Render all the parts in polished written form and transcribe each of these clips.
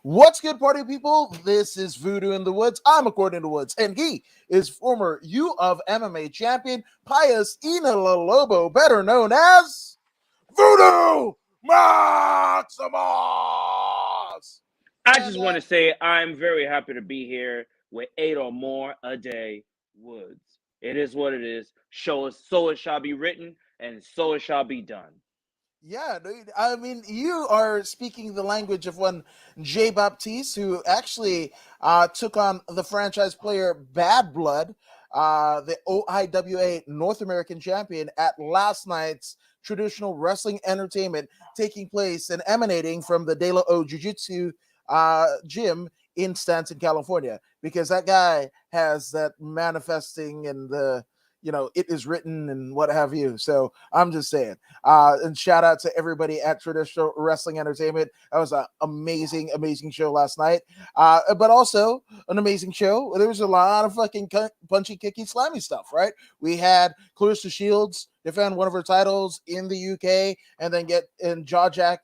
What's good, party people? This is Voodoo in the Woods. I'm According to Woods, and he is former U of MMA champion Pius Lobo, better known as Voodoo Maximus. I just want to say I'm very happy to be here with 8 or more a day Woods. It is what it is. So it shall be written, and so it shall be done. Yeah, I mean, you are speaking the language of one Jay Baptiste, who actually took on the franchise player Bad Blood, the OIWA North American champion, at last night's traditional wrestling entertainment taking place and emanating from the De La O Jiu-Jitsu gym in Stanton, California, because that guy has that manifesting and it is written and what have you. So I'm just saying. And shout out to everybody at Traditional Wrestling Entertainment. That was an amazing, amazing show last night. But also an amazing show. There was a lot of fucking punchy, kicky, slammy stuff, right? We had Clarissa Shields defend one of her titles in the UK and then get in jaw jack,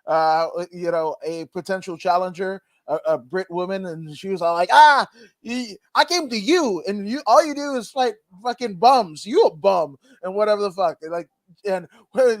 a potential challenger. A Brit woman, and she was all like, I came to you, and you all you do is fight fucking bums. You a bum, and whatever the fuck. And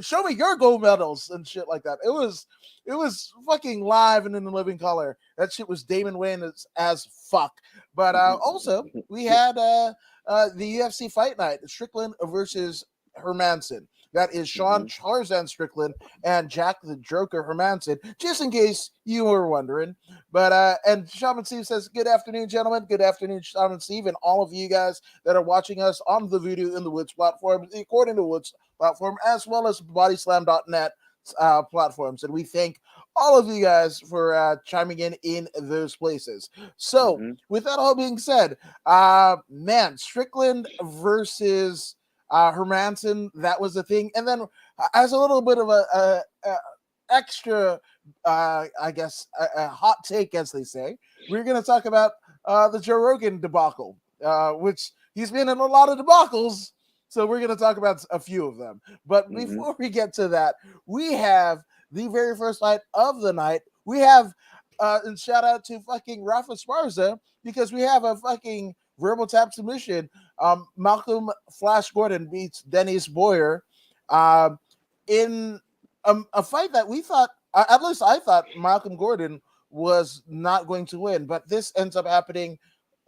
show me your gold medals and shit like that. It was fucking live and in the living color. That shit was Damon Wayne as fuck. But also we had the UFC Fight Night, Strickland versus Hermansson. That is Sean Tarzan Strickland and Jack the Joker Hermansson, just in case you were wondering. But and Shaman Steve says, good afternoon, gentlemen. Good afternoon, Shaman Steve, and all of you guys that are watching us on the Voodoo in the Woods platform, the According to Woods platform, as well as bodyslam.net platforms. And we thank all of you guys for chiming in those places. So with that all being said, Strickland versus Hermansson, that was the thing. And then as a little bit of a extra, I guess, a hot take, as they say, we're going to talk about the Joe Rogan debacle, which he's been in a lot of debacles. So we're going to talk about a few of them. But before we get to that, we have the very first fight of the night. We have, and shout out to fucking Rafa Esparza, because we have a fucking verbal tap submission. Malcolm Flash Gordon beats Dennis Boyer in a fight that we thought, at least I thought, Malcolm Gordon was not going to win, but this ends up happening,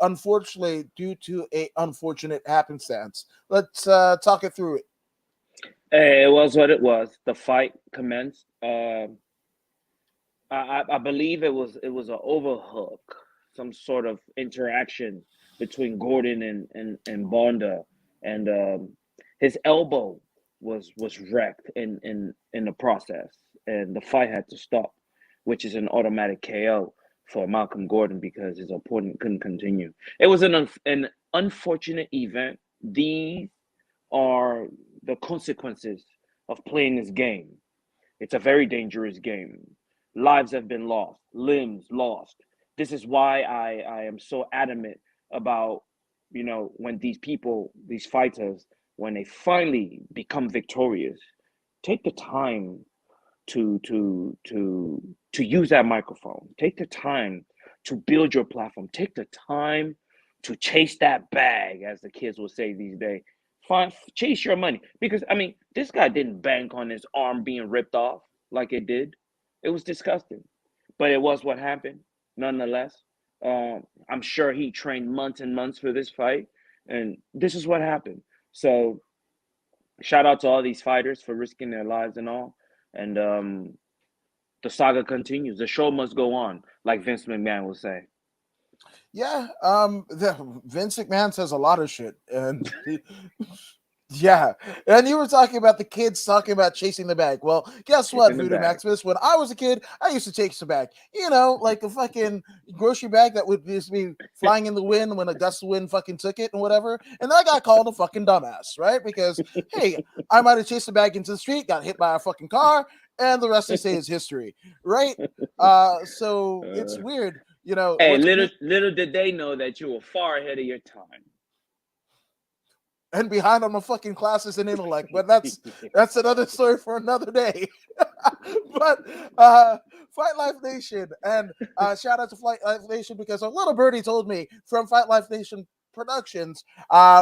unfortunately, due to a unfortunate happenstance. Let's talk it through it. It was what it was. The fight commenced. I believe it was an overhook, some sort of interaction between Gordon and Bonda, and his elbow was wrecked in the process, and the fight had to stop, which is an automatic KO for Malcolm Gordon because his opponent couldn't continue. It was an unfortunate event. These are the consequences of playing this game. It's a very dangerous game. Lives have been lost, limbs lost. This is why I am so adamant about, when these fighters, when they finally become victorious, take the time to use that microphone. Take the time to build your platform. Take the time to chase that bag, as the kids will say these days. Chase your money. Because, this guy didn't bank on his arm being ripped off like it did. It was disgusting. But it was what happened, nonetheless. I'm sure he trained months and months for this fight, and this is what happened. So shout out to all these fighters for risking their lives and all. And the saga continues. The show must go on, like Vince McMahon will say. Yeah, Vince McMahon says a lot of shit, and yeah, and you were talking about the kids talking about chasing the bag. Well, guess what, Voodoo Maximus? When I was a kid, I used to chase the bag. Like a fucking grocery bag that would just be flying in the wind when a gust of wind fucking took it and whatever. And then I got called a fucking dumbass, right? Because hey, I might have chased the bag into the street, got hit by a fucking car, and the rest they say is history, right? So it's weird, Hey, little did they know that you were far ahead of your time. And behind on my fucking classes and intellect, but that's another story for another day. But Fight Life Nation, and shout out to Fight Life Nation because a little birdie told me from Fight Life Nation Productions,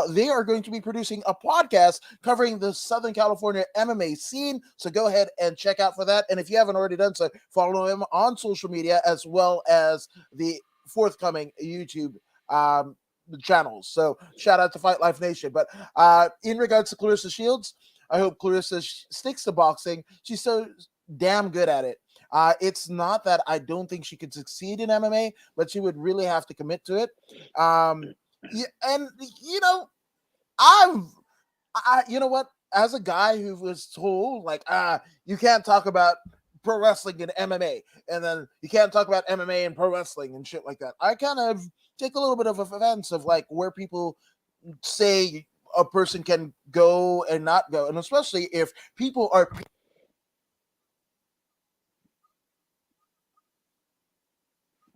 they are going to be producing a podcast covering the Southern California MMA scene. So go ahead and check out for that. And if you haven't already done so, follow him on social media as well as the forthcoming YouTube channels. So shout out to Fight Life Nation. But in regards to Clarissa Shields, I hope Clarissa sticks to boxing. She's so damn good at it. It's not that I don't think she could succeed in MMA, but she would really have to commit to it. Yeah, and you know, you know what? As a guy who was told like, you can't talk about pro wrestling and MMA, and then you can't talk about MMA and pro wrestling and shit like that. I kind of take a little bit of offense of like where people say a person can go and not go, and especially if people are.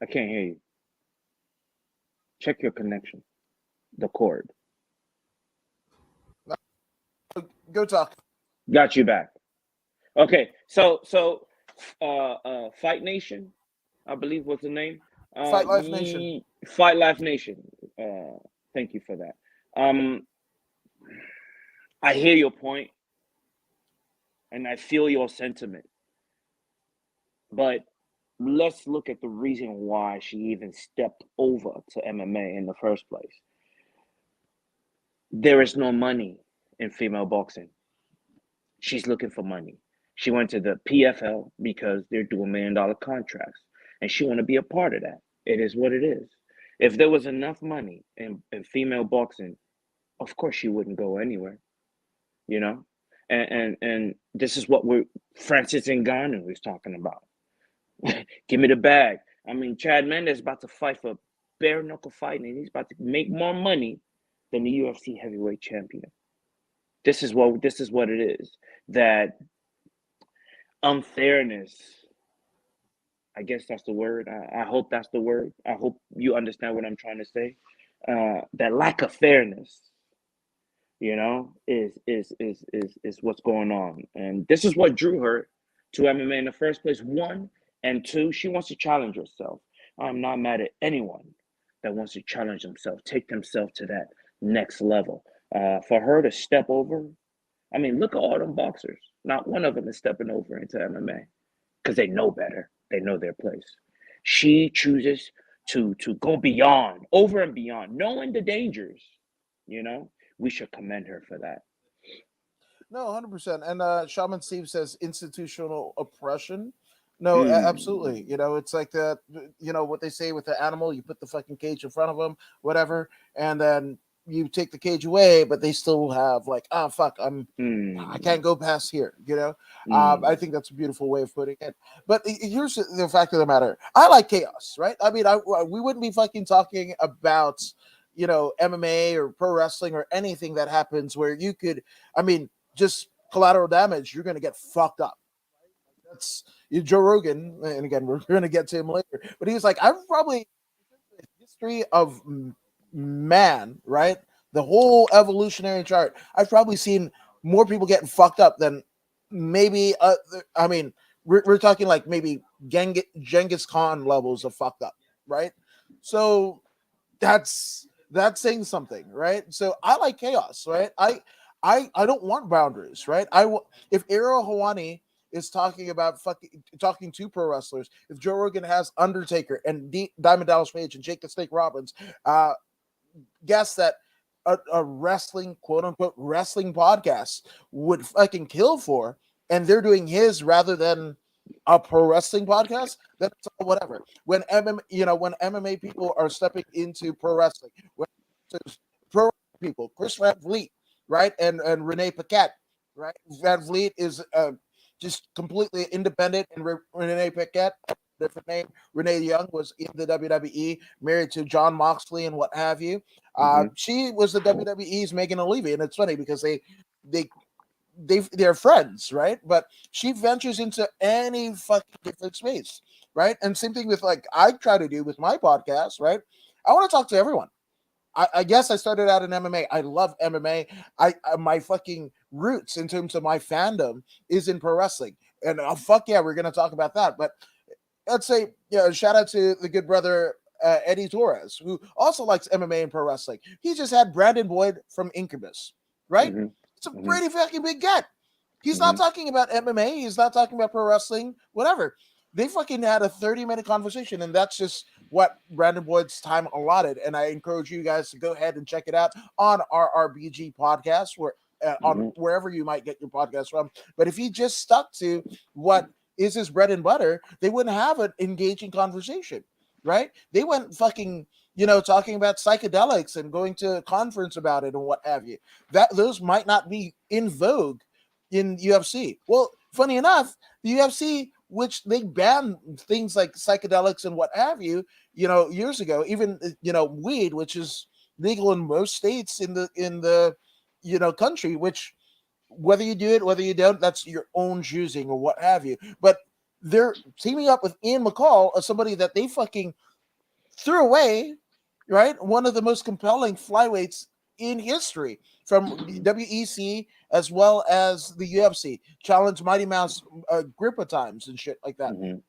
I can't hear you. Check your connection. The cord. Go talk. Got you back. Okay, so Fight Nation, I believe was the name. Fight Life Nation. Fight Life Nation. Thank you for that. I hear your point, and I feel your sentiment. But let's look at the reason why she even stepped over to MMA in the first place. There is no money in female boxing. She's looking for money. She went to the PFL because they're doing $1 million contracts, and she want to be a part of that. It is what it is. If there was enough money in female boxing, of course she wouldn't go anywhere, you know? And this is what Francis Ngannou was talking about. Give me the bag. I mean, Chad Mendes is about to fight for bare knuckle fighting, and he's about to make more money than the UFC heavyweight champion. This is what it is. That unfairness. I guess that's the word. I hope that's the word. I hope you understand what I'm trying to say. That lack of fairness, you know, is what's going on, and this is what drew her to MMA in the first place. One, and two, she wants to challenge herself. I'm not mad at anyone that wants to challenge themselves, take themselves to that next level. For her to step over, I mean, look at all them boxers. Not one of them is stepping over into MMA because they know better. They know their place. She chooses to go beyond, over and beyond, knowing the dangers. You know, we should commend her for that. No, 100%. And Shaman Steve says institutional oppression. No, absolutely. You know, it's like that. You know what they say with the animal: you put the fucking cage in front of them, whatever, and then you take the cage away, but they still have like, fuck, I can't go past here. You know, I think that's a beautiful way of putting it. But here's the fact of the matter: I like chaos, right? I mean, we wouldn't be fucking talking about, you know, MMA or pro wrestling or anything that happens where you could, I mean, just collateral damage. You're gonna get fucked up. That's Joe Rogan, and again, we're going to get to him later. But he was like, I've probably the history of man, right? The whole evolutionary chart. I've probably seen more people getting fucked up than maybe. I mean, we're talking like maybe Genghis Khan levels of fucked up, right? So that's saying something, right? So I like chaos, right? I don't want boundaries, right? If Ariel Hawani is talking about talking to pro wrestlers, if Joe Rogan has Undertaker and Diamond Dallas Page and Jake the Snake Robbins, guess that a wrestling, quote unquote, wrestling podcast would fucking kill for, and they're doing his rather than a pro wrestling podcast, that's whatever. When MMA people are stepping into pro wrestling, when pro people, Chris Van Vliet, right, and Renee Paquette, right, Van Vliet is just completely independent, and Renee Paquette, different name. Renee Young was in the WWE, married to John Moxley and what have you. She was the WWE's Megan O'Leary, and it's funny because they're friends, right? But she ventures into any fucking different space, right? And same thing with like I try to do with my podcast, right? I want to talk to everyone. I guess I started out in MMA. I love MMA. My fucking roots in terms of my fandom is in pro wrestling. And fuck yeah, we're gonna talk about that. But let's say, shout out to the good brother Eddie Torres, who also likes MMA and pro wrestling. He just had Brandon Boyd from Incubus, right? Mm-hmm. It's a Mm-hmm. pretty fucking big get. He's not Mm-hmm. talking about MMA. He's not talking about pro wrestling, whatever. They fucking had a 30-minute conversation, and that's just what Brandon Boyd's time allotted. And I encourage you guys to go ahead and check it out on our RBG podcast, where on Mm-hmm. wherever you might get your podcast from. But if he just stuck to what is his bread and butter, they wouldn't have an engaging conversation, right? They went fucking, talking about psychedelics and going to a conference about it and what have you. That those might not be in vogue in UFC. Well, funny enough, the UFC, which they banned things like psychedelics and what have you, years ago, even weed, which is legal in most states in the country, which whether you do it, whether you don't, that's your own choosing or what have you. But they're teaming up with Ian McCall, somebody that they fucking threw away, right? One of the most compelling flyweights in history from WEC as well as the UFC. Challenged Mighty Mouse grip of times and shit like that. Mm-hmm.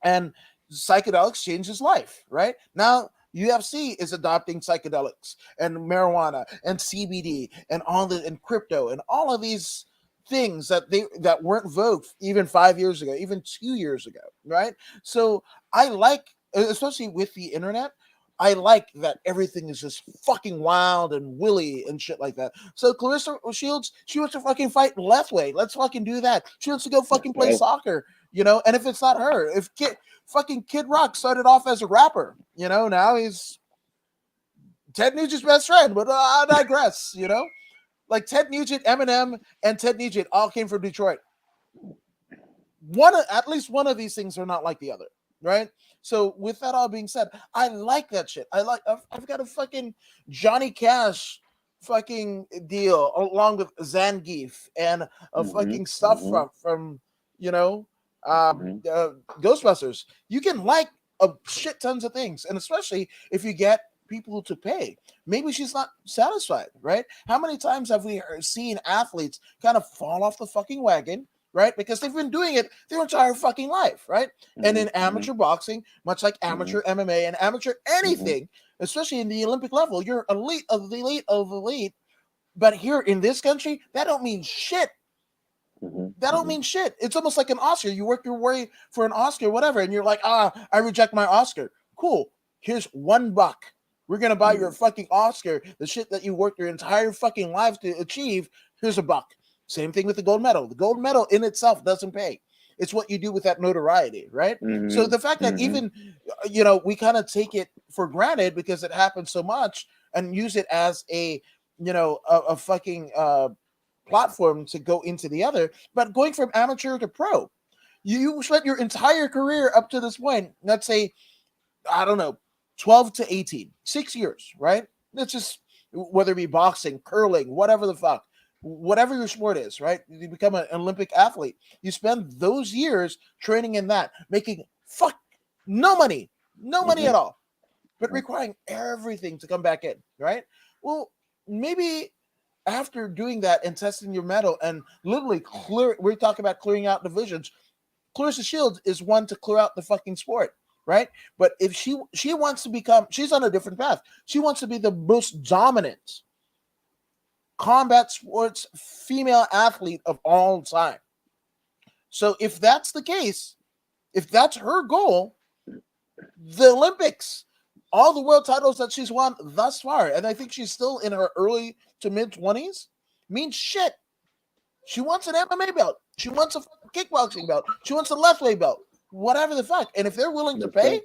And psychedelics changed his life, right? Now UFC is adopting psychedelics and marijuana and CBD and crypto and all of these things that weren't vogue even 5 years ago, even 2 years ago, right? So I like, especially with the internet, I like that everything is just fucking wild and willy and shit like that. So Clarissa Shields, she wants to fucking fight Lethway. Let's fucking do that. She wants to go fucking play Right. soccer, And if it's not her, if Kid Rock started off as a rapper, now he's Ted Nugent's best friend. But I digress, Like Ted Nugent, Eminem, and Ted Nugent all came from Detroit. At least one of these things are not like the other, right? So with that all being said, I like that shit. I've got a fucking Johnny Cash fucking deal along with Zangief and Mm-hmm. fucking stuff Mm-hmm. from you know Mm-hmm. Ghostbusters. You can like a shit tons of things, and especially if you get people to pay. Maybe she's not satisfied, right? How many times have we seen athletes kind of fall off the fucking wagon, right? Because they've been doing it their entire fucking life, right? And in Mm-hmm. amateur boxing, much like Mm-hmm. amateur MMA and amateur Mm-hmm. anything, especially in the Olympic level, you're elite of the elite of the elite. But here in this country, that don't mean shit. That don't Mm-hmm. mean shit. It's almost like an Oscar. You work your way for an Oscar, whatever, and you're like, I reject my Oscar. Cool. Here's $1. We're gonna buy your fucking Oscar, the shit that you worked your entire fucking life to achieve. Here's $1. Same thing with the gold medal. The gold medal in itself doesn't pay. It's what you do with that notoriety, right? So Mm-hmm. the fact that Mm-hmm. even we kind of take it for granted because it happens so much and use it as a fucking platform to go into the other, but going from amateur to pro, you spent your entire career up to this point, let's say, I don't know, 12 to 18, 6 years, right? That's just whether it be boxing, curling, whatever the fuck, whatever your sport is, right? You become an Olympic athlete. You spend those years training in that, making no money, no money Mm-hmm. at all, but requiring everything to come back in, right? Well, maybe after doing that and testing your metal and literally we're talking about clearing out divisions. Clarissa Shields is one to clear out the fucking sport, right? But if she wants to become, she's on a different path. She wants to be the most dominant combat sports female athlete of all time. So if that's the case, if that's her goal, the Olympics, all the world titles that she's won thus far, and I think she's still in her early to mid 20s, means shit. She wants an MMA belt. She wants a kickboxing belt. She wants a left leg belt. Whatever the fuck. And if they're willing to That's pay, right.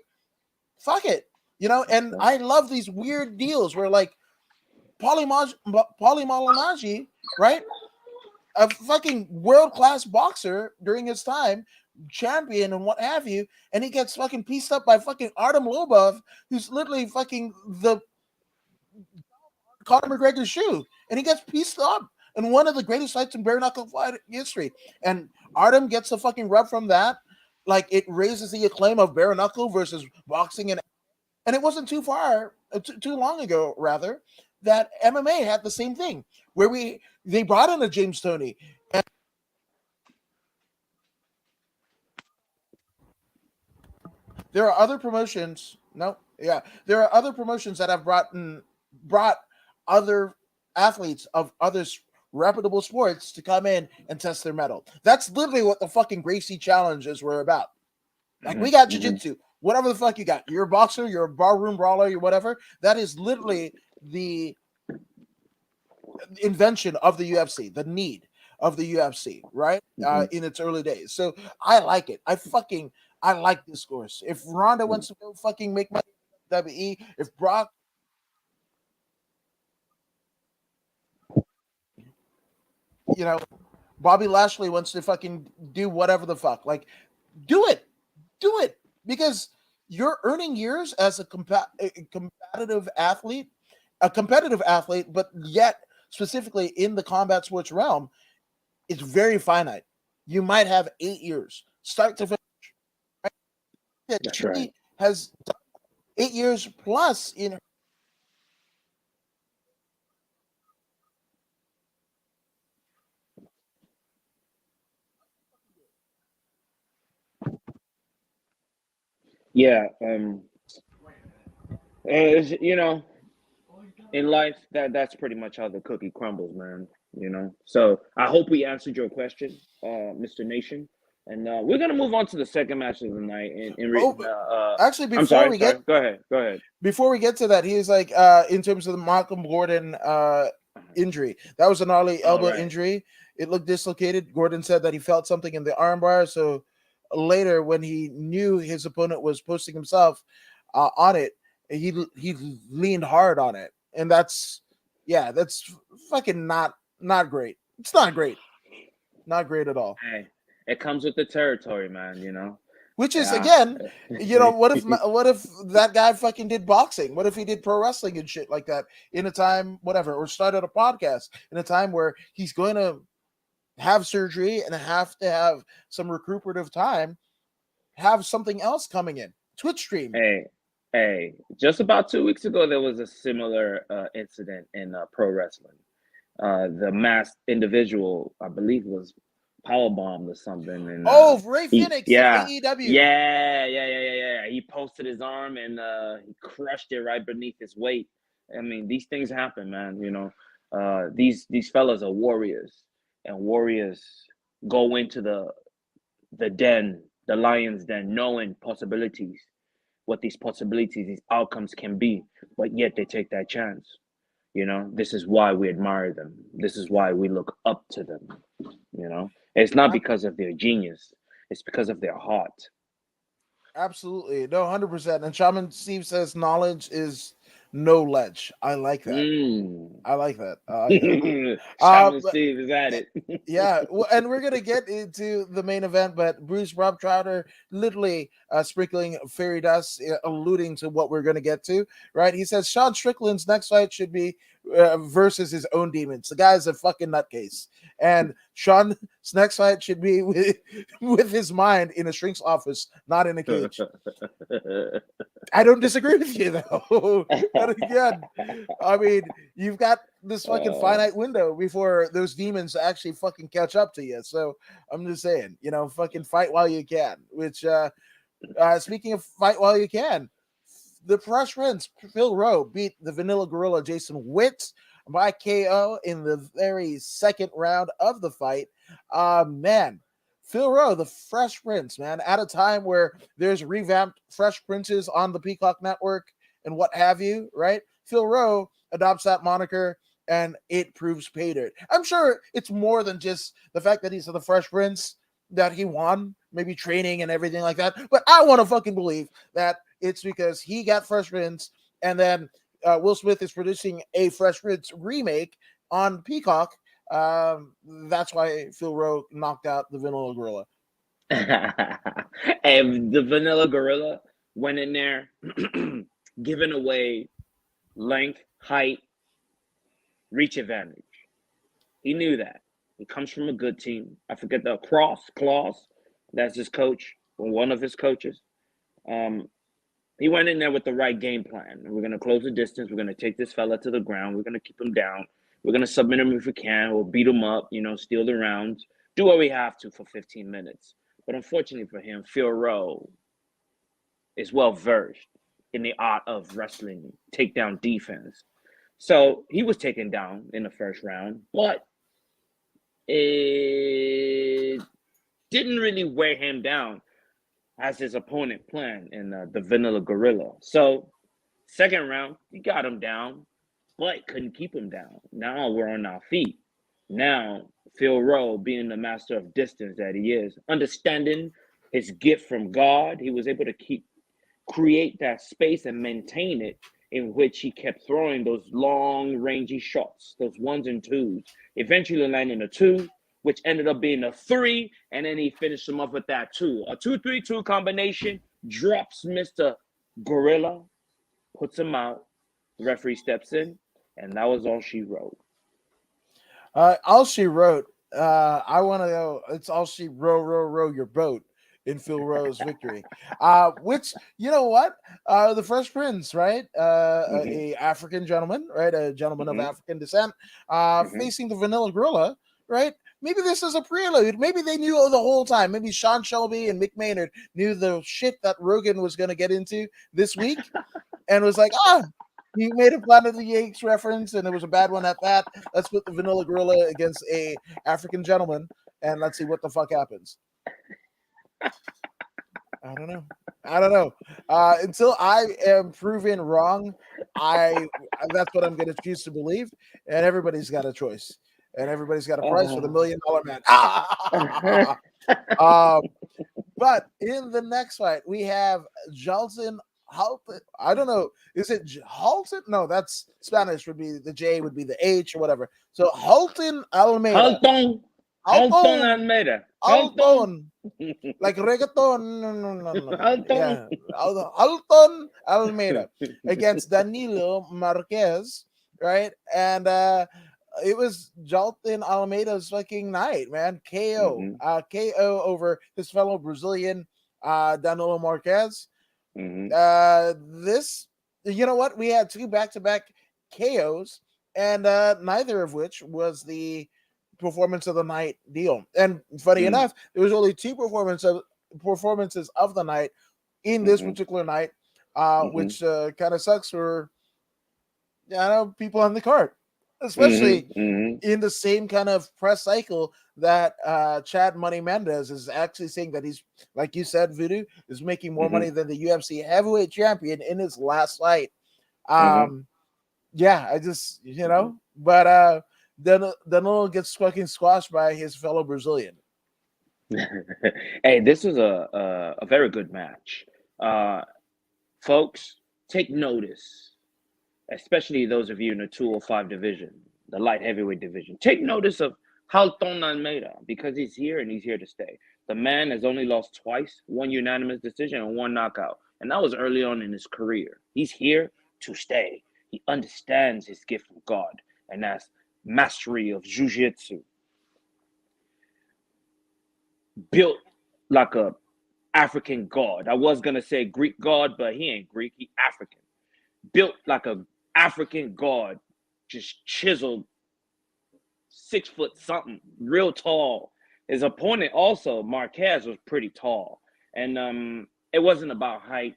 fuck it. That's And right. I love these weird deals where like Paulie Malignaggi, right? A fucking world-class boxer during his time, champion and what have you, and he gets fucking pieced up by fucking Artem Lobov, who's literally fucking the Conor McGregor's shoe, and he gets pieced up in one of the greatest fights in bare knuckle fight history. And Artem gets a fucking rub from that. Like it raises the acclaim of bare knuckle versus boxing, and it wasn't too far, too long ago rather, that MMA had the same thing where they brought in a James Toney. There are other promotions. No, yeah, there are other promotions that have brought other athletes of other reputable sports to come in and test their metal. That's literally what the fucking Gracie challenges were about. Like we got jiu-jitsu, whatever the fuck you got. You're a boxer, you're a barroom brawler, you're whatever. That is literally the invention of the UFC, the need of the UFC, right? In its early days. So I like it. I like this course. If Ronda wants to go fucking make money WWE, if Brock, you know, Bobby Lashley wants to fucking do whatever the fuck, like do it. Do it. Because you're earning years as a competitive athlete, but yet specifically in the combat sports realm, it's very finite. You might have 8 years, start to finish. Right? That's She right. has 8 years plus in. Yeah. You know, in life, that's pretty much how the cookie crumbles, man. You know. So I hope we answered your question, Mr. Nation. And we're gonna move on to the second match of the night. Oh, actually, I'm sorry. Sorry. Go ahead. Go ahead. before we get to that, he's like, in terms of the Malcolm Gordon injury, that was an early All elbow right. injury. It looked dislocated. Gordon said that he felt something in the armbar. So later, when he knew his opponent was posting himself on it, he leaned hard on it, and that's fucking not great. It's not great, not great at all. Hey, it comes with the territory, man. You know. Which is Yeah. again, what if that guy fucking did boxing? What if he did pro wrestling and shit like that in a time, whatever, or started a podcast in a time where he's going to have surgery and have to have some recuperative time, have something else coming in, Twitch stream. Hey, hey. Just about 2 weeks ago, there was a similar incident in pro wrestling. The masked individual, I believe, was power bombed or something, and Oh, Ray Phoenix in yeah, AEW. yeah. He posted his arm and he crushed it right beneath his weight. I mean, these things happen, man. You know, these fellas are warriors, and warriors go into the den, the lion's den, knowing possibilities, what these possibilities, these outcomes can be, but yet they take that chance. You know, this is why we admire them. This is why we look up to them. You know, it's not because of their genius, it's because of their heart. Absolutely, no, 100%. And Shaman Steve says knowledge is no ledge. I like that. Mm. I like that. I like that. Shaman But Steve is at it. yeah, well, and we're gonna get into the main event, but Bruce Rob Trouter literally sprinkling fairy dust, alluding to what we're gonna get to. Right? He says Sean Strickland's next fight should be versus his own demons. The guy's a fucking nutcase, and Sean's next fight should be with his mind in a shrink's office, not in a cage. I don't disagree with you though. And again, I mean, you've got this fucking uh, finite window before those demons actually fucking catch up to you. So I'm just saying, fucking fight while you can. Which, speaking of fight while you can, the Fresh Prince Phil Rowe beat the Vanilla Gorilla Jason Witt by KO in the very second round of the fight. Man, Phil Rowe, the Fresh Prince, man, at a time where there's revamped Fresh Princes on the Peacock Network and what have you, right? Phil Rowe adopts that moniker and it proves pay dirt. I'm sure it's more than just the fact that he's the Fresh Prince that he won, maybe training and everything like that. But I want to fucking believe that it's because he got Fresh Prince and then Will Smith is producing a Fresh Prince remake on Peacock. That's why Phil Rowe knocked out the Vanilla Gorilla. and the Vanilla Gorilla went in there, giving away length, height, reach advantage. He knew that. He comes from a good team. I forget the Claus. That's his coach, or one of his coaches. Um, he went in there with the right game plan. We're gonna close the distance. We're gonna take this fella to the ground. We're gonna keep him down. We're gonna submit him if we can. We'll beat him up. You know, steal the rounds. Do what we have to for 15 minutes. But unfortunately for him, Phil Rowe is well versed in the art of wrestling takedown defense. So he was taken down in the first round, but it didn't really wear him down as his opponent planned in the Vanilla Gorilla. So second round, he got him down, but couldn't keep him down. Now we're on our feet. Now Phil Rowe, being the master of distance that he is, understanding his gift from God, he was able to create that space and maintain it, in which he kept throwing those long rangy shots, those ones and twos, eventually landing a two, which ended up being a three, and then he finished him off with that two. A 2-3-2 combination, drops Mr. Gorilla, puts him out, the referee steps in, and that was all she wrote. All she wrote, I want to know, it's all she row your boat in Phil Rowe's victory. Which, you know what? The Fresh Prince, right? A African gentleman, right? A gentleman of African descent, facing the Vanilla Gorilla, right? Maybe this is a prelude. Maybe they knew the whole time. Maybe Sean Shelby and Mick Maynard knew the shit that Rogan was going to get into this week and was like, he made a Planet of the Apes reference, and it was a bad one at that. Let's put the Vanilla Gorilla against a African gentleman, and let's see what the fuck happens. I don't know. Until I am proven wrong, that's what I'm going to choose to believe, and everybody's got a choice, and everybody's got a price for the $1 million man. But in the next fight, we have Jalton Halton. I don't know. Is it Halton? No, that's Spanish. Would be the J, would be the H or whatever. So Halton Almeida. Halton Almeida. Halton. Like reggaeton. No. Halton. Yeah. Halton Almeida against Danilo Marquez, right? And it was Jalton Almeida's fucking night, man. KO. KO over his fellow Brazilian Danilo Marquez. This, you know what? We had two back-to-back KOs, and neither of which was the performance of the night deal. And funny enough, there was only two performances of the night in this particular night, which kind of sucks for people on the card, especially in the same kind of press cycle that Chad Money Mendez is actually saying that he's, like you said, Voodoo is making more money than the UFC heavyweight champion in his last fight. Yeah, I just, but Danilo gets fucking squashed by his fellow Brazilian. Hey, this was a very good match. Folks, take notice, especially those of you in the 205 division, the light heavyweight division. Take notice of Halton Almeida, because he's here and he's here to stay. The man has only lost twice, one unanimous decision and one knockout. And that was early on in his career. He's here to stay. He understands his gift from God, and that's mastery of jiu-jitsu. Built like a African god. I was going to say Greek god, but he ain't Greek. He African. Built like a African god, just chiseled, 6 foot something, real tall. His opponent also, Marquez, was pretty tall. And it wasn't about height.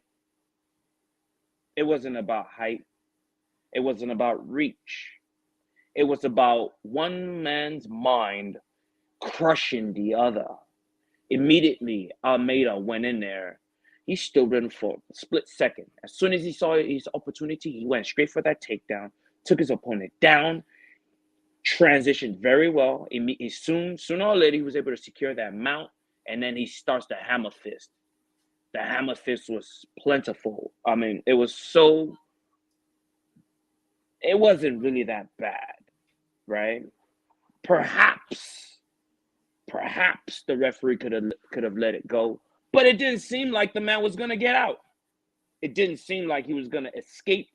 It wasn't about height. It wasn't about reach. It was about one man's mind crushing the other. Immediately, Almeida went in there. He stood in for a split second. As soon as he saw his opportunity, he went straight for that takedown, took his opponent down, transitioned very well. Sooner or later, he was able to secure that mount, and then he starts the hammer fist. The hammer fist was plentiful. I mean, it wasn't really that bad, right? Perhaps the referee could have let it go, but it didn't seem like the man was going to get out. It didn't seem like he was going to escape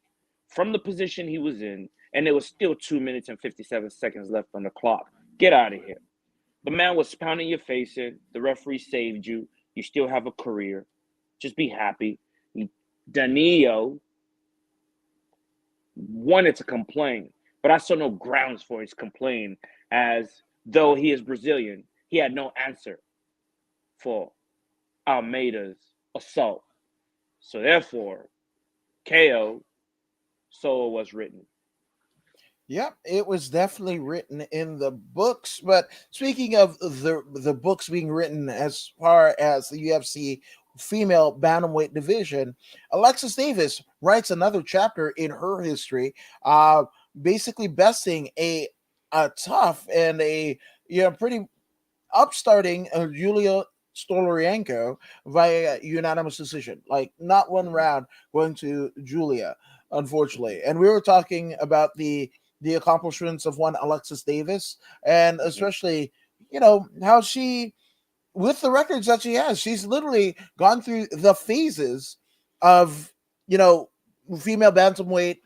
from the position he was in, and there was still 2 minutes and 57 seconds left on the clock. Get out of here. The man was pounding your face in. The referee saved you. You still have a career. Just be happy. Danilo wanted to complain, but I saw no grounds for his complaint, as though he is Brazilian. He had no answer for Almeida's assault. So therefore, KO, so it was written. Yep, it was definitely written in the books. But speaking of the books being written as far as the UFC female bantamweight division, Alexis Davis writes another chapter in her history, uh, basically besting a tough and a pretty upstarting Julia Stolorienko via unanimous decision. Like not one round going to Julia, unfortunately. And we were talking about the accomplishments of one Alexis Davis, and Mhm. especially how she, with the records that she has, she's literally gone through the phases of you know female bantamweight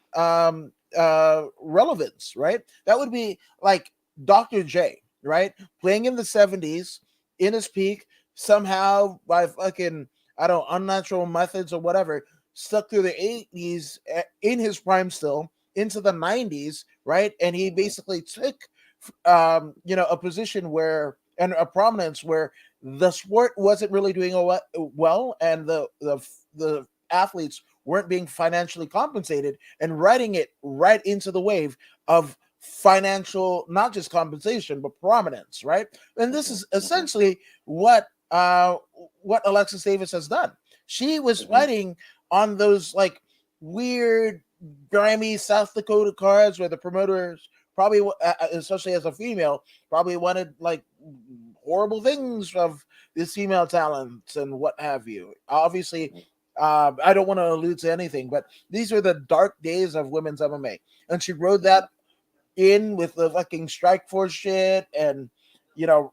relevance, right? That would be like Dr. J, right? Playing in the 70s in his peak, somehow by fucking, I don't know, unnatural methods or whatever, stuck through the 80s in his prime still into the 90s, right? And he Mhm. basically took a position where, and a prominence where the sport wasn't really doing well, and the athletes weren't being financially compensated, and riding it right into the wave of financial, not just compensation but prominence, right? And this Mhm. is Mhm. essentially what Alexis Davis has done. She was Mhm. fighting on those like weird, grimy South Dakota cards where the promoters probably, especially as a female, probably wanted like horrible things of these female talents and what have you. Obviously, I don't want to allude to anything, but these are the dark days of women's MMA, and she rode Mhm. that in with the fucking Strike Force shit, and you know,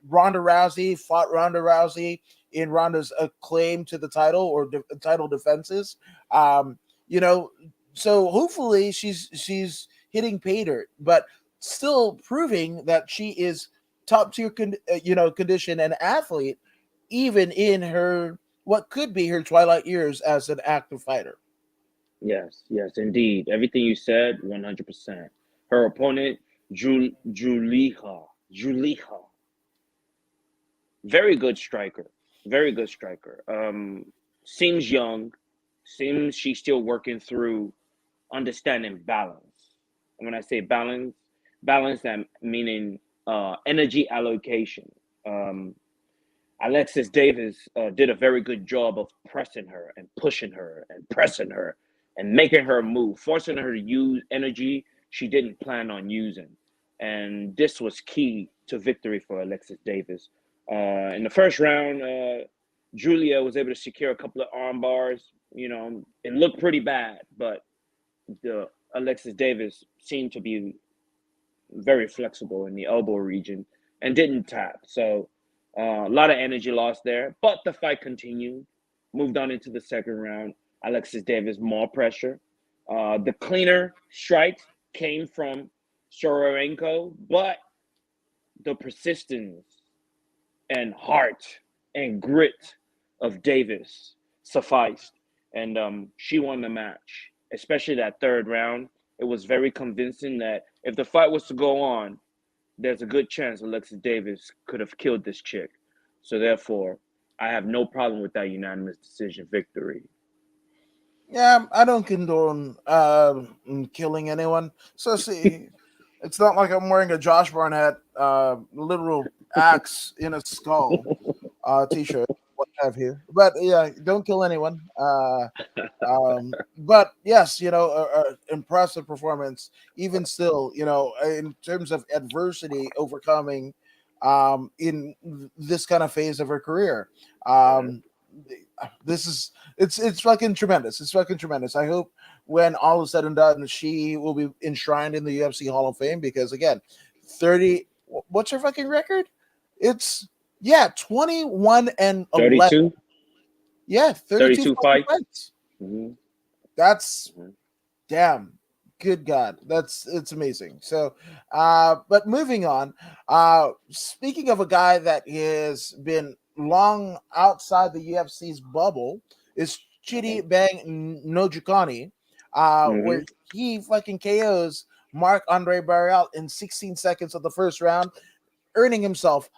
Ronda Rousey fought Ronda Rousey in Ronda's claim to the title or title defenses. Um, you know, so hopefully she's hitting pay dirt, but still proving that she is top tier, condition and athlete, even in her what could be her twilight years as an active fighter. Yes, yes, indeed. Everything you said, 100%. Her opponent, Juliha, very good striker, very good striker. Seems young, seems she's still working through understanding balance. And when I say balance, balance that meaning energy allocation. Um, Alexis Davis did a very good job of pressing her and pushing her and pressing her and making her move, forcing her to use energy she didn't plan on using. And this was key to victory for Alexis Davis. In the first round, Julia was able to secure a couple of arm bars. You know, it looked pretty bad, but the Alexis Davis seemed to be very flexible in the elbow region and didn't tap. So a lot of energy lost there, but the fight continued. Moved on into the second round. Alexis Davis more pressure. The cleaner strikes came from Sororenko, but the persistence and heart and grit of Davis sufficed, and she won the match. Especially that third round, it was very convincing that if the fight was to go on, there's a good chance Alexis Davis could have killed this chick. So therefore, I have no problem with that unanimous decision victory. Yeah, I don't condone killing anyone. So see, it's not like I'm wearing a Josh Barnett literal axe in a skull t-shirt, what have you. But yeah, don't kill anyone. But yes, impressive performance. Even still, in terms of adversity overcoming, in this kind of phase of her career. Mhm. Um, this is it's fucking tremendous. It's fucking tremendous. I hope when all is said and done, she will be enshrined in the UFC Hall of Fame because again, 30. What's her fucking record? It's 21-11. 32? Yeah, 32 32 fucking fights? fights. Mm-hmm. That's Mm-hmm. damn good god, it's amazing. So but moving on, speaking of a guy that has been long outside the UFC's bubble, is Chidi Bang Nojukani, Mm-hmm. where he fucking KOs Mark Andre Barrial in 16 seconds of the first round, earning himself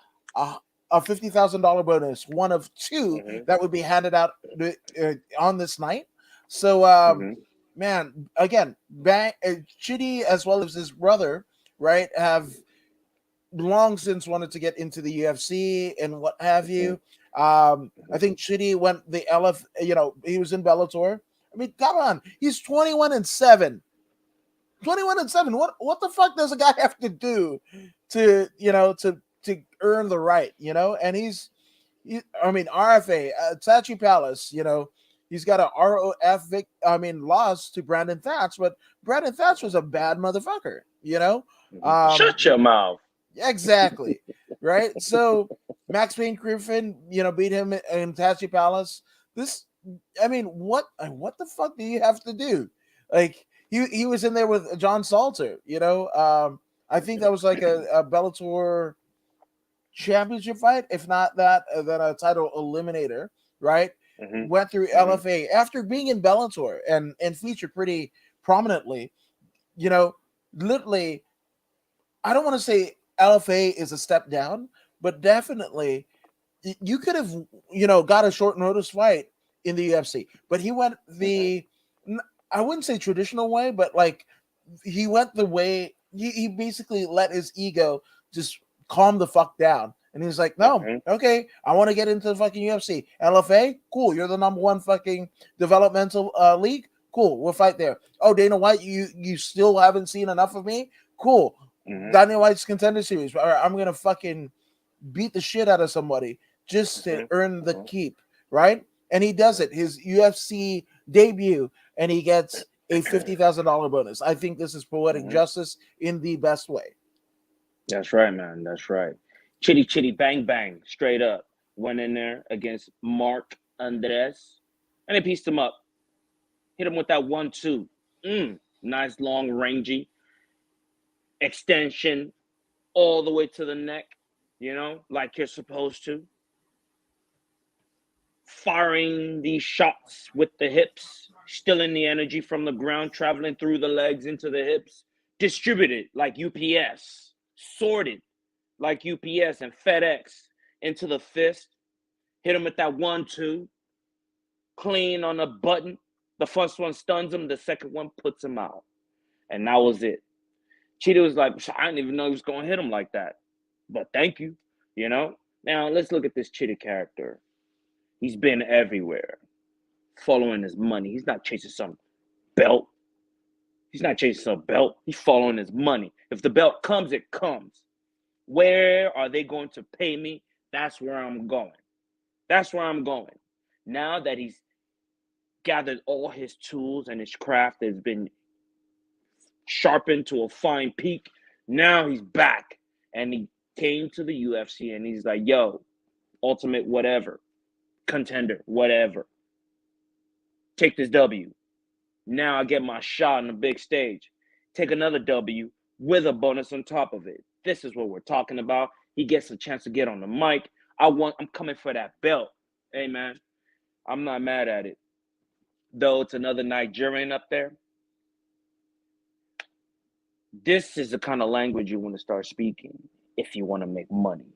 a $50,000 bonus, one of two that would be handed out on this night. So, man, again, Chitty as well as his brother, right, have long since wanted to get into the UFC and what have you. I think Chitty went the LF, he was in Bellator. I mean, come on, he's 21-7. 21-7. What the fuck does a guy have to do to earn the right, And RFA, Tachi Palace, he's got a loss to Brandon Thatch, but Brandon Thatch was a bad motherfucker, Shut your mouth. Exactly. Right. So Max Payne Griffin, beat him in Tachi Palace. What the fuck do you have to do? Like, he was in there with John Salter, I think that was like a Bellator championship fight, if not that, then a title eliminator, right? Went through LFA after being in Bellator and featured pretty prominently, literally. I don't want to say LFA is a step down, but definitely you could have, got a short notice fight in the UFC, but he went I wouldn't say traditional way, but like he went the way he basically let his ego just calm the fuck down. And he was like, no, okay, I want to get into the fucking UFC. LFA, cool. You're the number one fucking developmental league. Cool. We'll fight there. Oh, Dana White, you still haven't seen enough of me? Cool. Dana White's Contender Series. I'm going to fucking beat the shit out of somebody just to earn the keep, right? And he does it. His UFC debut, and he gets a $50,000 bonus. I think this is poetic justice in the best way. That's right, man. That's right. Chitty chitty bang bang, straight up. Went in there against Mark Andres, and they pieced him up. Hit him with that 1-2. Nice long rangy extension all the way to the neck, like you're supposed to. Firing these shots with the hips, stealing the energy from the ground, traveling through the legs into the hips, distributed like UPS, sorted like UPS and FedEx into the fist. Hit him with that 1-2, clean on the button. The first one stuns him, the second one puts him out. And that was it. Cheetah was like, I didn't even know he was going to hit him like that. But thank you, Now, let's look at this Cheetah character. He's been everywhere, following his money. He's not chasing some belt. He's following his money. If the belt comes, it comes. Where are they going to pay me? That's where I'm going. Now that he's gathered all his tools and his craft has been sharpened to a fine peak, now he's back. And he came to the UFC and he's like, yo, ultimate whatever, contender, whatever. Take this W. Now I get my shot on the big stage. Take another W with a bonus on top of it. This is what we're talking about. He gets a chance to get on the mic. I'm coming for that belt. Hey, man, I'm not mad at it. Though it's another Nigerian up there. This is the kind of language you want to start speaking if you want to make money.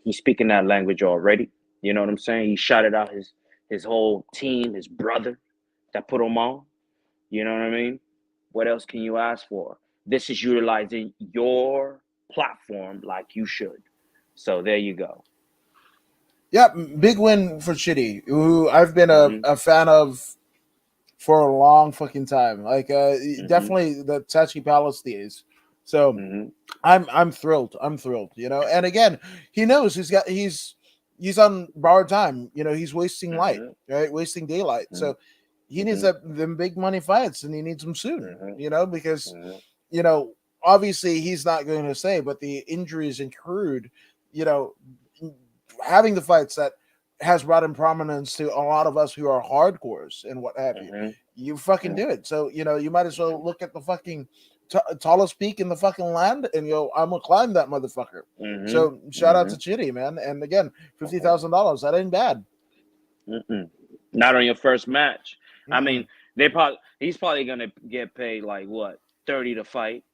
He's speaking that language already. You know what I'm saying? He shouted out his whole team, his brother that put him on. You know what I mean? What else can you ask for? This is utilizing your platform like you should. So there you go. Yeah, big win for Chitty, who I've been a fan of for a long fucking time. Like definitely the Tachi Palace days. So I'm thrilled. And again, he knows he's on borrowed time. He's wasting light, right? Wasting daylight. So he needs them big money fights, and he needs them soon. Because obviously he's not going to say, but the injuries accrued. Having the fights that has brought in prominence to a lot of us who are hardcores and what have you. You fucking do it. So you might as well look at the fucking tallest peak in the fucking land, and I'm gonna climb that motherfucker. So shout out to Chitty, man. And again, $50,000. That ain't bad. Not on your first match. I mean, he's probably gonna get paid like what, 30 to fight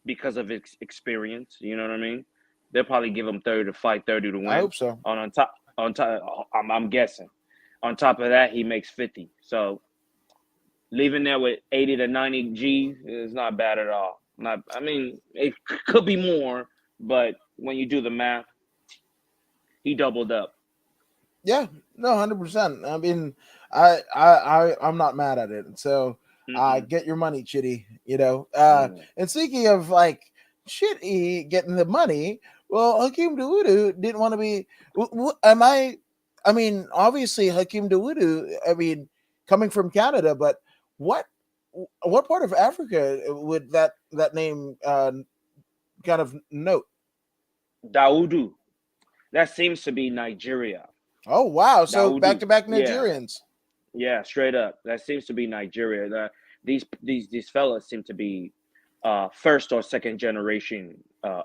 because of his experience. You know what I mean? They'll probably give him 30 to fight, 30 to I win. hope so. I'm guessing. On top of that, he makes 50. So leaving there with 80 to 90 G is not bad at all. I mean, it could be more, but when you do the math, he doubled up. Yeah, no, 100%. I mean, I'm not mad at it. So, Mm-mm. get your money, Chitty. Mm. And speaking of like Chitty getting the money, well, Hakeem Dawodu didn't want to be. Am I? I mean, obviously Hakeem Dawodu. I mean, coming from Canada, but what what part of Africa would that name kind of note? Daudu. That seems to be Nigeria. Oh wow! So back Daudu. to back Yeah. Nigerians. Yeah, straight up. That seems to be Nigeria. These fellas seem to be first or second generation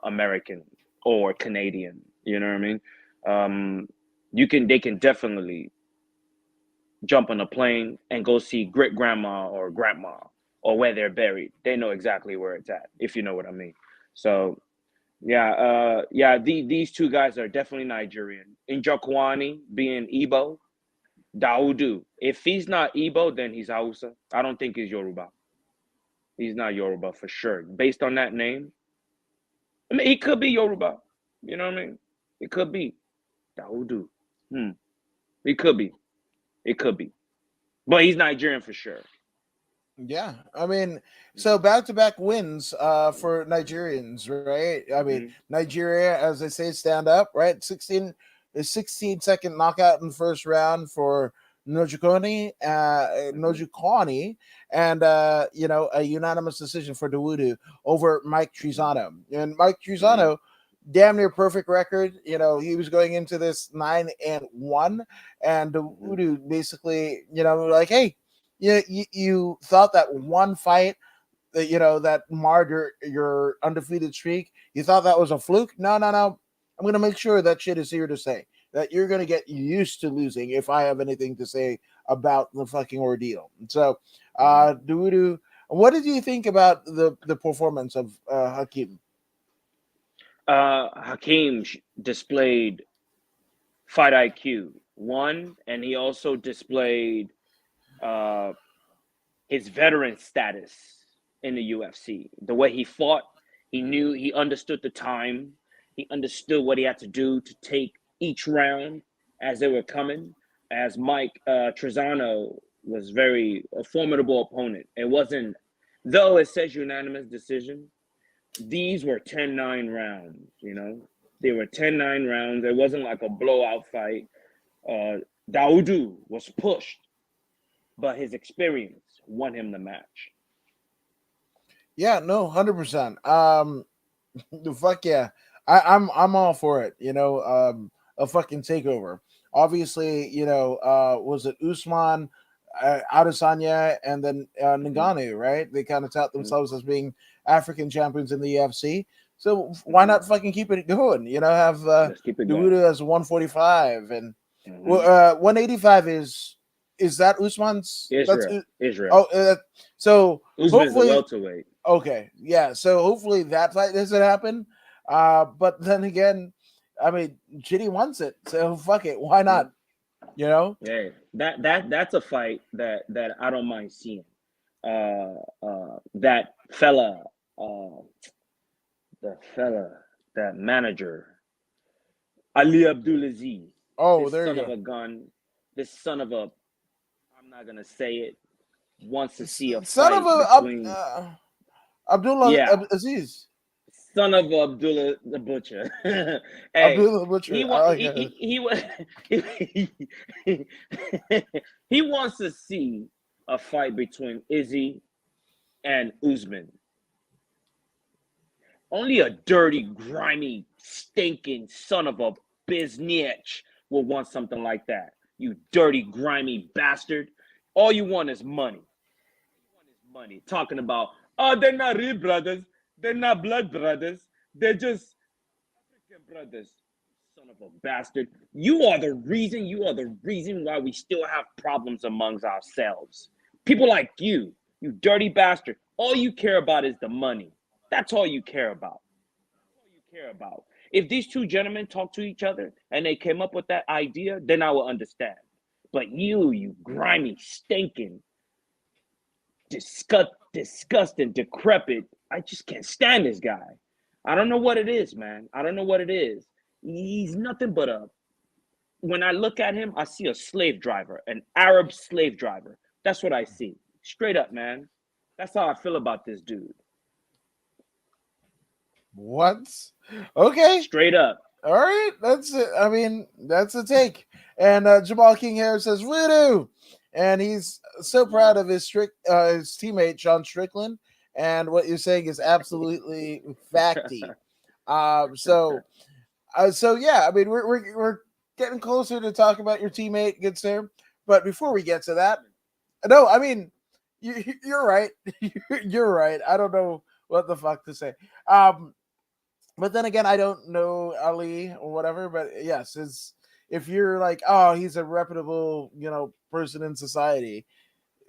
American or Canadian. You know what I mean? They can definitely jump on a plane and go see great grandma or grandma or where they're buried. They know exactly where it's at, if you know what I mean. So these two guys are definitely Nigerian. Njokwani being Igbo, Daudu. If he's not Igbo, then he's Hausa. I don't think he's Yoruba. He's not Yoruba for sure. Based on that name, I mean, he could be Yoruba. You know what I mean? It could be Daudu. It could be. It could be. But he's Nigerian for sure. Yeah, I mean, so back to back wins for Nigerians, right? I mean, Mhm. Nigeria, as they say, stand up, right? 16-second knockout in the first round for Nojukoni, and a unanimous decision for Dawodu over Mike Trizano. And Mike Mhm. Trizano, damn near perfect record. He was going into this 9-1, and Mhm. Dawodu basically, like, hey, you thought that one fight that that marred your undefeated streak. You thought that was a fluke. No, no, no. I'm gonna make sure that shit is here to stay. That you're gonna get used to losing if I have anything to say about the fucking ordeal. So, Mhm. Dudu, what did you think about the performance of Hakim? Hakeem displayed fight IQ, one, and he also displayed uh, his veteran status in the UFC. The way he fought, he understood the time, he understood what he had to do to take each round as they were coming. As Mike Trezano was very a formidable opponent. It wasn't, though it says unanimous decision, these were 10-9 rounds, They were 10-9 rounds. It wasn't like a blowout fight. Daudu was pushed, but his experience won him the match. Yeah, no, 100%. The fuck yeah, I'm all for it. A fucking takeover. Obviously, was it Usman, Adesanya, and then Mm-hmm. Ngannou, right? They kind of tout Mm-hmm. themselves as being African champions in the UFC. So why Mm-hmm. not fucking keep it going? Have Let's keep it going. Duda as 145 and Mm-hmm. 185 is that Usman's? Israel. Israel. Oh, so Usman's a hopefully. welterweight. Okay, yeah. So hopefully that fight doesn't happen. But then again, I mean, Chitty wants it, so fuck it. Why Mm-hmm. not? You know? Yeah, that's a fight that I don't mind seeing. That fella, uh, the fella, that manager, Ali Abdulaziz, Oh, this there you son of go. a gun, this son of a, I'm not gonna say it, wants to see a Son of fight between, Abdullah yeah, Aziz, son of Abdullah the Butcher. Hey, Abdullah he Butcher. I want like it. he he wants to see a fight between Izzy and Usman. Only a dirty, grimy, stinking son of a biznitch will want something like that. You dirty, grimy bastard. All you want is money. Money. Talking about, oh, they're not real brothers. They're not blood brothers. They're just African brothers. Son of a bastard. You are the reason. You are the reason why we still have problems amongst ourselves. People like you dirty bastard. All you care about is the money. That's all you care about. All you care about. If these two gentlemen talk to each other and they came up with that idea, then I will understand. But you grimy, stinking, disgusting, decrepit, I just can't stand this guy. I don't know what it is, man. I don't know what it is. He's nothing but a. When I look at him, I see a slave driver, an Arab slave driver. That's what I see. Straight up, man. That's how I feel about this dude. What? Okay. Straight up. All right. That's it. I mean, that's a take. And Jamal King Harris says Voodoo. And he's so proud of his teammate, Sean Strickland. And what you're saying is absolutely facty. So yeah, I mean, we're getting closer to talk about your teammate, good sir. But before we get to that, no, I mean, you're right. You're right. I don't know what the fuck to say. But then again, I don't know Ali or whatever. But yes, if you're like, oh, he's a reputable, person in society,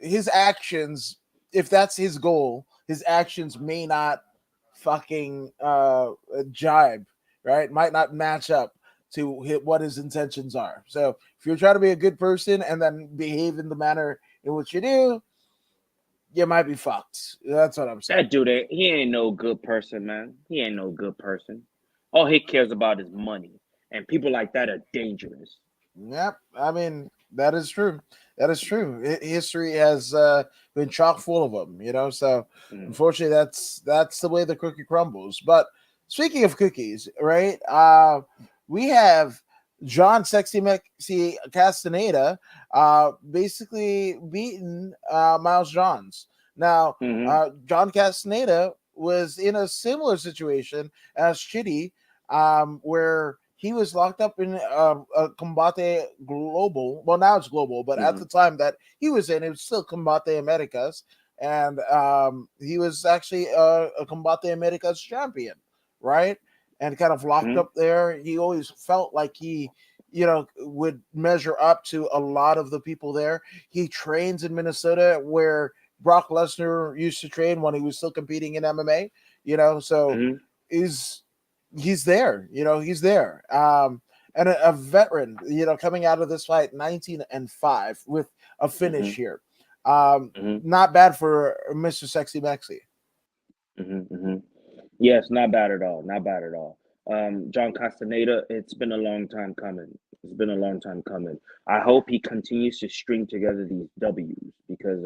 his actions, if that's his goal, his actions may not fucking jibe, right? Might not match up to what his intentions are. So if you're trying to be a good person and then behave in the manner in which you do, you might be fucked. That's what I'm saying. That dude, he ain't no good person, man. He ain't no good person. All he cares about is money. And people like that are dangerous. Yep. I mean, that is true. That is true. History has been chock full of them, so unfortunately that's the way the cookie crumbles. But speaking of cookies, right? We have John Sexy Mexi Castaneda basically beaten Miles Johns. Now, John Castaneda was in a similar situation as Chitty, where he was locked up in a Combate Global. Well, now it's Global, but at the time that he was in, it was still Combate Americas. And he was actually a Combate Americas champion, right? And kind of locked up there. He always felt like he, would measure up to a lot of the people there. He trains in Minnesota where Brock Lesnar used to train when he was still competing in MMA, so he's there, he's there. And a veteran, coming out of this fight 19-5 with a finish here. Not bad for Mr. Sexy Mexi. Yes, not bad at all. Not bad at all. John Castaneda, it's been a long time coming. It's been a long time coming. I hope he continues to string together these W's because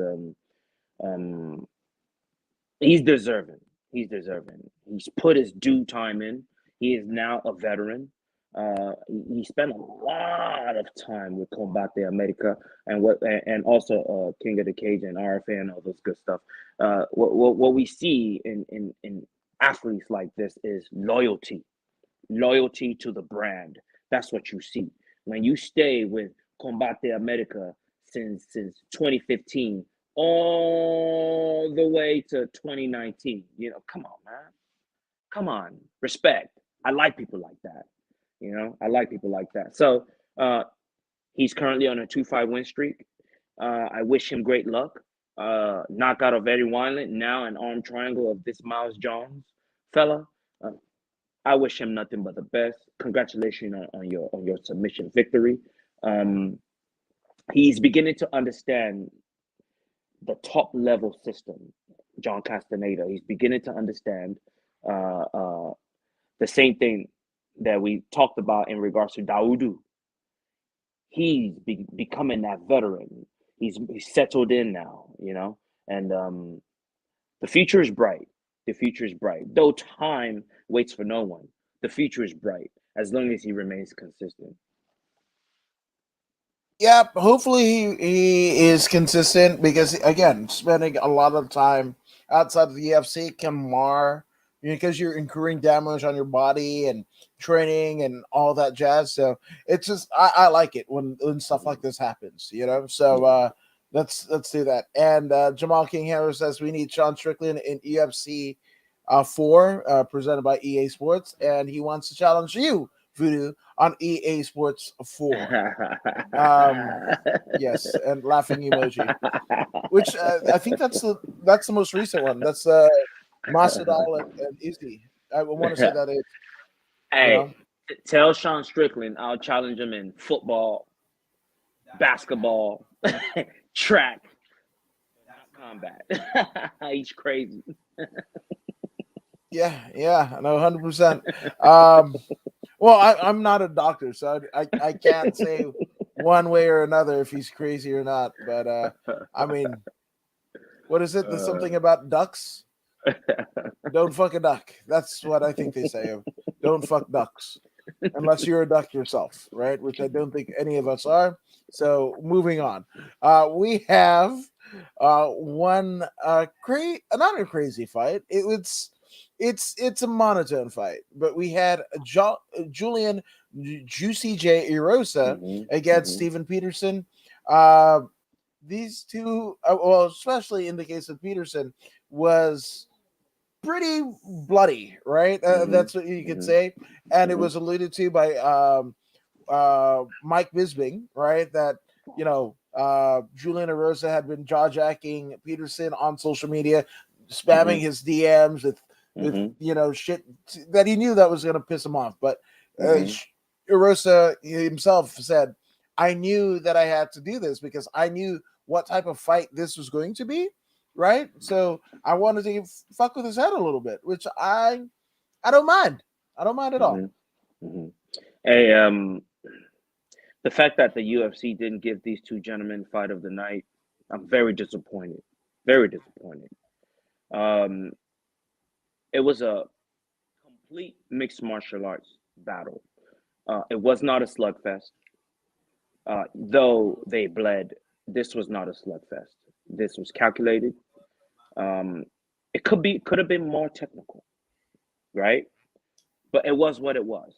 he's deserving. He's deserving. He's put his due time in. He is now a veteran. He spent a lot of time with Combate America and also King of the Cage and RFA and all those good stuff. What we see in athletes like this is loyalty to the brand. That's what you see when you stay with Combate America since 2015 all the way to 2019. Come on, man. Come on, respect. I like people like that. I like people like that. So he's currently on a 2-5 win streak. I wish him great luck. Knockout of Eddie Wineland, now an arm triangle of this Miles Jones fella. I wish him nothing but the best. Congratulations on your submission victory. He's beginning to understand the top level system, John Castaneda. He's beginning to understand the same thing that we talked about in regards to Voodoo. He's becoming that veteran. He's settled in now, and the future is bright. The future is bright. Though time waits for no one, the future is bright as long as he remains consistent. Yeah, hopefully he is consistent because, again, spending a lot of time outside of the UFC can mar, because you're incurring damage on your body and training and all that jazz. So it's just, I like it when stuff like this happens, So let's do that. And Jamal King Harris says we need Sean Strickland in UFC 4, presented by EA Sports, and he wants to challenge you, Voodoo, on EA Sports 4. Yes, and laughing emoji, which I think that's the most recent one. That's Masvidal and Izzy. I want to say that is. Hey, tell Sean Strickland I'll challenge him in football, basketball, track, combat. He's crazy. Yeah, no, 100%. Well, I'm not a doctor, so I can't say one way or another if he's crazy or not. But I mean, what is it? There's something about ducks. Don't fuck a duck. That's what I think they say. Don't fuck ducks. Unless you're a duck yourself, right? Which I don't think any of us are. So moving on. We have one not a crazy fight. It's a monotone fight, but we had Julian Juicy J Erosa against Stephen Peterson. These two, well, especially in the case of Peterson, was pretty bloody, right? That's what you could say, and it was alluded to by Mike Bisbing, right? That Julian Erosa had been jaw-jacking Peterson on social media, spamming his DMs with shit that he knew that was going to piss him off. But Erosa himself said, "I knew that I had to do this because I knew what type of fight this was going to be." Right, so I wanted to fuck with his head a little bit, which I don't mind. I don't mind at all. Hey, the fact that the UFC didn't give these two gentlemen fight of the night, I'm very disappointed. Very disappointed. It was a complete mixed martial arts battle. It was not a slugfest. Though they bled, this was not a slugfest. This was calculated. It could have been more technical, right? But it was what it was.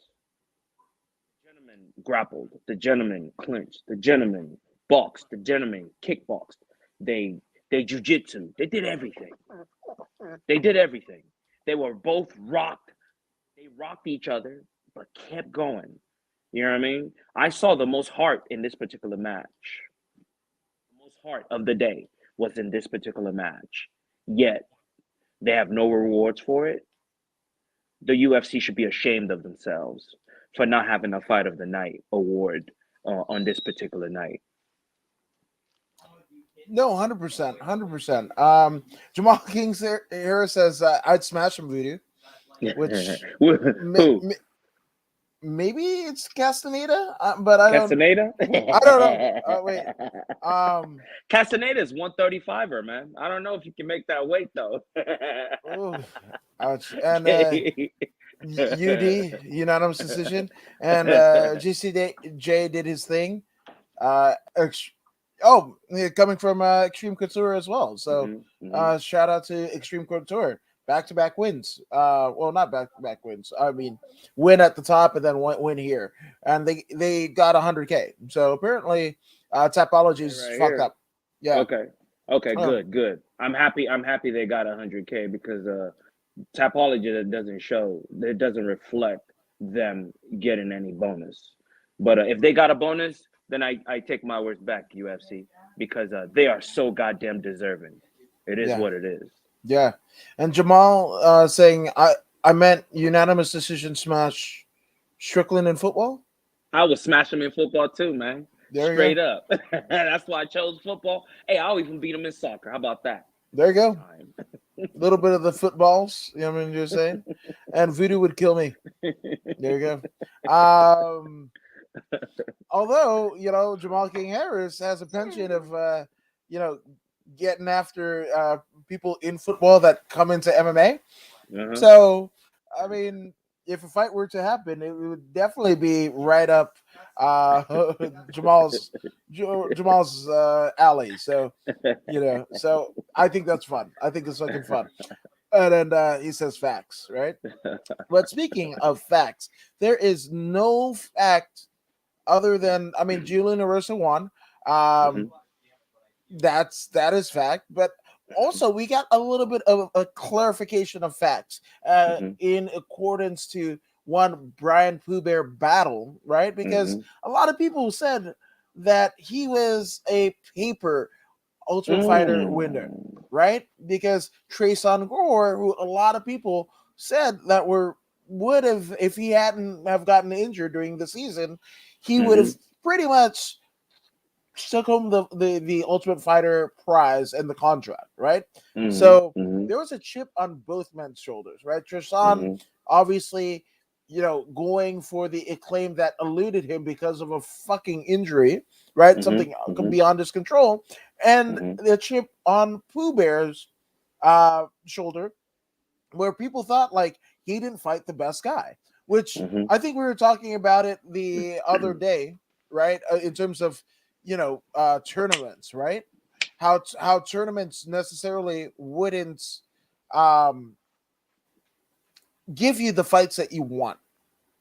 The gentleman grappled. The gentleman clinched. The gentleman boxed. The gentleman kickboxed. They jujitsu. They did everything. They did everything. They were both rocked. They rocked each other, but kept going. You know what I mean? I saw the most heart in this particular match. The most heart of the day was in this particular match. Yet, they have no rewards for it. The UFC should be ashamed of themselves for not having a Fight of the Night award on this particular night. No, 100%, 100%. Jamal King Harris says I'd smash him, Voodoo, which maybe it's Castaneda, but I don't. Castaneda? I don't know. Wait. Castaneda is 135er, man. I don't know if you can make that weight though. Ooh, ouch. And UD unanimous decision, and GCJ did his thing. Coming from Extreme Couture as well. So shout out to Extreme Couture. Back-to-back wins. Well, not back-to-back wins. I mean, win at the top and then win here. And they got 100K. So apparently, Tapology's fucked up. Yeah. Okay. Good. I'm happy they got 100K because Tapology that doesn't show. It doesn't reflect them getting any bonus. But if they got a bonus, then I take my words back, UFC, because they are so goddamn deserving. It is what it is. Yeah, and Jamal saying I meant unanimous decision smash Strickland in football. I would smash him in football too, man. Straight up. That's why I chose football. Hey, I'll even beat him in soccer. How about that? There you go. A little bit of the footballs. You know what I'm just saying? And Voodoo would kill me. There you go. Although Jamal King Harris has a penchant of getting after people in football that come into MMA. So, I mean, if a fight were to happen, it would definitely be right up Jamal's alley. So, so I think that's fun. I think it's fucking fun. And then he says facts, right? But speaking of facts, there is no fact other than, Julian Erosa won. That is fact, but also we got a little bit of a clarification of facts in accordance to one Brian Pooh Bear battle, right? Because a lot of people said that he was a paper Ultimate Fighter winner, right? Because Trayson Gore, who a lot of people said that were would have, if he hadn't have gotten injured during the season, he would have Mhm. pretty much took home the Ultimate Fighter prize and the contract, right? Mhm. So Mhm. there was a chip on both men's shoulders, right? Tristan, Mhm. obviously, going for the acclaim that eluded him because of a fucking injury, right? Mhm. Something Mhm. beyond his control, and Mhm. the chip on Pooh Bear's shoulder, where people thought like he didn't fight the best guy, which Mhm. I think we were talking about it the other day, right? In terms of tournaments, right? How tournaments necessarily wouldn't um, give you the fights that you want,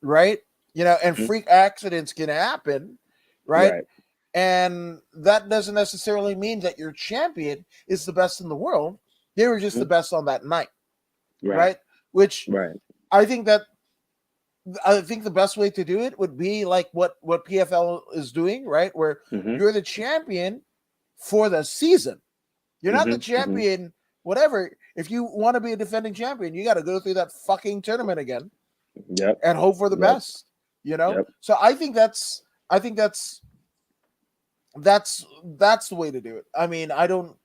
right? And Mhm. freak accidents can happen, right? Right. And that doesn't necessarily mean that your champion is the best in the world. They were just the Mhm. best on that night, Right. right? Which Right. I think that I think the best way to do it would be like what PFL is doing, right? Where Mhm. you're the champion for the season. You're not the Mhm. Mhm. champion, whatever. If you want to be a defending champion, you got to go through that fucking tournament again Yep. and hope for the Yep. best. You know. Yep. So I think that's the way to do it. I mean, I don't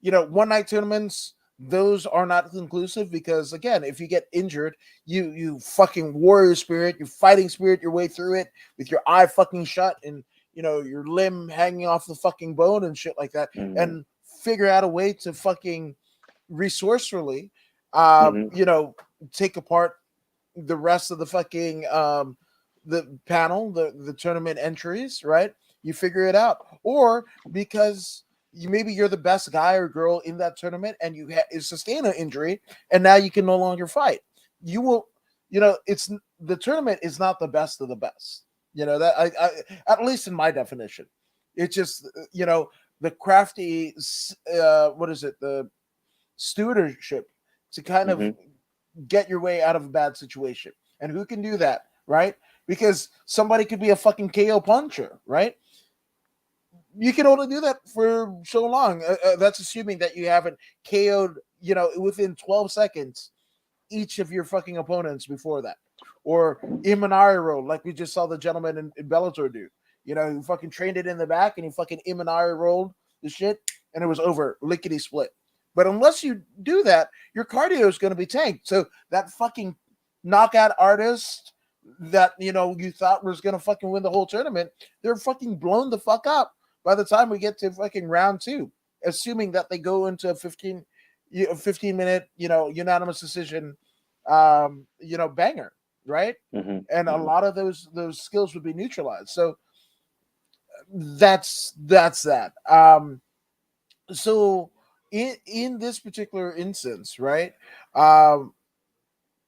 one night tournaments, those are not conclusive because again, if you get injured, you fucking warrior spirit, you fighting spirit your way through it with your eye fucking shut and your limb hanging off the fucking bone and shit like that, Mhm. and figure out a way to fucking resourcefully Mhm. take apart the rest of the fucking the panel, the tournament entries, right? You figure it out, or because maybe you're the best guy or girl in that tournament, and you sustain an injury, and now you can no longer fight. You will, it's the tournament is not the best of the best. That I at least in my definition, it's just the crafty, what is it, the stewardship to kind of Mhm. get your way out of a bad situation. And who can do that, right? Because somebody could be a fucking KO puncher, right? You can only do that for so long. That's assuming that you haven't KO'd, within 12 seconds each of your fucking opponents before that. Or Imanari roll, like we just saw the gentleman in Bellator do. Who fucking trained it in the back and he fucking Imanari rolled the shit and it was over, lickety split. But unless you do that, your cardio is going to be tanked. So that fucking knockout artist that you thought was going to fucking win the whole tournament, they're fucking blown the fuck up by the time we get to fucking round two, assuming that they go into a 15-minute unanimous decision banger, right? Mhm. And a Mhm. lot of those skills would be neutralized. So that's that. So in this particular instance, right? Um,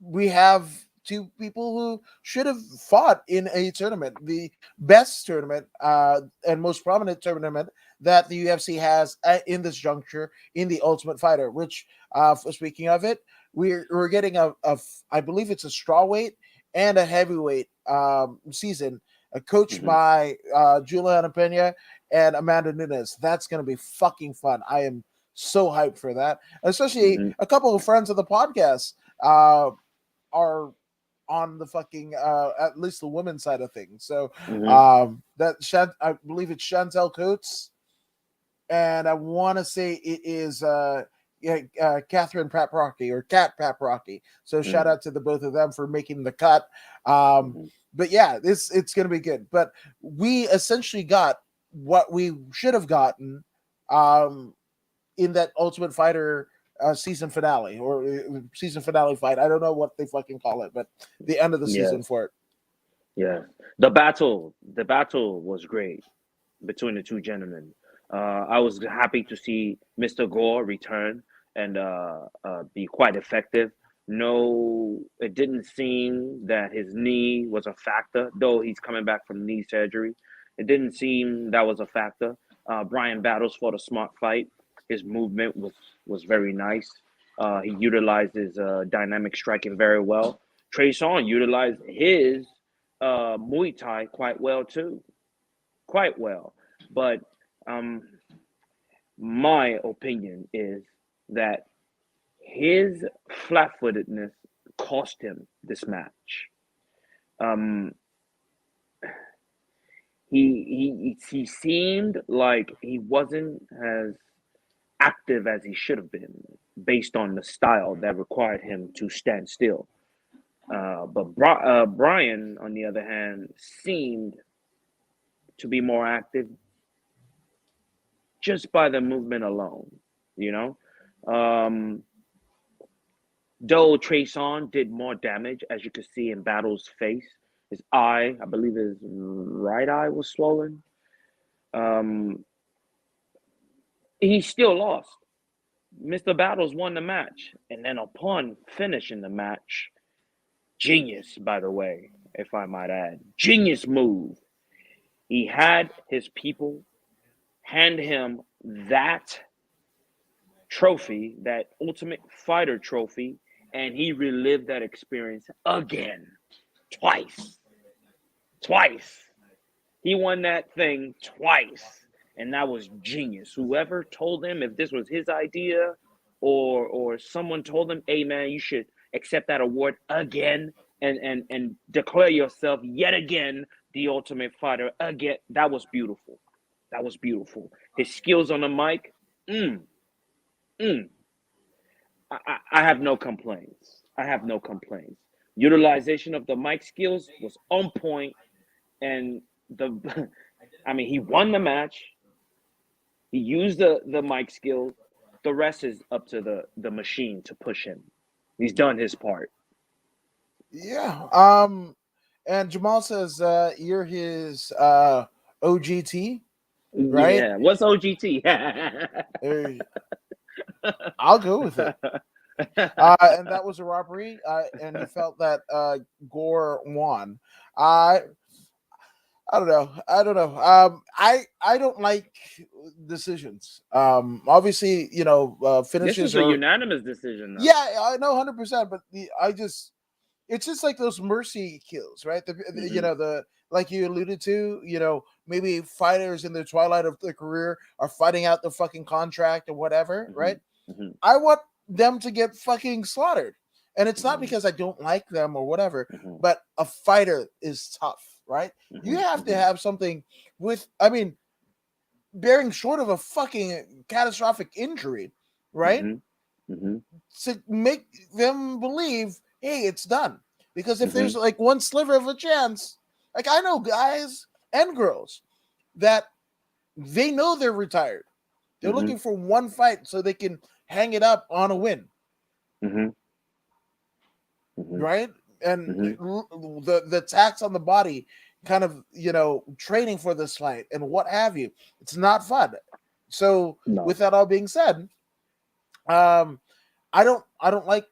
we have two people who should have fought in a tournament, the best tournament and most prominent tournament that the UFC has in this juncture in the Ultimate Fighter. Which, speaking of it, we're getting I believe it's a strawweight and a heavyweight season, coached Mhm. by Julian Pena and Amanda Nunes. That's going to be fucking fun. I am so hyped for that, especially Mhm. a couple of friends of the podcast. Uh, are on the fucking at least the women's side of things. So Mhm. I believe it's Chantel Coates, and I want to say it is Catherine Paprocki or Kat Paprocki. So shout Mhm. out to the both of them for making the cut. Um, Mhm. but yeah, it's gonna be good. But we essentially got what we should have gotten um, in that Ultimate Fighter season finale or season finale fight. I don't know what they fucking call it, but the end of the season Yes. for it. Yeah. The battle was great between the two gentlemen. I was happy to see Mr. Gore return and be quite effective. No, it didn't seem that his knee was a factor, though he's coming back from knee surgery. It didn't seem that was a factor. Brian Battles fought a smart fight. His movement was very nice. He utilized his dynamic striking very well. Trey Songz utilized his Muay Thai quite well too, quite well. But um, my opinion is that his flat-footedness cost him. this match. He seemed like he wasn't as active as he should have been based on the style that required him to stand still. But Brian, on the other hand, seemed to be more active just by the movement alone, you know. Though Treson did more damage, as you could see in Battle's face. His eye, I believe his right eye was swollen. He still lost. Mr. Battles won the match. And then upon finishing the match, genius, by the way, if I might add, genius move. He had his people hand him that trophy, that Ultimate Fighter trophy, and he relived that experience again. Twice. He won that thing twice. And that was genius. Whoever told him, if this was his idea or someone told him, hey man, you should accept that award again and declare yourself yet again the Ultimate Fighter again. That was beautiful. His skills on the mic, I have no complaints. Utilization of the mic skills was on point, and he won the match. He used the mic skills. The rest is up to the machine to push him. He's done his part. Yeah. And Jamal says you're his OGT, right? Yeah. What's OGT? I'll go with it. And that was a robbery, and he felt that Gore won. I don't know. I don't like decisions. Obviously, finishes. This is a unanimous decision, though. Yeah, I know 100%. But it's just like those mercy kills, right? The like you alluded to, maybe fighters in the twilight of their career are fighting out the fucking contract or whatever, right? Mm-hmm. I want them to get fucking slaughtered. And it's not because I don't like them or whatever, but a fighter is tough, right? You have to have something bearing short of a fucking catastrophic injury, right? To make them believe, hey, it's done. Because if there's like one sliver of a chance, like I know guys and girls that they know they're retired. They're looking for one fight so they can hang it up on a win. Right? And the tax on the body, kind of, training for this fight and what have you. It's not fun. So with that all being said, I don't like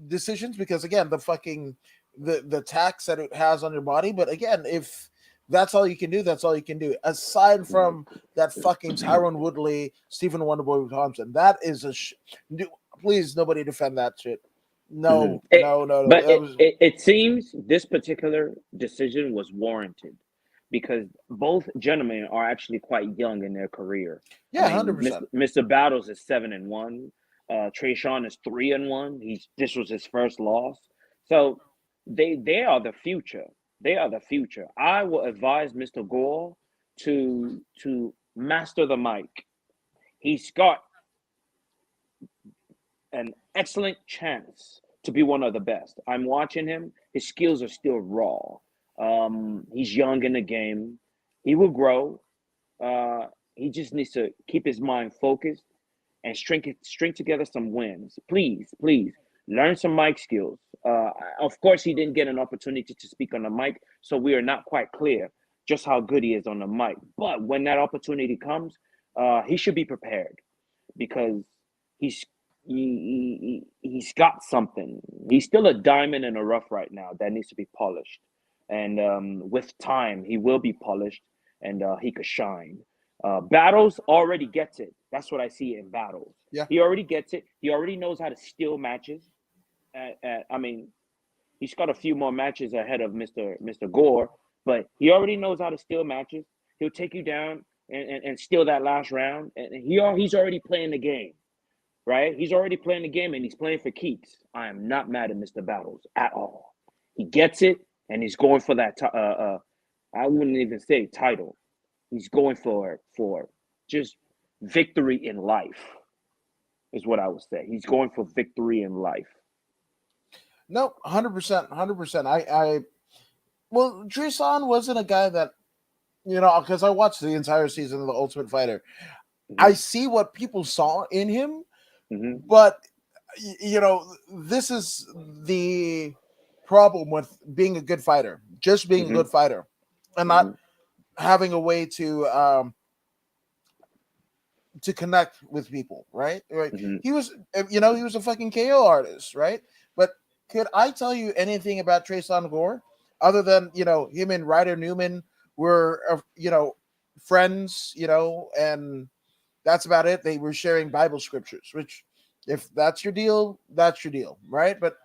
decisions because again, the tax that it has on your body. But again, if that's all you can do, that's all you can do. Aside from that fucking Tyron Woodley, Stephen Wonderboy Thompson, that is please nobody defend that shit. No. But it seems this particular decision was warranted because both gentlemen are actually quite young in their career. Yeah, 100%. Mr. Battles is 7-1. Treson is 3-1. This was his first loss. So they are the future. I will advise Mr. Gore to master the mic. He's got an excellent chance to be one of the best. I'm watching him. His skills are still raw. He's young in the game. He will grow. He just needs to keep his mind focused and string together some wins. Please learn some mic skills. Of course, he didn't get an opportunity to speak on the mic, so we are not quite clear just how good he is on the mic. But when that opportunity comes, he should be prepared because he's got something. He's still a diamond in the rough right now that needs to be polished. And with time, he will be polished and he could shine. Battles already gets it. That's what I see in Battles. Yeah. He already gets it. He already knows how to steal matches. He's got a few more matches ahead of Mr. Gore, but he already knows how to steal matches. He'll take you down and steal that last round. And he's already playing the game, right? He's already playing the game, and he's playing for keeps. I am not mad at Mr. Battles at all. He gets it, and he's going for that. I wouldn't even say title. He's going for just victory in life, is what I would say. He's going for victory in life. No, 100%, 100%. Well, Treson wasn't a guy that, because I watched the entire season of The Ultimate Fighter. Mm-hmm. I see what people saw in him, Mm-hmm. but this is the problem with being a good fighter, just being a good fighter, and not having a way to connect with people, right? Right. Mm-hmm. He was, he was a fucking KO artist, right? But could I tell you anything about Treson Gore other than him and Ryder Newman were friends, and that's about it. They were sharing Bible scriptures, which, if that's your deal, that's your deal, right? But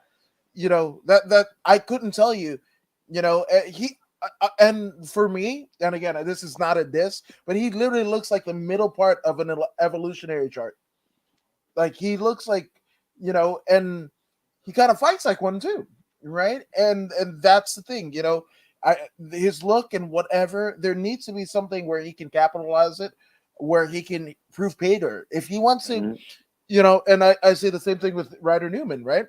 that I couldn't tell you, he and for me, and again, this is not a diss, but he literally looks like the middle part of an evolutionary chart. Like he looks like, and he kind of fights like one too, right? And that's the thing, his look and whatever. There needs to be something where he can capitalize it, where he can prove pay dirt if he wants to, And I say the same thing with Ryder Newman, right?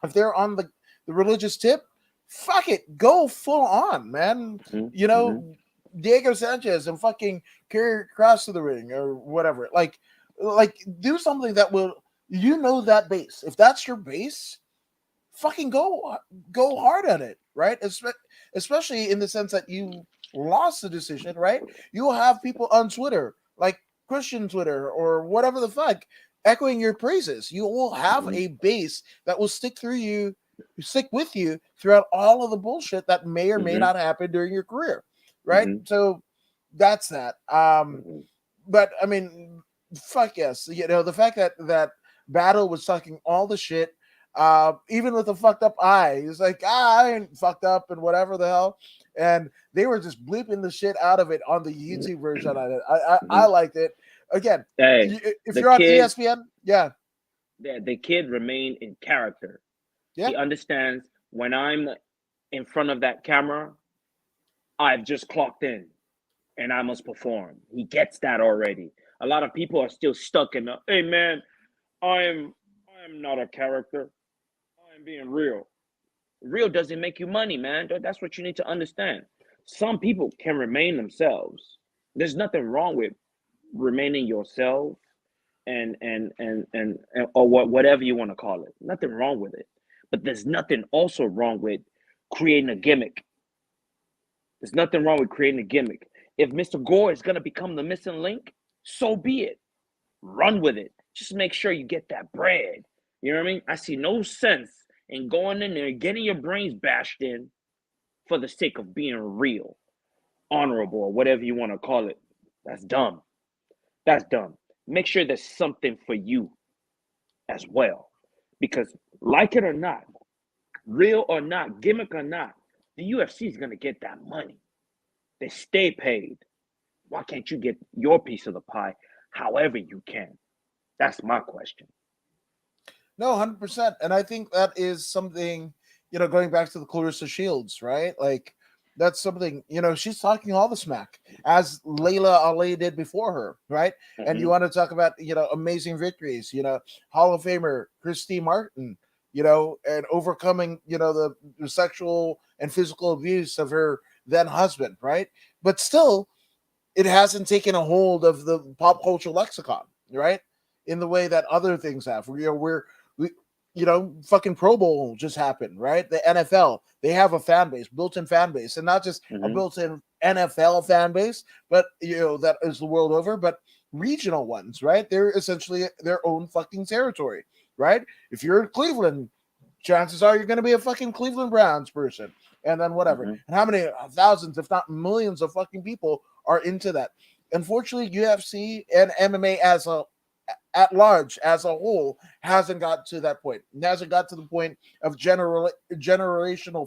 If they're on the religious tip, fuck it, go full on, man. Diego Sanchez and fucking carry across to the ring or whatever. Like do something that will, that base. If that's your base, fucking go hard at it, right? Especially in the sense that you lost the decision, right? You'll have people on Twitter, like Christian Twitter or whatever the fuck, echoing your praises. You will have a base that will stick with you throughout all of the bullshit that may or may not happen during your career, right? So that's that. But I mean, fuck yes, the fact that Battle was sucking all the shit, even with a fucked up eye. He's like, I ain't fucked up and whatever the hell. And they were just bleeping the shit out of it on the YouTube version of it. I liked it. Again, if you're on ESPN, the kid remained in character. Yeah. He understands when I'm in front of that camera, I've just clocked in and I must perform. He gets that already. A lot of people are still stuck in the, hey man, I'm not a character. I'm being real. Real doesn't make you money, man. That's what you need to understand. Some people can remain themselves. There's nothing wrong with remaining yourself and or whatever you want to call it. Nothing wrong with it. But there's nothing also wrong with creating a gimmick. There's nothing wrong with creating a gimmick. If Mr. Gore is going to become the missing link, so be it. Run with it. Just make sure you get that bread. You know what I mean? I see no sense in going in there and getting your brains bashed in for the sake of being real, honorable, or whatever you want to call it. That's dumb. That's dumb. Make sure there's something for you as well. Because like it or not, real or not, gimmick or not, the UFC is going to get that money. They stay paid. Why can't you get your piece of the pie however you can? That's my question. No, 100%. And I think that is something, going back to the Clarissa Shields, right? Like, that's something, she's talking all the smack, as Layla Ali did before her, right? And you want to talk about, amazing victories, Hall of Famer Christy Martin, and overcoming, the sexual and physical abuse of her then husband, right? But still, it hasn't taken a hold of the pop culture lexicon, right? In the way that other things have. Fucking Pro Bowl just happened, right? The NFL, they have a fan base, built-in fan base, and not just a built-in NFL fan base, but that is the world over, but regional ones, right? They're essentially their own fucking territory, right? If you're in Cleveland, chances are you're going to be a fucking Cleveland Browns person, and then whatever. And how many thousands, if not millions, of fucking people are into that? Unfortunately, UFC and MMA at large as a whole hasn't got to that point. It hasn't got to the point of generational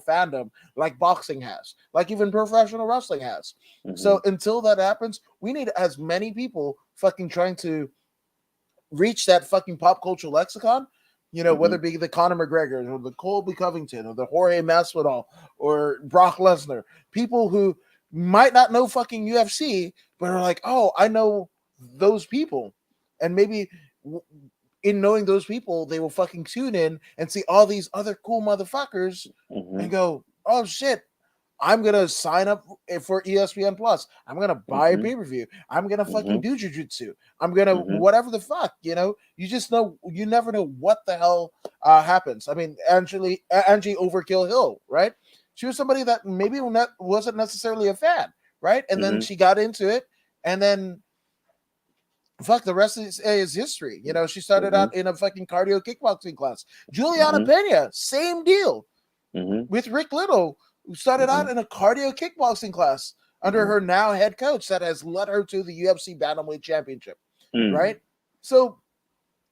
fandom like boxing has, like even professional wrestling has. So until that happens, we need as many people fucking trying to reach that fucking pop culture lexicon whether it be the Conor McGregor or the Colby Covington or the Jorge Masvidal or Brock Lesnar, people who might not know fucking UFC, but are like, oh, I know those people. And maybe in knowing those people, they will fucking tune in and see all these other cool motherfuckers and go, oh shit, I'm gonna sign up for ESPN Plus. I'm gonna buy a pay-per-view. I'm gonna fucking do jujitsu. I'm gonna whatever the fuck, You just know, you never know what the hell happens. I mean, Angie Overkill Hill, right? She was somebody that maybe wasn't necessarily a fan, right? And then she got into it, and then fuck, the rest is history. She started out in a fucking cardio kickboxing class. Juliana Pena, same deal with Rick Little, who started out in a cardio kickboxing class under her now head coach that has led her to the UFC Bantamweight Championship, right? So,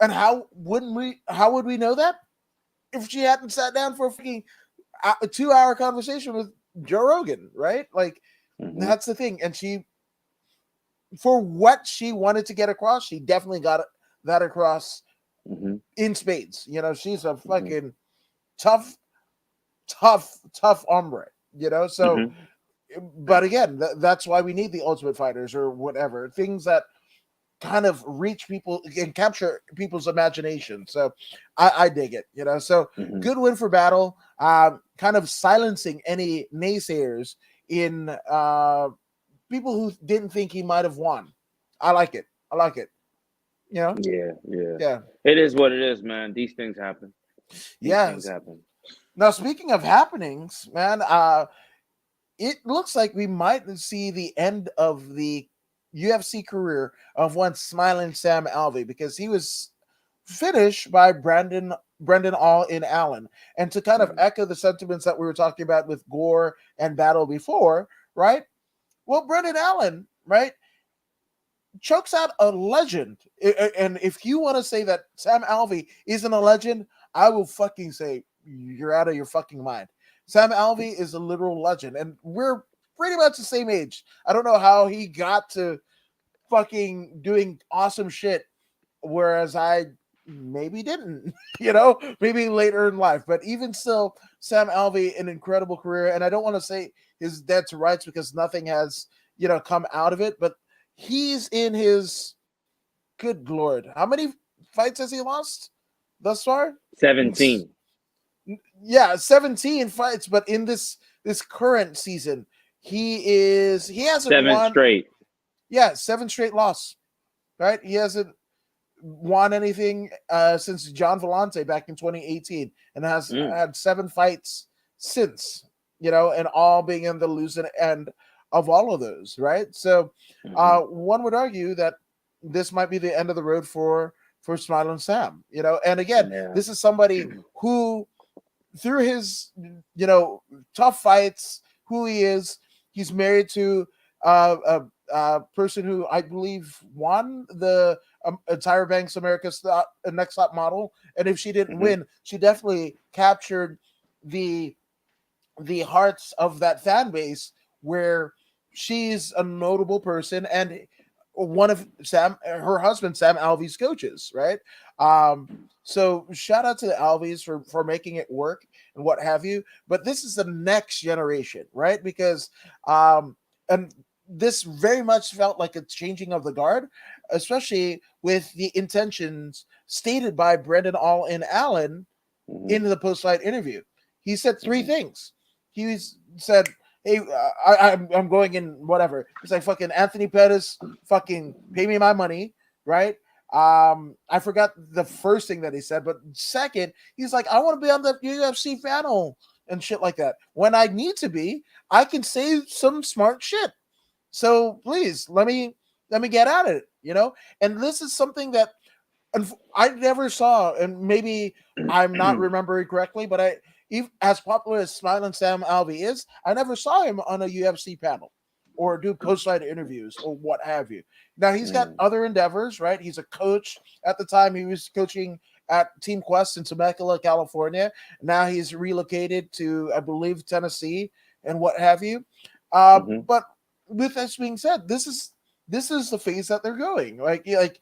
and how would we know that if she hadn't sat down for a fucking 2-hour conversation with Joe Rogan, right? Like, that's the thing. And she, for what she wanted to get across, she definitely got that across in spades. She's a fucking tough hombre, so but again, that's why we need the Ultimate Fighters or whatever, things that kind of reach people and capture people's imagination. So I dig it, so good win for Battle, kind of silencing any naysayers in people who didn't think he might have won. I like it. Yeah. It is what it is, man. These things happen. Things happen. Now, speaking of happenings, man, it looks like we might see the end of the UFC career of one Smiling Sam Alvey, because he was finished by Brendan All in Allen. And to kind of echo the sentiments that we were talking about with Gore and Battle before, right? Well, Brendan Allen, right, chokes out a legend. And if you want to say that Sam Alvey isn't a legend, I will fucking say you're out of your fucking mind. Sam Alvey is a literal legend, and we're pretty much the same age. I don't know how he got to fucking doing awesome shit, whereas I maybe didn't, maybe later in life. But even still, Sam Alvey, an incredible career, and I don't want to say his dead to rights because nothing has, come out of it, but he's in his, good Lord, how many fights has he lost thus far? 17. Yeah, 17 fights, but in this current season, he hasn't 7 won straight. Yeah, 7 straight loss. Right? He hasn't won anything since John Vellante back in 2018, and has had 7 fights since, and all being in the losing end of all of those, right? So one would argue that this might be the end of the road for Smiling Sam, and again, this is somebody who, through his, tough fights, who he is, he's married to a person who I believe won the Tyra Banks America's Next Top Model, and if she didn't win, she definitely captured the hearts of that fan base, where she's a notable person and one of her husband Sam Alvey's coaches, right? So shout out to the Alveys for making it work and what have you. But this is the next generation, right? Because and this very much felt like a changing of the guard, especially with the intentions stated by Brendan All in Allen in the post-fight interview. He said 3 things. He said, hey, I'm going in whatever. It's like, fucking Anthony Pettis, fucking pay me my money, right? I forgot the first thing that he said, but second, he's like, I want to be on the UFC panel and shit like that. When I need to be, I can say some smart shit. So please let me get at it, And this is something that I never saw, and maybe I'm not remembering correctly, but as popular as Smiling Sam Alvey is, I never saw him on a UFC panel or do post-fight interviews or what have you. Now he's got other endeavors, right? He's a coach. At the time, he was coaching at Team Quest in Temecula, California. Now he's relocated to, I believe, Tennessee and what have you. But with this being said, this is the phase that they're going. Like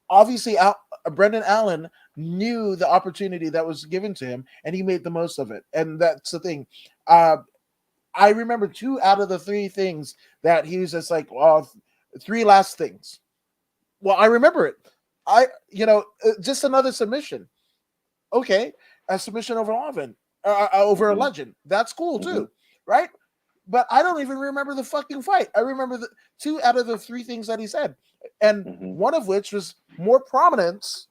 obviously Brendan Allen knew the opportunity that was given to him, and he made the most of it. And that's the thing. I remember 2 out of the 3 things that he was just like, 3 last things. Well, I remember it. Just another submission. Okay, a submission over over a legend. That's cool too, right? But I don't even remember the fucking fight. I remember the 2 out of the 3 things that he said, and one of which was more prominence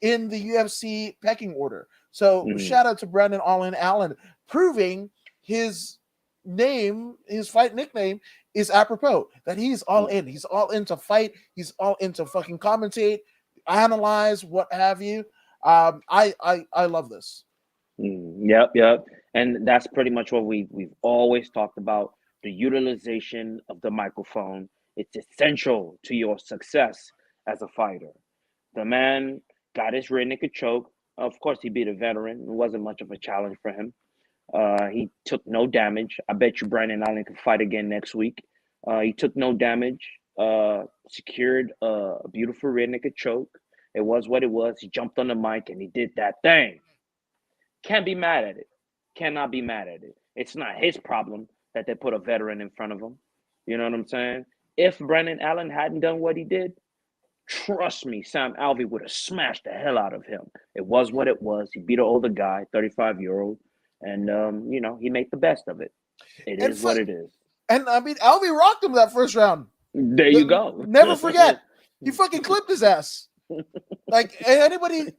in the UFC pecking order. So shout out to Brendan Allen, proving his name, his fight nickname is apropos, that he's all in. He's all into fight. He's all into fucking commentate, analyze, what have you. I love this. Yep. And that's pretty much what we've always talked about, the utilization of the microphone. It's essential to your success as a fighter. The man got his rear naked choke. Of course, he beat a veteran. It wasn't much of a challenge for him. He took no damage. I bet you Brandon Allen can fight again next week. He took no damage, secured a beautiful rear naked choke. It was what it was. He jumped on the mic and he did that thing. Can't be mad at it. Cannot be mad at it. It's not his problem that they put a veteran in front of him. You know what I'm saying? If Brandon Allen hadn't done what he did, trust me, Sam Alvey would have smashed the hell out of him. It was what it was. He beat an older guy, 35-year-old, and he made the best of it. It is what it is. And I mean, Alvey rocked him that first round. There you go. Never forget. He fucking clipped his ass. Like anybody.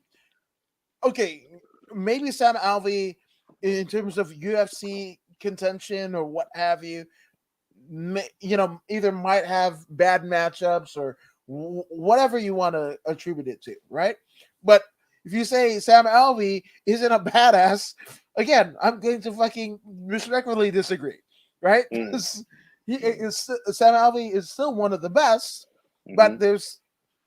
Okay, maybe Sam Alvey, in terms of UFC contention or what have you, either might have bad matchups or whatever you want to attribute it to, right? But if you say Sam Alvey isn't a badass, again, I'm going to fucking respectfully disagree, right? Sam Alvey is still one of the best, but there's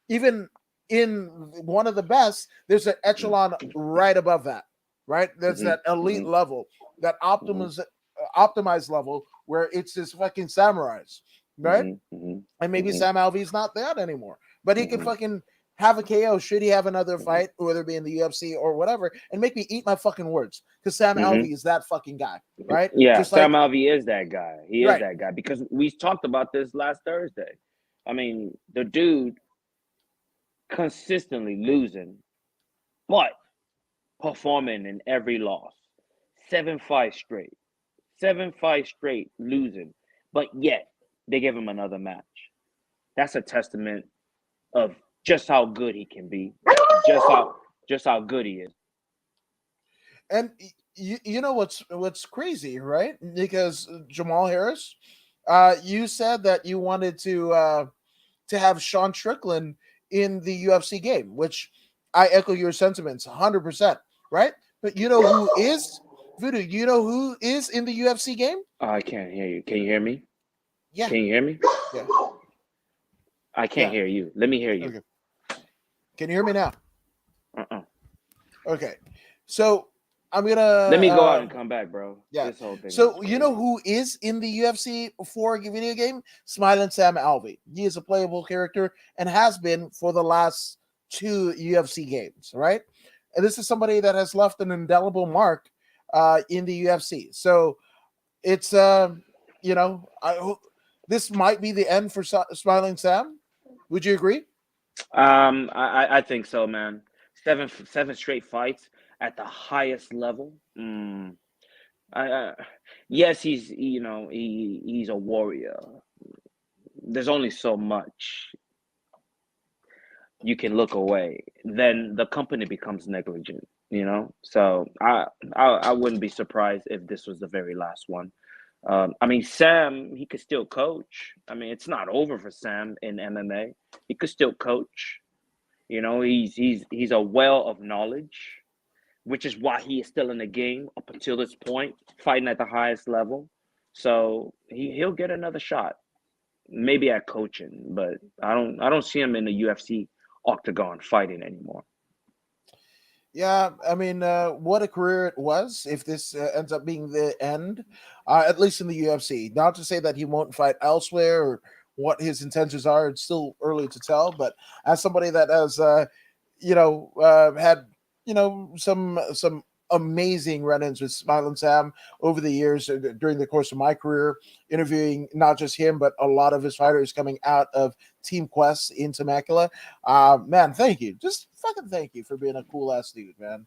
even in one of the best, there's an echelon right above that, right? There's that elite level, that optimized level where it's just fucking samurais, right? And maybe Sam Alvey's not that anymore, but he can fucking have a KO should he have another fight, whether it be in the UFC or whatever, and make me eat my fucking words, because Sam Alvey is that fucking guy, right? Yeah, just Sam Alvey is that guy. He is that guy, because we talked about this last Thursday. I mean, the dude consistently losing, but performing in every loss. 7 fights straight losing, but yet they give him another match. That's a testament of just how good he can be, just how good he is. And you know what's crazy, right? Because Jamal Harris, you said that you wanted to have Sean Strickland in the UFC game, which I echo your sentiments 100%, right? But you know who is Voodoo? You know who is in the UFC game? I can't hear you. Can you hear me? Yeah. Can you hear me? Yeah. I can't hear you. Let me hear you. Okay. Can you hear me now? Okay. So I'm gonna let me go out and come back, bro. Yeah. This whole thing. So you know who is in the UFC 4 video game? Smiling Sam Alvey. He is a playable character and has been for the last 2 UFC games, right? And this is somebody that has left an indelible mark in the UFC. So it's this might be the end for Smiling Sam. Would you agree? I think so, man. 7 straight fights at the highest level. Yes, he's he's a warrior. There's only so much you can look away. Then the company becomes negligent, So I wouldn't be surprised if this was the very last one. I mean, Sam, he could still coach. I mean, it's not over for Sam in MMA. He could still coach. He's a well of knowledge, which is why he is still in the game up until this point, fighting at the highest level. So he'll get another shot, maybe at coaching, but I don't see him in the UFC octagon fighting anymore. Yeah, I mean, what a career it was. If this ends up being the end, at least in the UFC, not to say that he won't fight elsewhere or what his intentions are. It's still early to tell. But as somebody that has had some amazing run-ins with Smilin' Sam over the years during the course of my career, interviewing not just him but a lot of his fighters coming out of Team Quest in Temecula. Man, thank you, just fucking thank you for being a cool ass dude, man.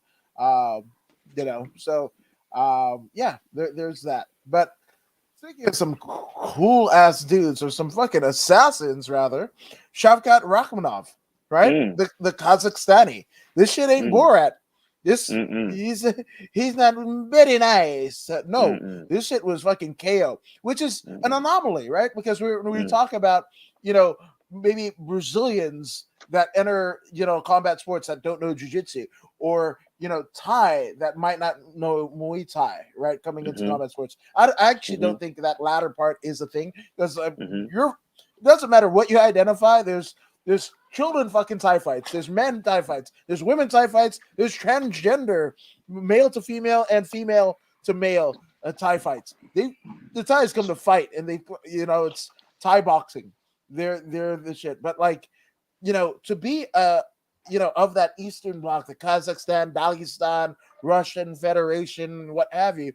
So yeah, there's that. But speaking of some cool ass dudes or some fucking assassins, rather, Shavkat Rakhmonov, right? Mm, The Kazakhstani. This shit ain't mm, Borat. This mm, he's not very nice. No, mm, this shit was fucking KO, which is an mm, anomaly, right? Because we mm, talk about you know maybe Brazilians that enter combat sports that don't know jujitsu, or Thai that might not know Muay Thai, right? Coming into mhm, combat sports, I actually mhm, don't think that latter part is a thing because mhm, you're. It doesn't matter what you identify. There's children fucking Thai fights. There's men Thai fights. There's women Thai fights. There's transgender, male to female and female to male Thai fights. The Thais come to fight, and it's Thai boxing. They're the shit. But like, to be of that Eastern Bloc, the Kazakhstan, Dagestan, Russian Federation, what have you,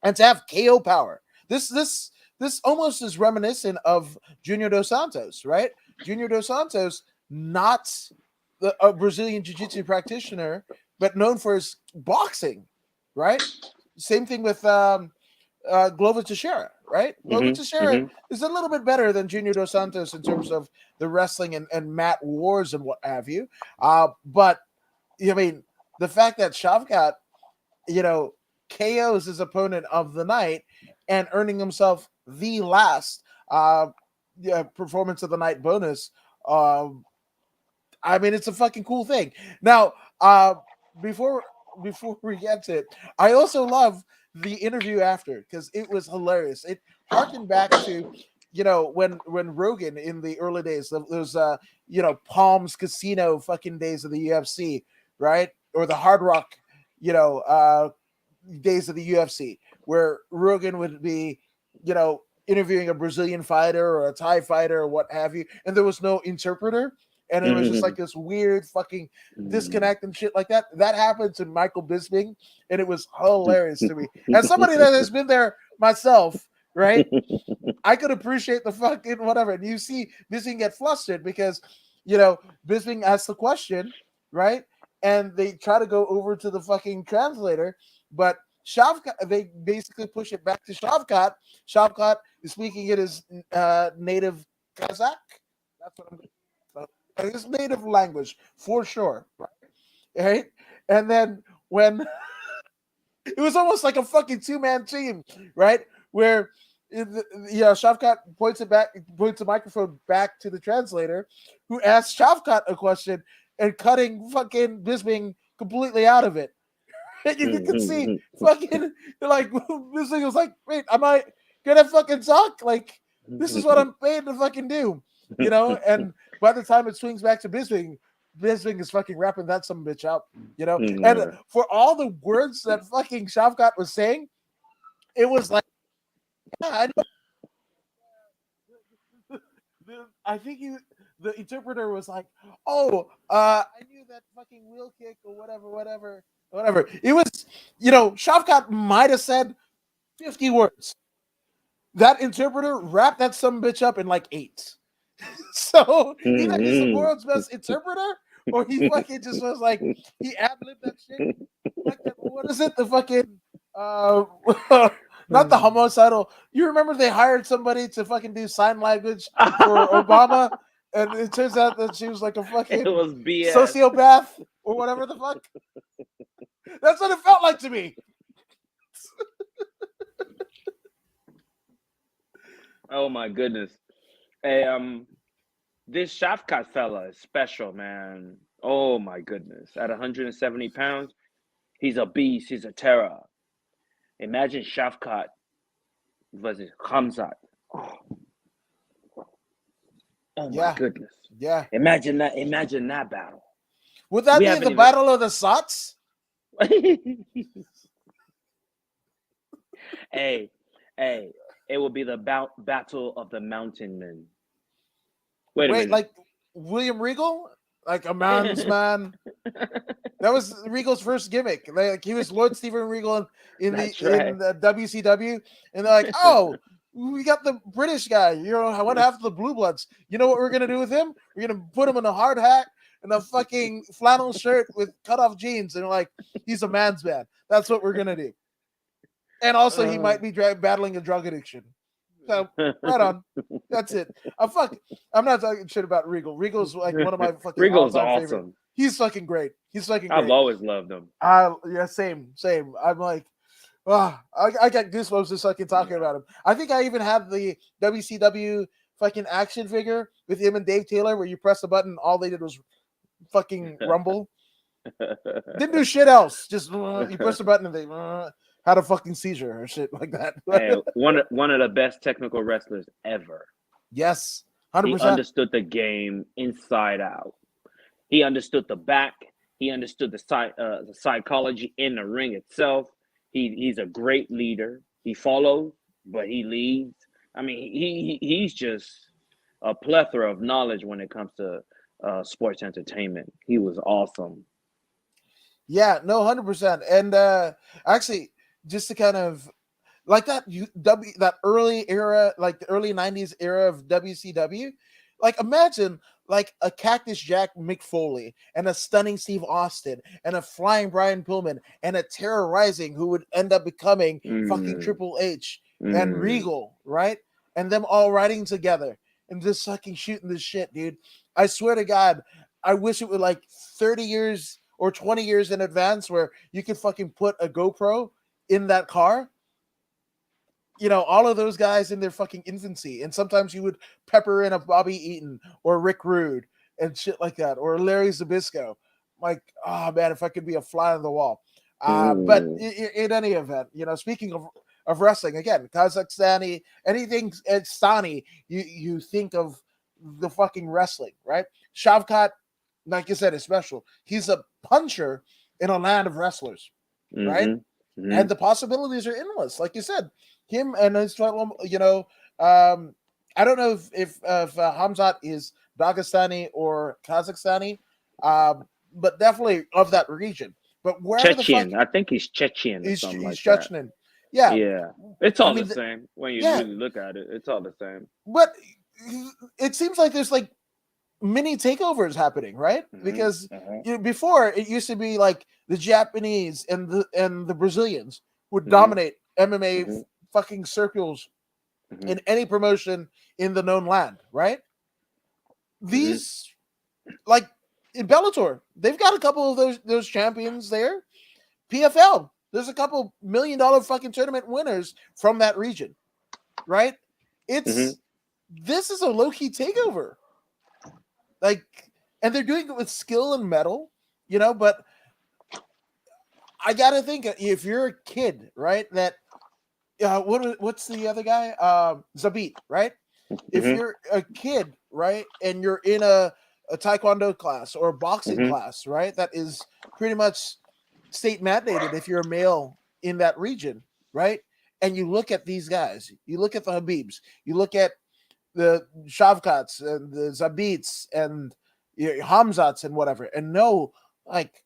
and to have KO power. This almost is reminiscent of Junior Dos Santos, right? Junior Dos Santos, not a Brazilian Jiu-Jitsu practitioner, but known for his boxing, right? Same thing with Glover Teixeira, right? Glover mhm, Teixeira mhm, is a little bit better than Junior Dos Santos in terms of the wrestling and mat wars and what have you. But I mean, the fact that Shavkat, you know, KOs his opponent of the night and earning himself the last performance of the night bonus. Um, I mean, it's a fucking cool thing. Now, before before we get to it, I also love the interview after because it was hilarious. It harkened back to when Rogan in the early days, those Palms Casino fucking days of the UFC, right? Or the Hard Rock, days of the UFC, where Rogan would be, interviewing a Brazilian fighter or a Thai fighter or what have you, and there was no interpreter, and it was just like mhm, this weird fucking mhm. disconnect and shit like that. That happened to Michael Bisping, and it was hilarious to me. As somebody that has been there myself, right? I could appreciate the fucking whatever. And you see Bisping get flustered because, Bisping asks the question, right? And they try to go over to the fucking translator, but Shavkat, they basically push it back to Shavkat. Shavkat is speaking in his native Kazakh. That's what I'm going to his native language for sure, right? And then when it was almost like a fucking two-man team, right? Where Shavkat points the microphone back to the translator, who asks Shavkat a question and cutting fucking Bisping completely out of it. And you can see fucking like Bisping was like, "Wait, am I gonna fucking talk? Like, this is what I'm paid to fucking do, And by the time it swings back to Bisping, Bisping is fucking rapping that some bitch out. And Yeah. for all the words that fucking Shavkat was saying, it was like, yeah, I know. I think the interpreter was like, "Oh, I knew that fucking wheel kick or whatever." It was, Shavkat might have said 50 words. That interpreter wrapped that some bitch up in like 8. So either he's the Mhm. world's best interpreter, or he fucking just was like he ad libbed that shit. Like that, what is it? The fucking uh not the homicidal. You remember they hired somebody to fucking do sign language for Obama, and it turns out that she was like a It fucking was BS. sociopath or whatever the fuck. That's what it felt like to me. Oh my goodness. Hey, this Shafkat fella is special, man. Oh my goodness. At 170 pounds, he's a beast. He's a terror. Imagine Shafkat versus Khamzat. Oh, oh my Yeah, goodness. yeah. Imagine that. Imagine that battle. Would that We be haven't the even. battle of the Sots? Hey, hey. It will be the battle of the mountain men. Wait a Wait, minute. like William Regal? like a man's man. That was Regal's first gimmick. Like he was Lord Steven Regal in That's right. the WCW, and they're like, "Oh, we got the British guy. You know, one half of the Blue Bloods. You know what we're gonna do with him? We're gonna put him in a hard hat and a fucking flannel shirt with cut off jeans, and like he's a man's man. That's what we're gonna do. And also, he might be battling a drug addiction. So right on. That's it. I'm not talking shit about Regal. Regal's like one of my fucking Regal's all-time favorite. awesome. He's fucking great. He's fucking I've great. always loved him. Yeah, same. I'm like, I got goosebumps just fucking talking about him. I think I even have the WCW fucking action figure with him and Dave Taylor, where you press the button, all they did was fucking rumble. Didn't do shit else. Just you press the button and they had a fucking seizure or shit like that. Hey, one of the best technical wrestlers ever. Yes, He 100%. understood the game inside out. He understood the back. He understood the psychology in the ring itself. He's a great leader. He follows, but he leads. I mean, he's just a plethora of knowledge when it comes to sports entertainment. He was awesome. Yeah, no, 100%. And actually, just to kind of like that early era, like the early 90s era of WCW, like imagine like a Cactus Jack Mick Foley and a stunning Steve Austin and a flying Brian Pillman and a terrorizing who would end up becoming fucking Triple H and Regal, right? And them all riding together and just fucking shooting this shit, dude. I swear to God, I wish it were like 30 years or 20 years in advance where you could fucking put a GoPro in that car. You know, all of those guys in their fucking infancy. And sometimes you would pepper in a Bobby Eaton or Rick Rude and shit like that, or Larry Zbysko. Like, oh man, if I could be a fly on the wall. But in any event, you know, speaking of wrestling, again, Kazakhstani, anything Stani, you think of the fucking wrestling, right? Shavkat, like you said, is special. He's a puncher in a land of wrestlers, right? Mm-hmm. And the possibilities are endless. Like you said, him and his, you know, I don't know if Hamzat is Dagestani or Kazakhstani, but definitely of that region. But wherever Chechen, I think he's Chechen or something like that. Chechen. Yeah. Yeah. It's all the same. When you really look at it, it's all the same. But it seems like there's like mini takeovers happening, right? Because you know, before it used to be like the Japanese and the Brazilians would dominate MMA fucking circles in any promotion in the known land, right? These like in Bellator, they've got a couple of those champions there. PFL, there's a couple $1 million fucking tournament winners from that region, right? This is a low-key takeover. Like, and they're doing it with skill and metal, you know, but I gotta think if you're a kid, right, that what's the other guy? Zabit, right? If you're a kid, right, and you're in a taekwondo class or a boxing class, right, that is pretty much state mandated if you're a male in that region, right? And you look at these guys, you look at the Habibs, you look at the Shavkats and the Zabits and Hamzats and whatever, and know like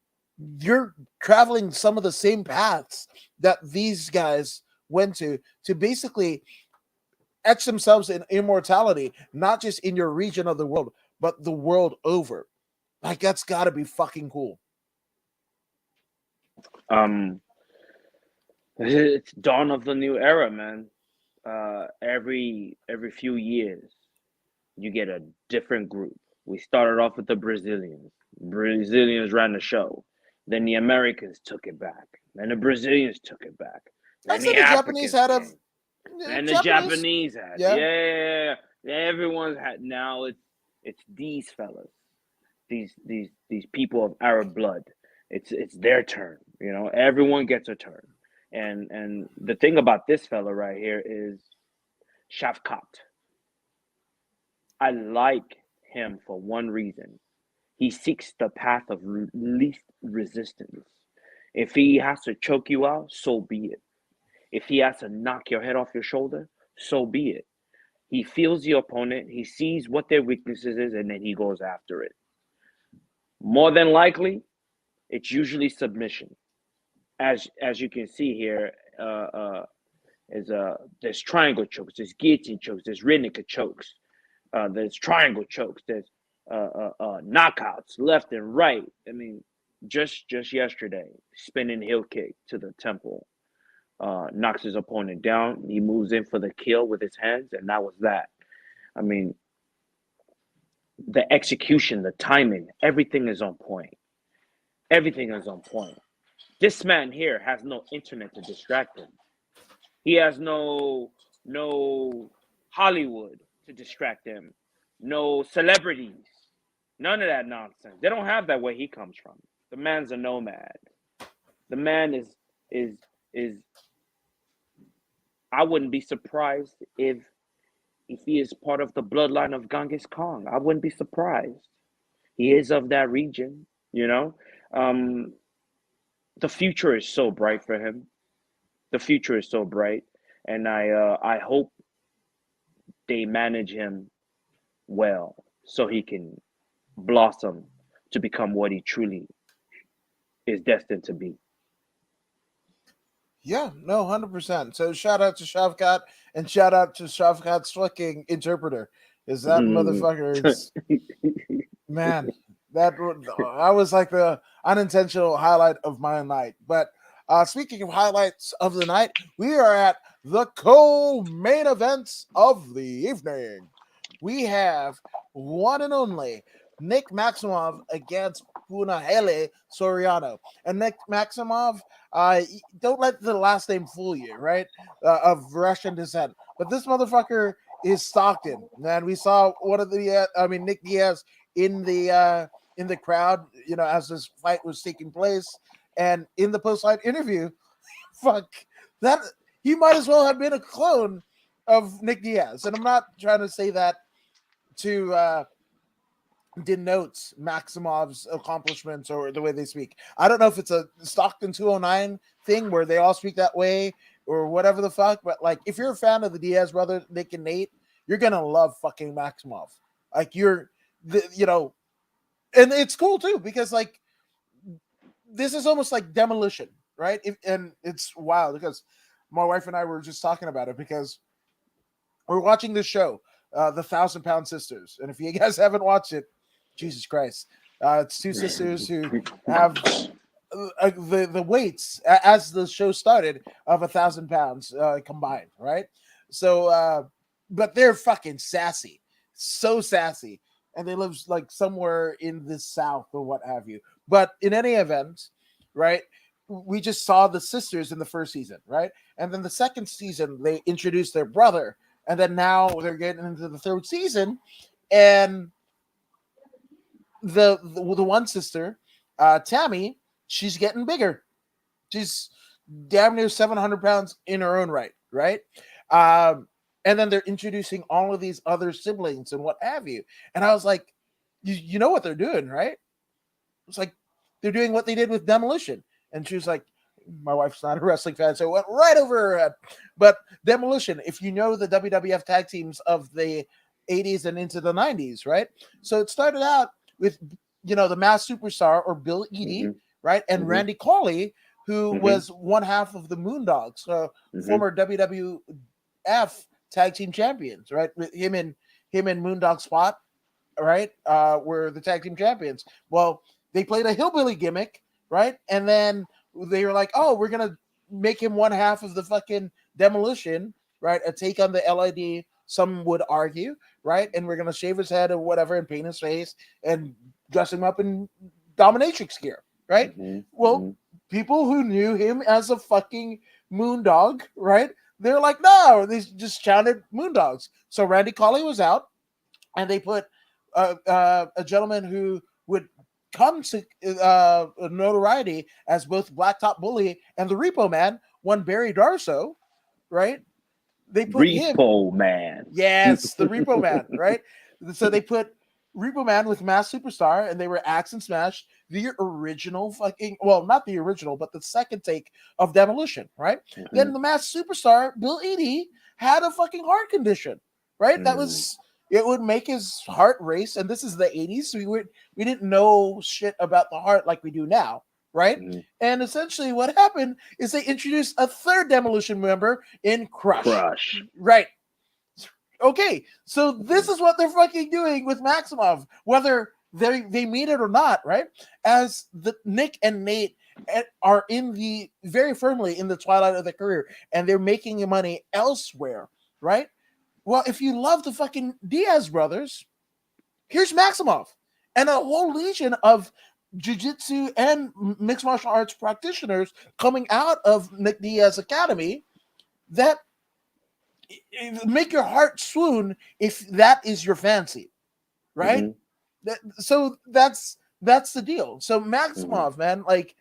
you're traveling some of the same paths that these guys went to basically etch themselves in immortality, not just in your region of the world, but the world over. Like that's got to be fucking cool. It's dawn of the new era, man. Every few years, you get a different group. We started off with the Brazilians. Brazilians ran the show. Then the Americans took it back. Then the Brazilians took it back. Then the Japanese had a. And the Japanese had. Yeah. Everyone's had. Now it's these fellas, these people of Arab blood. It's their turn. You know, everyone gets a turn. And the thing about this fella right here is Shavkat. I like him for one reason. He seeks the path of least resistance. If he has to choke you out, so be it. If he has to knock your head off your shoulder, so be it. He feels the opponent, he sees what their weaknesses is, and then he goes after it. More than likely, it's usually submission. As you can see here, there's triangle chokes, there's guillotine chokes, there's rear naked chokes, there's triangle chokes, there's knockouts left and right. I mean, just yesterday, spinning heel kick to the temple, knocks his opponent down. He moves in for the kill with his hands, and that was that. I mean, the execution, the timing, everything is on point. Everything is on point. This man here has no internet to distract him. He has no Hollywood to distract him. No celebrities. None of that nonsense. They don't have that where he comes from. The man's a nomad. The man is I wouldn't be surprised if he is part of the bloodline of Genghis Khan. I wouldn't be surprised. He is of that region, you know. The future is so bright for him. The future is so bright, and I hope they manage him well so he can blossom to become what he truly is destined to be. Yeah, no, 100%. So shout out to Shavkat and shout out to Shavkat's fucking interpreter. Is that motherfucker is man, that was like the unintentional highlight of my night. But speaking of highlights of the night, we are at the co-main events of the evening. We have one and only Nick Maximov against Punahele Soriano. And Nick Maximov, don't let the last name fool you, right? Of Russian descent. But this motherfucker is Stockton. And we saw one of the, Nick Diaz in the crowd, you know, as this fight was taking place. And in the post-fight interview, fuck, that he might as well have been a clone of Nick Diaz. And I'm not trying to say that to denotes Maximov's accomplishments or the way they speak. I don't know if it's a Stockton 209 thing where they all speak that way or whatever the fuck, but like if you're a fan of the Diaz brothers, Nick and Nate, you're gonna love fucking Maximov. Like and it's cool too because like this is almost like Demolition, right? And it's wild because my wife and I were just talking about it because we're watching this show, the 1,000 Pound Sisters, and if you guys haven't watched it, Jesus Christ, it's two sisters who have the weights as the show started of 1,000 pounds combined, right? So, but they're fucking sassy, so sassy, and they live like somewhere in the South or what have you. But in any event, right? We just saw the sisters in the first season, right? And then the second season, they introduced their brother, and then now they're getting into the third season, and the one sister, Tammy, she's getting bigger. She's damn near 700 pounds in her own right, right? And then they're introducing all of these other siblings and what have you. And I was like, you know what they're doing, right? It's like they're doing what they did with Demolition. And she was like, my wife's not a wrestling fan, so it went right over her head. But Demolition, if you know the WWF tag teams of the 80s and into the 90s, right? So it started out with, the Masked Superstar or Bill Eadie, right? And Randy Colley, who was one half of the Moondogs, former WWF tag team champions, right? Him and Moondog Spot, right? Were the tag team champions. Well, they played a hillbilly gimmick, right? And then they were like, oh, we're going to make him one half of the fucking Demolition, right? A take on the LID, some would argue, right? And we're going to shave his head or whatever and paint his face and dress him up in dominatrix gear, right? People who knew him as a fucking Moondog, right? They're like, no, they just shouted Moondogs. So Randy Colley was out, and they put a gentleman who would come to notoriety as both Blacktop Bully and the Repo Man, one Barry Darso, right? They put Repo Man. Yes, the Repo Man, right? So they put Repo Man with Masked Superstar, and they were Axe and Smash, the original fucking, well, not the original, but the second take of Demolition, right? Then the Masked Superstar, Bill Eadie, had a fucking heart condition, right? That was it would make his heart race. And this is the 80s, so we didn't know shit about the heart like we do now, right? Mm-hmm. And essentially what happened is they introduced a third Demolition member in Crush. Crush. Right. Okay, so this is what they're fucking doing with Maximov, whether they mean it or not, right? As the Nick and Nate are in the very firmly in the twilight of their career, and they're making money elsewhere, right? Well, if you love the fucking Diaz brothers, here's Maximov and a whole legion of jiu-jitsu and mixed martial arts practitioners coming out of Nick Diaz Academy that make your heart swoon if that is your fancy, right? So that's the deal. So Maximov, man, like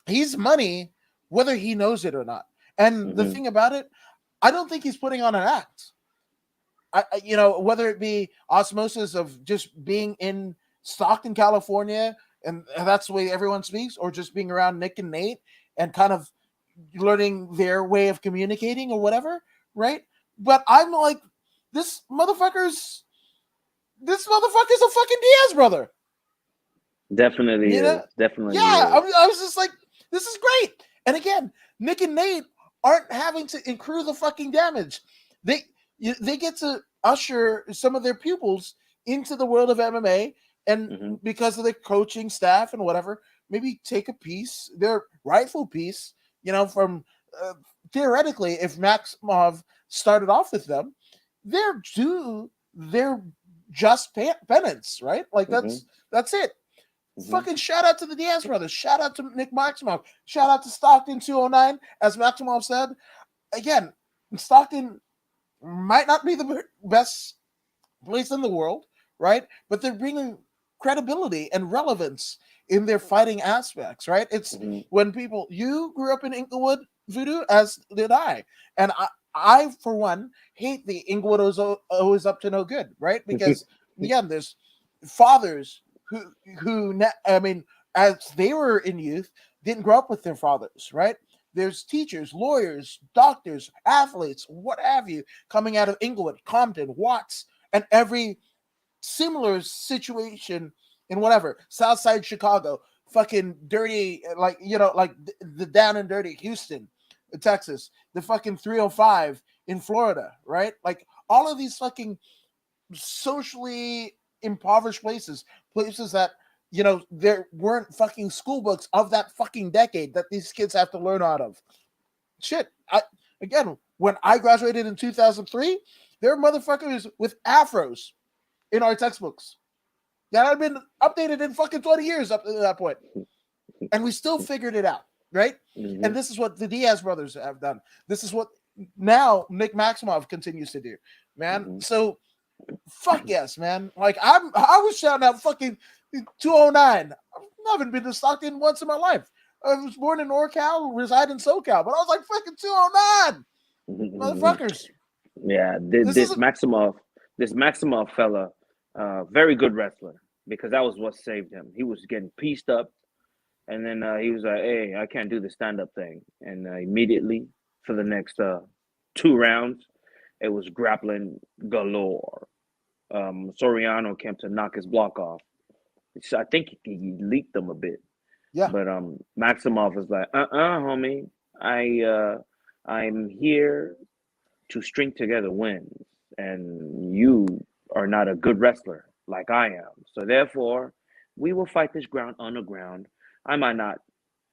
he's money whether he knows it or not. And the thing about it, I don't think he's putting on an act. Whether it be osmosis of just being in Stockton, California, and that's the way everyone speaks, or just being around Nick and Nate and kind of learning their way of communicating or whatever, right? But I'm like, this motherfucker's a fucking Diaz brother. Definitely is. Definitely. Yeah, is. I was just like, this is great. And again, Nick and Nate aren't having to accrue the fucking damage. They get to usher some of their pupils into the world of MMA, and because of their coaching staff and whatever, maybe take a piece, their rightful piece, from theoretically, if Maximov started off with them, they're due their just penance, right? Like that's it. Fucking shout out to the Diaz brothers. Shout out to Nick Maximov. Shout out to Stockton 209. As Maximov said, again, Stockton might not be the best place in the world, right? But they're bringing credibility and relevance in their fighting aspects, right? It's when you grew up in Inglewood, Voodoo, as did I. And I for one, hate the Inglewood is always up to no good, right? Because, again, there's fathers who as they were in youth, didn't grow up with their fathers, right? There's teachers, lawyers, doctors, athletes, what have you, coming out of Inglewood, Compton, Watts, and every similar situation in whatever, Southside Chicago, fucking dirty, like the down and dirty Houston, Texas, the fucking 305 in Florida, right? Like all of these fucking socially impoverished places that there weren't fucking school books of that fucking decade that these kids have to learn out of. Shit, when I graduated in 2003, there were motherfuckers with afros in our textbooks that had been updated in fucking 20 years up to that point, and we still figured it out, right? And this is what the Diaz brothers have done. This is what now Nick Maximov continues to do, man. So fuck yes, man. Like I was shouting out fucking 209. I haven't been to Stockton once in my life. I was born in NorCal, reside in SoCal, but I was like fucking 209, motherfuckers. Yeah, this Maximov fella, very good wrestler, because that was what saved him. He was getting pieced up, and then he was like, "Hey, I can't do the stand-up thing," and immediately for the next 2 rounds, it was grappling galore. Soriano came to knock his block off. So I think he leaked them a bit. Yeah. But Maximov was like, homie, I'm here to string together wins, and you are not a good wrestler like I am. So therefore, we will fight this ground on the ground. I might not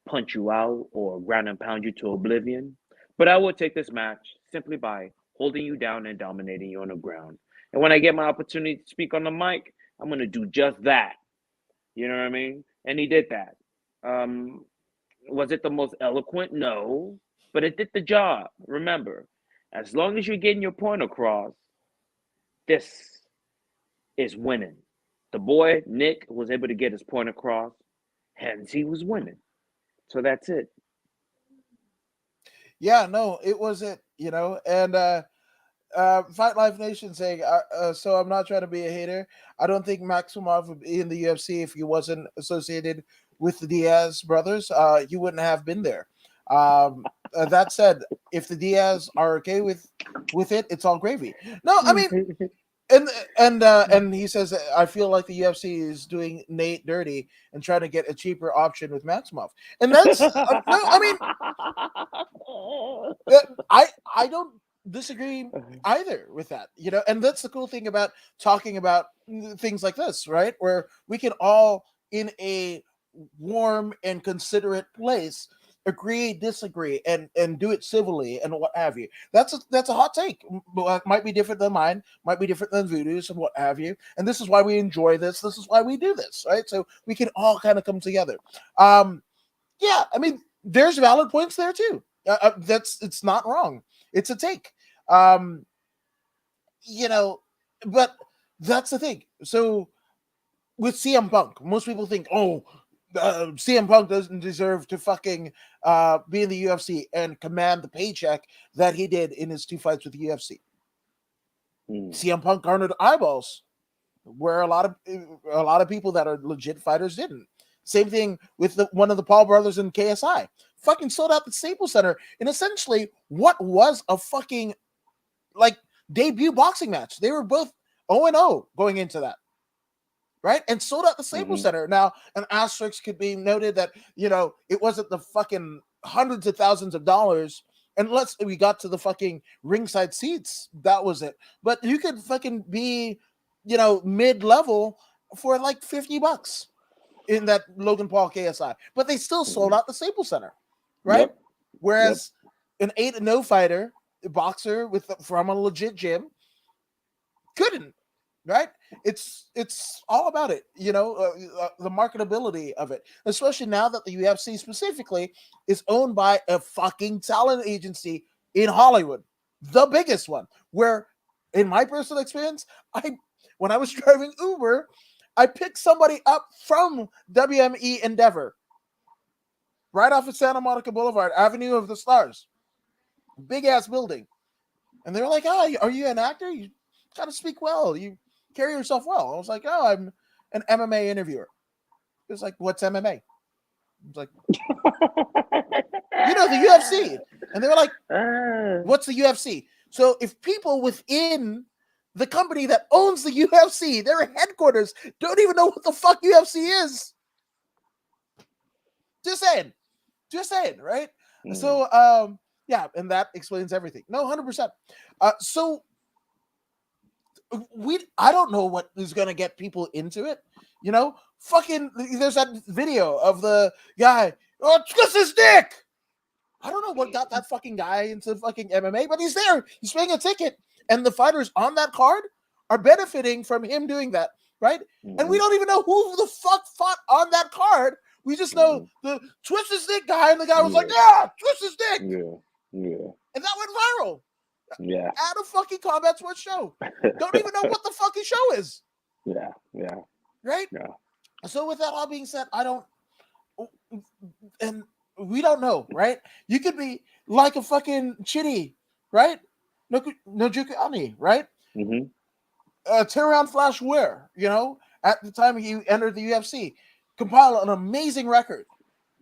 punch you out or ground and pound you to oblivion, but I will take this match simply by holding you down and dominating you on the ground. And when I get my opportunity to speak on the mic, I'm going to do just that. You know what I mean? And he did that. Was it the most eloquent? No, but it did the job. Remember, as long as you're getting your point across, this is winning. The boy, Nick, was able to get his point across, hence he was winning. So that's it. Yeah, no, it was it, and Fight Life Nation saying, so I'm not trying to be a hater. I don't think Maximov would be in the UFC if he wasn't associated with the Diaz brothers. He wouldn't have been there. That said, if the Diaz are okay with it, it's all gravy. No, I mean, And he says, I feel like the UFC is doing Nate dirty and trying to get a cheaper option with Maximov. And that's no, I mean, I don't disagree either with that, and that's the cool thing about talking about things like this, right? Where we can all, in a warm and considerate place, agree, disagree, and do it civilly and what have you. That's a hot take. Might be different than mine, might be different than Voodoo's and what have you. And this is why we enjoy this. This is why we do this, right? So we can all kind of come together. Yeah, I mean, there's valid points there too. It's not wrong. It's a take. Um, but that's the thing. So with CM Punk, most people think, CM Punk doesn't deserve to fucking be in the UFC and command the paycheck that he did in his 2 fights with the UFC. CM Punk garnered eyeballs where a lot of people that are legit fighters didn't. Same thing with one of the Paul brothers in KSI. Fucking sold out the Staples Center in essentially what was a fucking debut boxing match. They were both 0-0 going into that, right? And sold out the Staples Center. Now, an asterisk could be noted that, it wasn't the fucking hundreds of thousands of dollars. Unless we got to the fucking ringside seats, that was it. But you could fucking be, mid-level for like $50 in that Logan Paul KSI. But they still sold out the Staples Center, right? Yep. Whereas an 8-0 fighter, a boxer from a legit gym, couldn't. Right? It's all about it, the marketability of it, especially now that the UFC specifically is owned by a fucking talent agency in Hollywood, the biggest one. Where, in my personal experience, when I was driving Uber, I picked somebody up from WME Endeavor, right off of Santa Monica Boulevard, Avenue of the Stars, big ass building, and they were like, "Oh, are you an actor? You gotta speak well. You carry yourself well." I was like, "Oh, I'm an MMA interviewer." It was like, "What's MMA?" I was like, "The UFC." And they were like, "What's the UFC?" So if people within the company that owns the UFC, their headquarters, don't even know what the fuck UFC is. Just saying, right? So, yeah, and that explains everything. No, 100%. So I don't know what is going to get people into it. Fucking, there's that video of the guy, twist his dick. I don't know what got that fucking guy into fucking MMA, but he's there. He's paying a ticket, and the fighters on that card are benefiting from him doing that, right? And we don't even know who the fuck fought on that card. We just know the twist his dick guy, and the guy was like, "Yeah, twist his dick." Yeah. And that went viral. Yeah. At a fucking combat sports show. Don't even know what the fucking show is. Yeah. Right? Yeah. So with that all being said, we don't know, right? You could be like a fucking Chitty, right? Nojuku Ani, right? Tyrion Flash Ware, at the time he entered the UFC, compile an amazing record,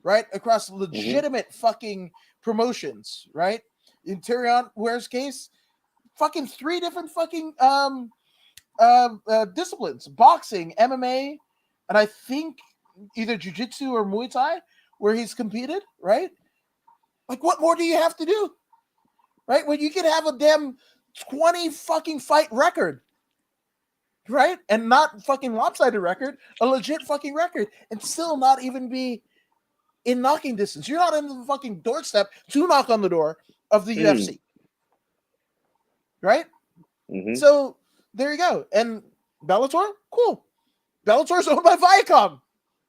right? Across legitimate fucking promotions, right? In Tyrion Ware's case, fucking 3 different fucking disciplines: boxing, MMA, and I think either jiu-jitsu or Muay Thai, where he's competed, right? Like, what more do you have to do, right? When you can have a damn 20 fucking fight record, right? And not fucking lopsided record, a legit fucking record, and still not even be in knocking distance. You're not in the fucking doorstep to knock on the door of the UFC, right? So there you go. And Bellator, cool. Bellator's owned by Viacom.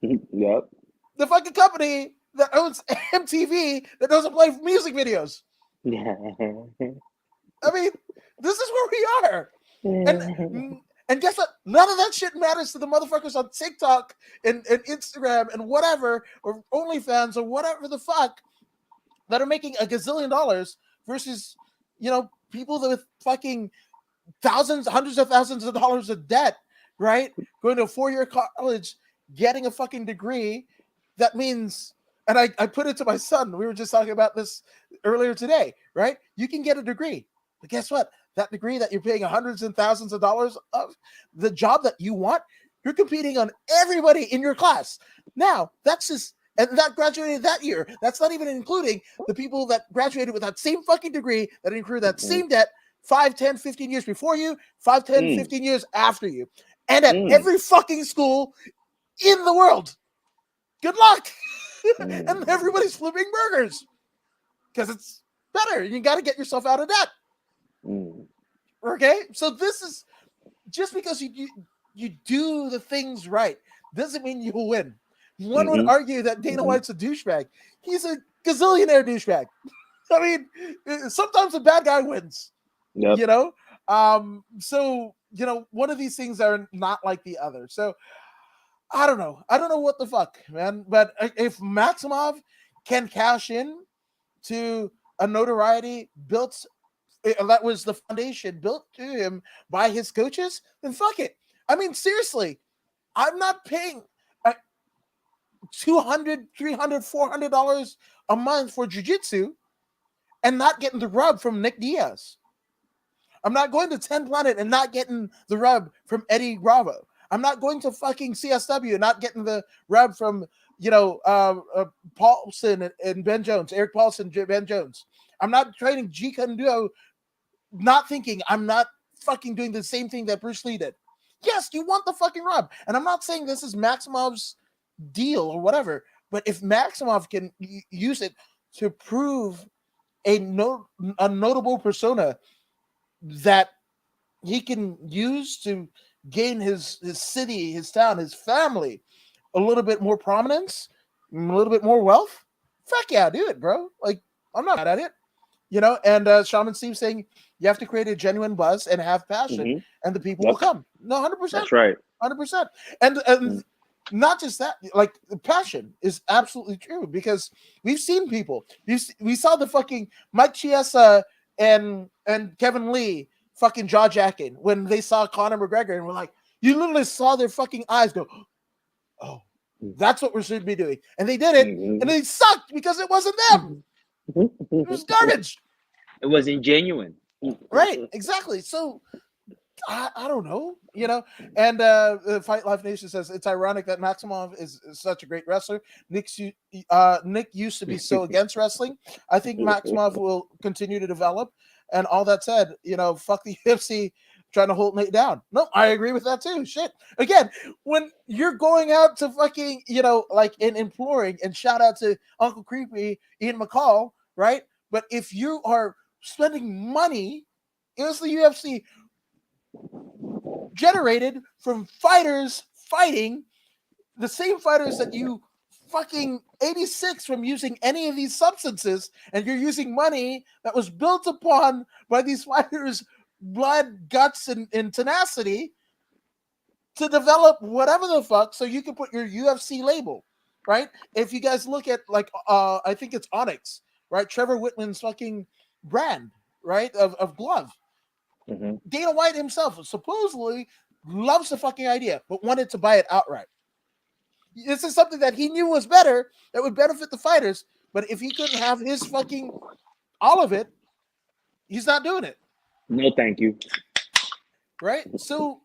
Yep. The fucking company that owns MTV that doesn't play music videos. Yeah. I mean, this is where we are. And guess what? None of that shit matters to the motherfuckers on TikTok and Instagram and whatever, or OnlyFans or whatever the fuck, that are making a gazillion dollars versus, people that with fucking hundreds of thousands of dollars of debt, right? Going to a 4-year college, getting a fucking degree. That means, and I put it to my son, we were just talking about this earlier today, right? You can get a degree, but guess what? that degree that you're paying hundreds and thousands of dollars of, the job that you want, you're competing on everybody in your class. Now, that's just, and that graduated that year. That's not even including the people that graduated with that same fucking degree that incurred that same debt 5, 10, 15 years before you, 5, 10, 15 years after you. And at every fucking school in the world. Good luck. And everybody's flipping burgers because it's better. You got to get yourself out of debt. Okay? So this is just because you do the things right doesn't mean you'll win. One would argue that Dana White's a douchebag. He's a gazillionaire douchebag. I mean, sometimes a bad guy wins. Yep. You know? So, you know, one of these things are not like the other. So I don't know. I don't know what the fuck, man. But if Maximov can cash in to a notoriety built, that was the foundation built to him by his coaches, then fuck it. I mean, seriously, I'm not paying $200, $300, $400 a month for jiu-jitsu and not getting the rub from Nick Diaz. I'm not going to 10 Planet and not getting the rub from Eddie Bravo. I'm not going to fucking CSW and not getting the rub from, you know, Paulson and Ben Jones, Eric Paulson, Ben Jones. I'm not training G Duo, not thinking I'm not fucking doing the same thing that Bruce Lee did. Yes, you want the fucking rub. And I'm not saying this is Maximov's deal or whatever, but if Maximov can use it to prove a notable persona that he can use to gain his city, his town, his family a little bit more prominence, a little bit more wealth, fuck yeah, do it, bro. Like, I'm not mad at it, you know. And Shaman Steve saying you have to create a genuine buzz and have passion, and the people will come. No, 100%. That's right. 100%. And not just that, like, the passion is absolutely true, because we've seen people. We saw the fucking Mike Chiesa and Kevin Lee fucking jaw jacking when they saw Conor McGregor, and we're like, you literally saw their fucking eyes go, oh, that's what we should be doing. And they did it, and they sucked because it wasn't them. It was garbage. It wasn't genuine. Right, exactly. So I don't know, you know. And Fight Life Nation says it's ironic that Maximov is such a great wrestler. Nick used to be so against wrestling. I think Maximov will continue to develop. And all that said, you know, fuck the UFC trying to hold Nate down. No, I agree with that too. Shit. Again, when you're going out to fucking, you know, like, in imploring, and shout out to Uncle Creepy, Ian McCall, right? But if you are spending money, it was the UFC generated from fighters fighting the same fighters that you fucking 86 from using any of these substances, and you're using money that was built upon by these fighters' blood, guts, and tenacity to develop whatever the fuck, so you can put your UFC label, right? If you guys look at, like, I think it's Onyx, right? Trevor Whitman's fucking brand, right, of glove. Dana White himself supposedly loves the fucking idea, but wanted to buy it outright. This is something that he knew was better, that would benefit the fighters, but if he couldn't have his fucking all of it, he's not doing it. No, thank you. Right? So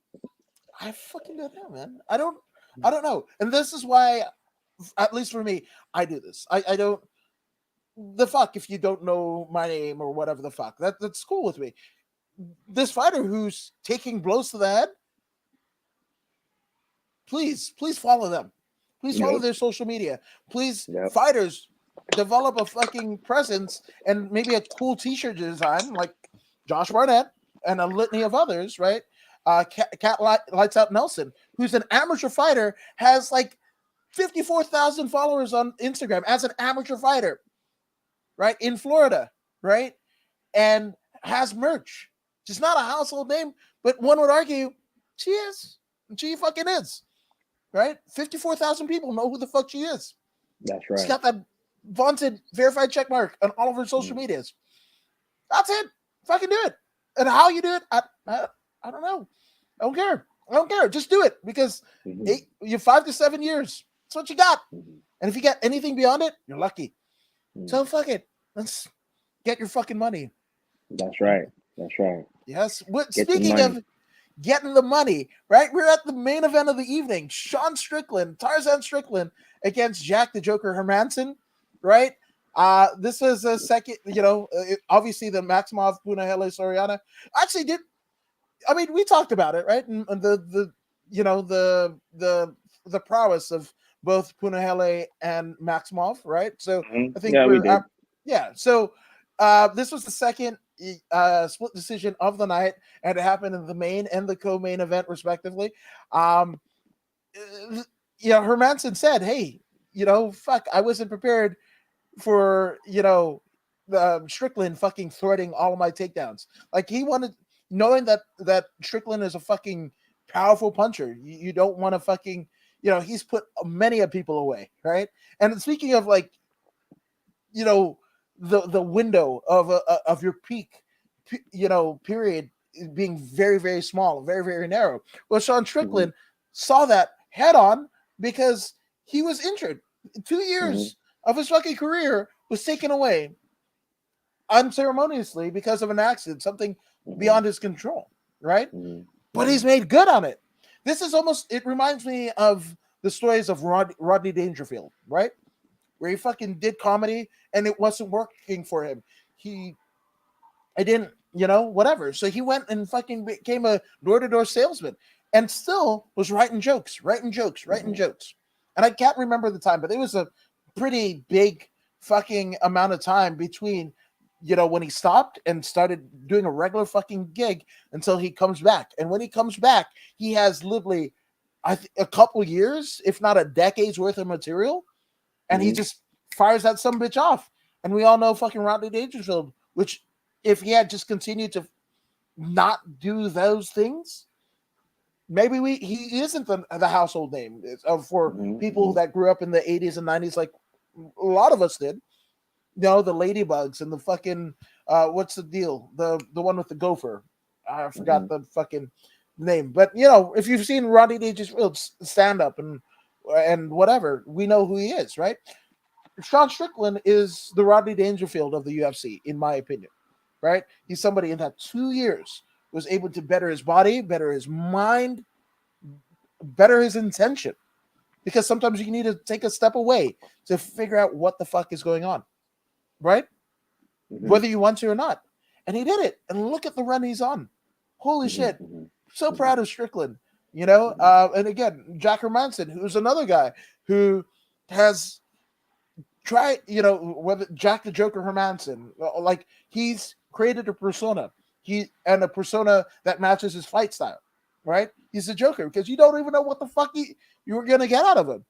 I fucking don't know, man. I don't know. And this is why, at least for me, I do this. I don't, the fuck if you don't know my name or whatever the fuck. That's cool with me. This fighter who's taking blows to the head, please follow them. Please follow their social media. Please, fighters, develop a fucking presence and maybe a cool t-shirt design like Josh Barnett and a litany of others, right? Cat Lights Out Nelson, who's an amateur fighter, has like 54,000 followers on Instagram as an amateur fighter, right? In Florida, right? And has merch. She's not a household name, but one would argue she is. She fucking is. Right? 54,000 people know who the fuck she is. That's right. She's got that vaunted verified check mark on all of her social medias. That's it. Fucking do it. And how you do it, I don't know. I don't care. Just do it, because you're 5 to 7 years. That's what you got. And if you get anything beyond it, you're lucky. So fuck it. Let's get your fucking money. That's right. That's right. Yes. Get the Speaking money. of getting the money, right? We're at the main event of the evening. Tarzan Strickland against Jack the Joker Hermansson, right? This was a second, obviously the Maximov Punahele Soriana actually did. I mean, we talked about it, right? And the prowess of both Punahele and Maximov, right? So I think Yeah, we we're did. yeah. So this was the second split decision of the night, and it happened in the main and the co-main event, respectively. Um, Hermanson said, "Hey, fuck, I wasn't prepared for Strickland fucking threading all of my takedowns. Like he wanted, knowing that Strickland is a fucking powerful puncher. You don't want to fucking he's put many of people away, right? And speaking of like the window of your peak, period being very very small, very very narrow. Well, Sean Strickland saw that head on because he was injured. 2 years of his fucking career was taken away unceremoniously because of an accident, something beyond his control, right? But he's made good on it. This is almost, it reminds me of the stories of Rodney Dangerfield, right? Where he fucking did comedy and it wasn't working for him. I didn't, whatever. So he went and fucking became a door-to-door salesman and still was writing jokes. And I can't remember the time, but it was a pretty big fucking amount of time between, when he stopped and started doing a regular fucking gig until he comes back. And when he comes back, he has literally, a couple years, if not a decade's worth of material, and he just fires that some bitch off. And we all know fucking Rodney Dangerfield, which if he had just continued to not do those things, maybe he isn't the household name for people that grew up in the 80s and 90s, like a lot of us did. The Ladybugs and the fucking what's the deal? The one with the gopher. I forgot the fucking name, but if you've seen Rodney Dangerfield stand up and whatever, we know who he is, right? Sean Strickland is the Rodney Dangerfield of the UFC, in my opinion, right? He's somebody in that 2 years was able to better his body, better his mind, better his intention. Because sometimes you need to take a step away to figure out what the fuck is going on, right? Whether you want to or not. And he did it. And look at the run he's on. Holy shit. So proud of Strickland, and again, Jack Hermansson, who's another guy who has tried, whether Jack the Joker Hermansson, like he's created a persona. A persona that matches his fight style, right? He's a Joker because you don't even know what the fuck you were going to get out of him.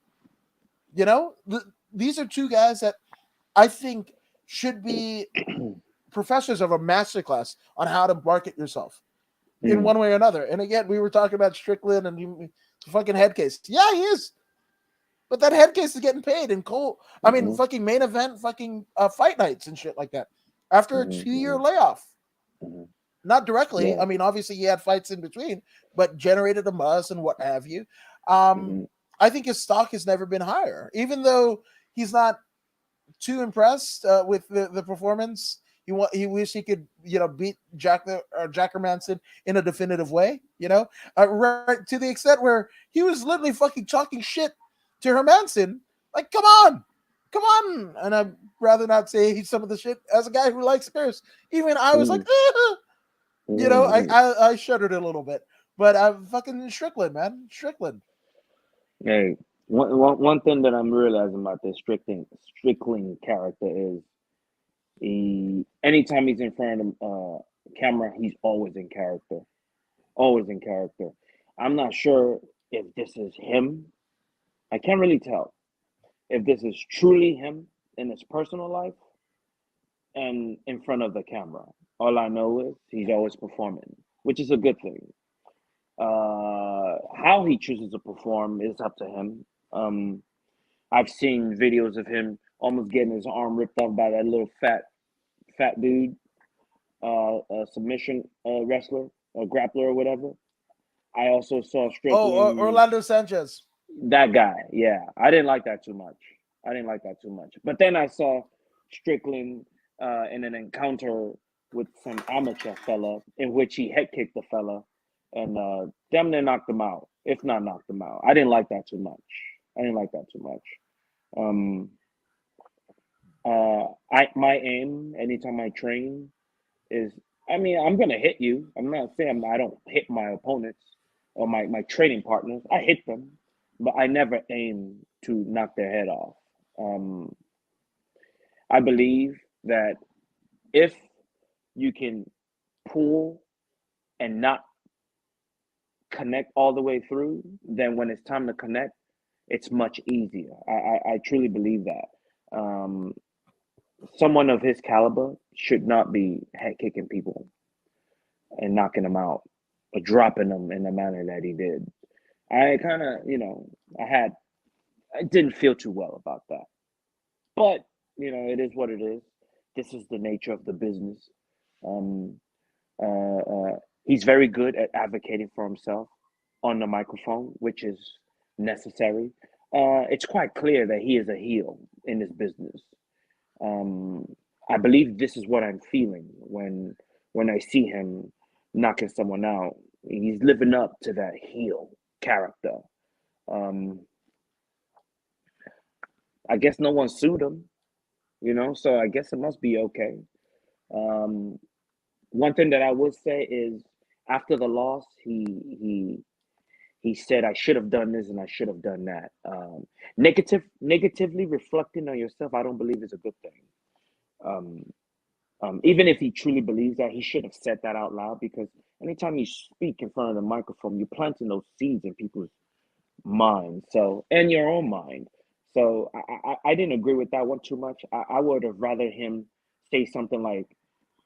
These are two guys that I think should be professors of a masterclass on how to market yourself in one way or another. And again, we were talking about Strickland and fucking head case. Yeah, he is. But that head case is getting paid in cold. I mean, fucking main event, fucking fight nights and shit like that. After a 2-year layoff. Not directly. Yeah. I mean, obviously he had fights in between, but generated a buzz and what have you. I think his stock has never been higher. Even though he's not too impressed with the performance, he wish he could beat Jack Hermansson in a definitive way. Right to the extent where he was literally fucking talking shit to Hermansson. Like, come on. And I'd rather not say some of the shit as a guy who likes curse. Even I was like, I shuddered a little bit. But I'm fucking Strickland, man. Strickland. Hey, one thing that I'm realizing about this Strickland character is anytime he's in front of camera, he's always in character. Always in character. I'm not sure if this is him. I can't really tell if this is truly him in his personal life and in front of the camera. All I know is he's always performing, which is a good thing. How he chooses to perform is up to him. I've seen videos of him almost getting his arm ripped off by that little fat dude, a submission wrestler, a grappler or whatever. I also saw Strickland. Oh, Orlando Sanchez. That guy, yeah. I didn't like that too much. But then I saw Strickland in an encounter with some amateur fella in which he head kicked the fella and damn near knocked him out, if not knocked him out. I didn't like that too much. I didn't like that too much. My aim anytime I train is, I mean, I'm gonna hit you. I'm not saying I don't hit my opponents or my training partners. I hit them, but I never aim to knock their head off. I believe that if you can pull and not connect all the way through, then when it's time to connect, it's much easier. I truly believe that. Someone of his caliber should not be head kicking people and knocking them out or dropping them in the manner that he did. I kind of, I didn't feel too well about that. But, it is what it is. This is the nature of the business. He's very good at advocating for himself on the microphone, which is necessary. It's quite clear that he is a heel in this business. I believe this is what I'm feeling when I see him knocking someone out. He's living up to that heel character. I guess no one sued him, so I guess it must be okay. One thing that I would say is after the loss, he said, I should have done this and I should have done that. Negatively reflecting on yourself, I don't believe is a good thing. Even if he truly believes that, he should have said that out loud, because anytime you speak in front of the microphone, you're planting those seeds in people's minds, and your own mind. So I didn't agree with that one too much. I would have rather him say something like,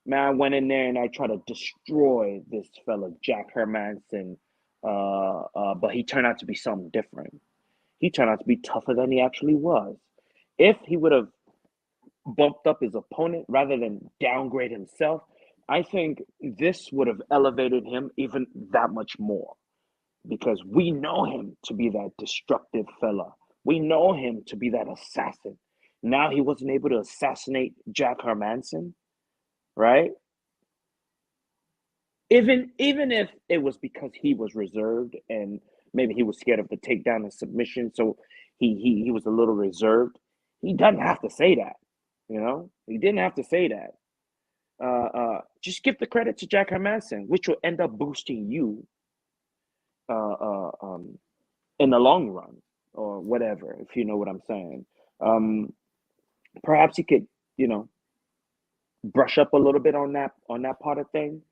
man, I went in there and I tried to destroy this fella, Jack Hermansson, but he turned out to be something different. He turned out to be tougher than he actually was. If he would have bumped up his opponent rather than downgrade himself, I think this would have elevated him even that much more, because we know him to be that destructive fella. We know him to be that assassin. Now he wasn't able to assassinate Jack Hermansson, right? Even if it was because he was reserved and maybe he was scared of the takedown and submission, so he was a little reserved. He doesn't have to say that, He didn't have to say that. Just give the credit to Jack Hermansson, which will end up boosting you in the long run, or whatever, if you know what I'm saying. Perhaps he could, brush up a little bit on that part of thing.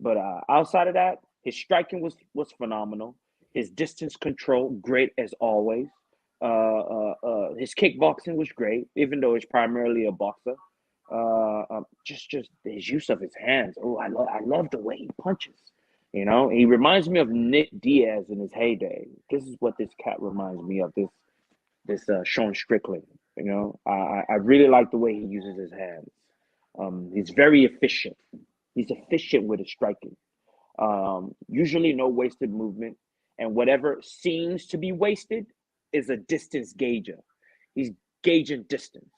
But outside of that, his striking was phenomenal. His distance control, great as always. His kickboxing was great, even though he's primarily a boxer. Just his use of his hands. Oh, I love the way he punches. He reminds me of Nick Diaz in his heyday. This is what this cat reminds me of. This Sean Strickland. I really like the way he uses his hands. He's very efficient. He's efficient with his striking. Usually no wasted movement, and whatever seems to be wasted is a distance gauger. He's gauging distance.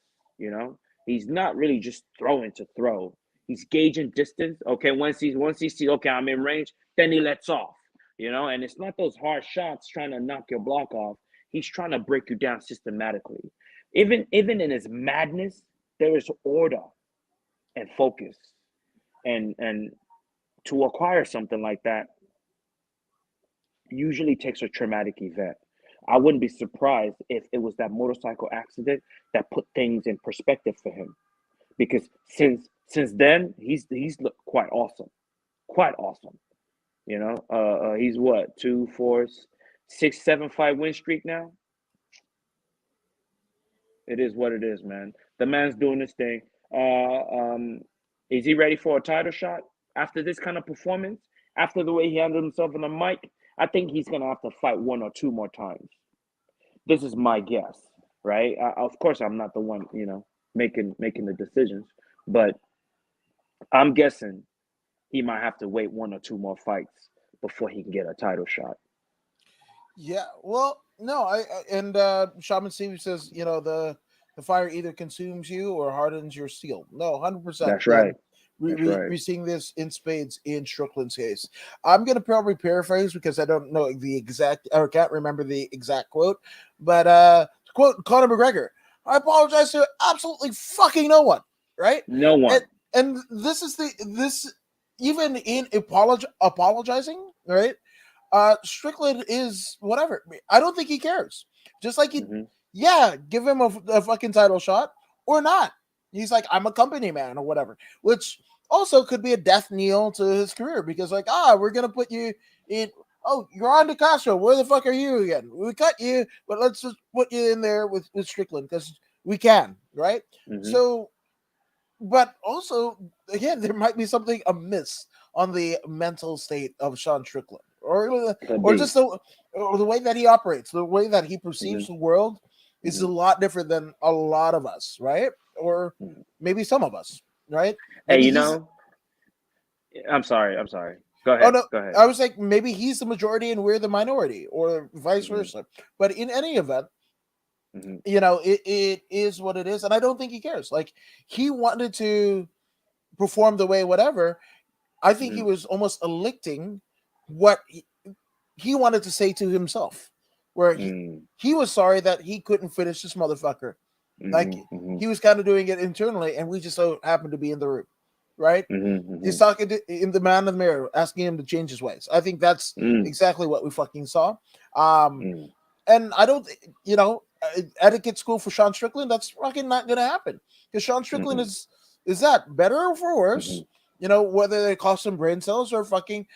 He's not really just throwing to throw. He's gauging distance. Okay, once he sees, okay, I'm in range, then he lets off. And it's not those hard shots trying to knock your block off. He's trying to break you down systematically. Even in his madness, there is order and focus. And to acquire something like that usually takes a traumatic event. I wouldn't be surprised if it was that motorcycle accident that put things in perspective for him, because since then he's looked quite awesome. He's what, 2, 4, 6, 7 fight win streak now. It is what it is, man. The man's doing his thing. Is he ready for a title shot after this kind of performance? After the way he handled himself on the mic, I think he's gonna have to fight 1 or 2 more times. This is my guess, right? Of course, I'm not the one, making the decisions, but I'm guessing he might have to wait 1 or 2 more fights before he can get a title shot. Yeah, well, no, and Shaman Steve says, the fire either consumes you or hardens your steel. No, 100%. That's right. That's right. We're seeing this in spades in Strickland's case. I'm gonna probably paraphrase because I don't know the exact or can't remember the exact quote, but to quote Conor McGregor, I apologize to absolutely fucking no one, right? No And one. and this even in apologizing, right? Strickland is whatever. I don't think he cares. Just like he, Mm-hmm. yeah, give him a fucking title shot or not. He's like, I'm a company man or whatever, which also could be a death knell to his career because, like, we're gonna put you in. Oh, you're on Castro. Where the fuck are you again? We cut you, but let's just put you in there with Strickland because we can, right? Mm-hmm. So, but also, again, there might be something amiss on the mental state of Sean Strickland, Could or be. just the way that he operates, the way that he perceives Mm-hmm. the world is a Mm-hmm. lot different than a lot of us, right? Or Mm-hmm. maybe some of us, right? Hey, Maybe he's I'm sorry. I'm sorry. Go oh ahead. no, Go ahead. I was like maybe he's the majority and we're the minority, or vice Mm-hmm. versa. But in any event, Mm-hmm. it is what it is, and I don't think he cares. Like he wanted to perform the way whatever. I think he Mm-hmm. was almost electing what he wanted to say to himself, where he was sorry that he couldn't finish this motherfucker. Like Mm-hmm. he was kind of doing it internally, and we just so happened to be in the room, right? Mm-hmm. He's talking in the man in the mirror, asking him to change his ways. I think that's Mm-hmm. exactly what we fucking saw. Um, Mm-hmm. and I don't, etiquette school for Sean Strickland. That's fucking not gonna happen because Sean Strickland Mm-hmm. is that better or for Mm-hmm. worse? Whether they cost him brain cells or fucking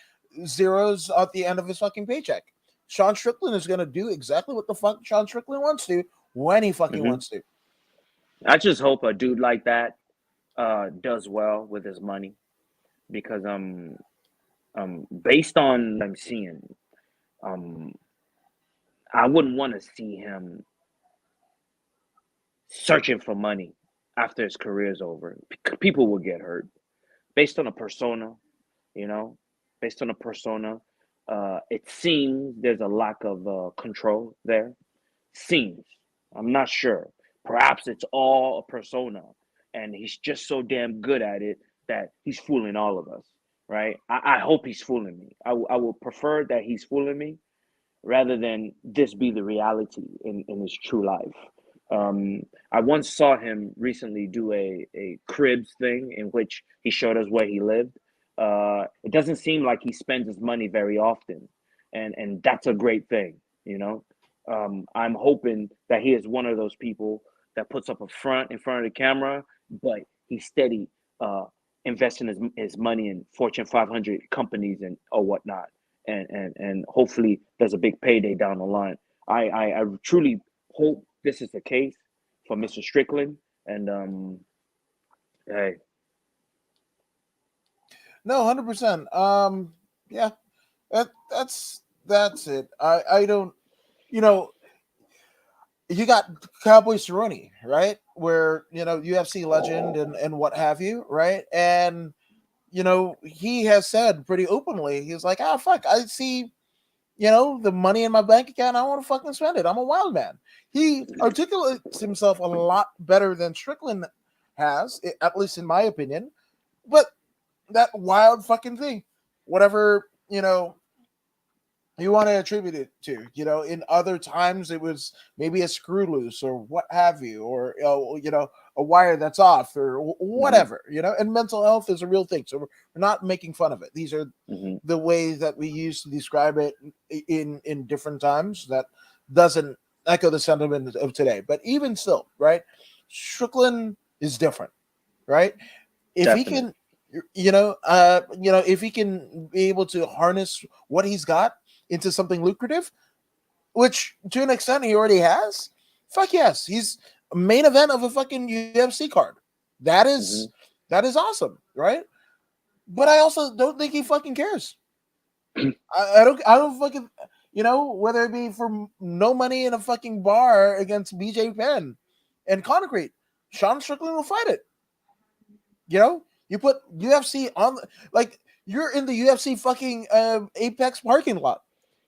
zeros at the end of his fucking paycheck. Sean Strickland is gonna do exactly what the fuck Sean Strickland wants to when he fucking Mm-hmm. wants to. I just hope a dude like that does well with his money because based on what I'm seeing, um I wouldn't want to see him searching for money after his career is over. People will get hurt based on a persona, you know, based on a persona. It seems there's a lack of control there. Seems. I'm not sure. Perhaps it's all a persona, and he's just so damn good at it that he's fooling all of us, right? I hope he's fooling me. I would prefer that he's fooling me rather than this be the reality in his true life. I once saw him recently do a cribs thing in which he showed us where he lived. It doesn't seem like he spends his money very often, and that's a great thing, you know. I'm hoping that he is one of those people that puts up a front in front of the camera, but he's steady investing his money in Fortune 500 companies and or whatnot, and hopefully there's a big payday down the line. I truly hope this is the case for Mr. Strickland, and hey, No, 100%. Yeah, that's it. I don't, you know, you got Cowboy Cerrone, right? Where UFC legend and what have you, right? And he has said pretty openly, he's like, fuck, I see, the money in my bank account, I want to fucking spend it. I'm a wild man. He articulates himself a lot better than Strickland has, at least in my opinion. But that wild fucking thing, whatever you want to attribute it to, in other times it was maybe a screw loose or what have you, or a wire that's off or mm-hmm, whatever, and mental health is a real thing, so we're not making fun of it. These are mm-hmm, the ways that we use to describe it in different times that doesn't echo the sentiment of today. But even still, right, Strickland is different, right? If he definitely. can if he can be able to harness what he's got into something lucrative, which to an extent he already has, fuck yes, he's a main event of a fucking UFC card. That Mm-hmm, is that is awesome, right? But I also don't think he fucking cares. I don't fucking whether it be for no money in a fucking bar against BJ Penn and Concrete, Sean Strickland will fight it. You put UFC on, like, you're in the UFC fucking Apex parking lot,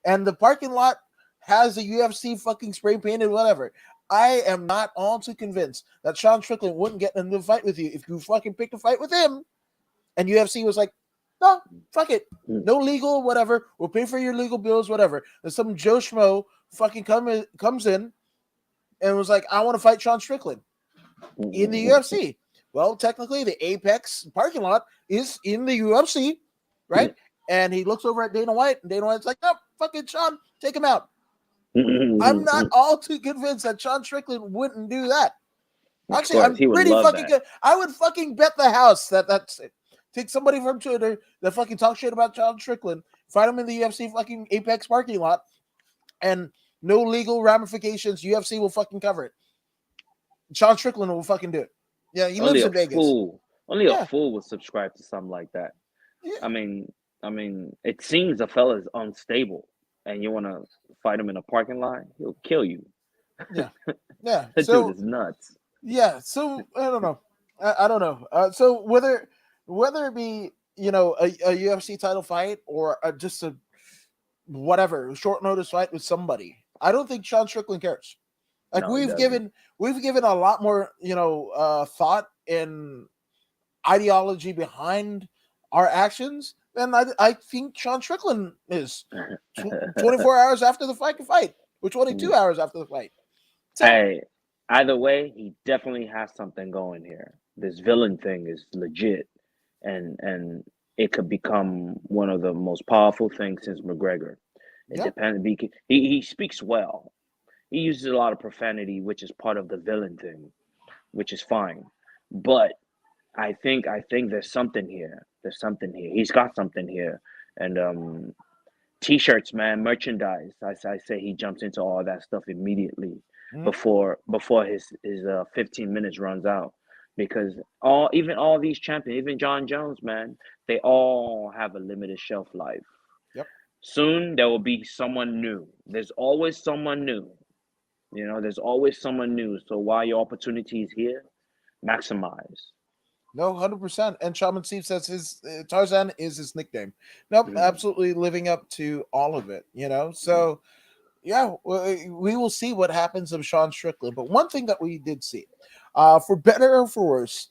and the parking lot has a UFC fucking spray painted whatever. I am not all too convinced that Sean Strickland wouldn't get into a fight with you if you fucking picked a fight with him And UFC was like, no, fuck it. Mm. No legal, whatever. We'll pay for your legal bills, whatever. And some Joe Schmo fucking comes in and was like, I want to fight Sean Strickland in the UFC. Well, technically, the Apex parking lot is in the UFC, right? And he looks over at Dana White, and Dana White's like, no, fucking Sean, take him out. I'm not all too convinced that Sean Strickland wouldn't do that. Actually, I'm pretty fucking good. I would fucking bet the house that's it. Take somebody from Twitter that fucking talk shit about Sean Strickland, fight him in the UFC fucking Apex parking lot, and no legal ramifications. UFC will fucking cover it. Sean Strickland will fucking do it. Yeah, he lives in Vegas. Only a fool would subscribe to something like that. Yeah. I mean, it seems the fella's unstable, and you want to fight him in a parking lot, he'll kill you. Yeah. That So dude is nuts. yeah, so I don't know. I don't know. So whether it be a UFC title fight or just a whatever short notice fight with somebody, I don't think Sean Strickland cares. Like No, he we've doesn't. given a lot more thought and ideology behind our actions than I think Sean Strickland is. 24 hours after the fight can fight, or 22 hours after the fight. So, Hey, either way, he definitely has something going here. This villain thing is legit, and it could become one of the most powerful things since McGregor. It yeah. depends. He speaks well. He uses a lot of profanity, which is part of the villain thing, which is fine. But I think there's something here. There's something here. He's got something here, and t-shirts, man, merchandise. I say he jumps into all that stuff immediately before his 15 minutes runs out, because even all these champions, even John Jones, man, they all have a limited shelf life. Yep. Soon there will be someone new. There's always someone new. There's always someone new. So while your opportunity is here, maximize. No, 100%. And Shaman Steve says his Tarzan is his nickname. Nope, absolutely living up to all of it. So yeah, we will see what happens of Sean Strickland. But one thing that we did see, for better or for worse,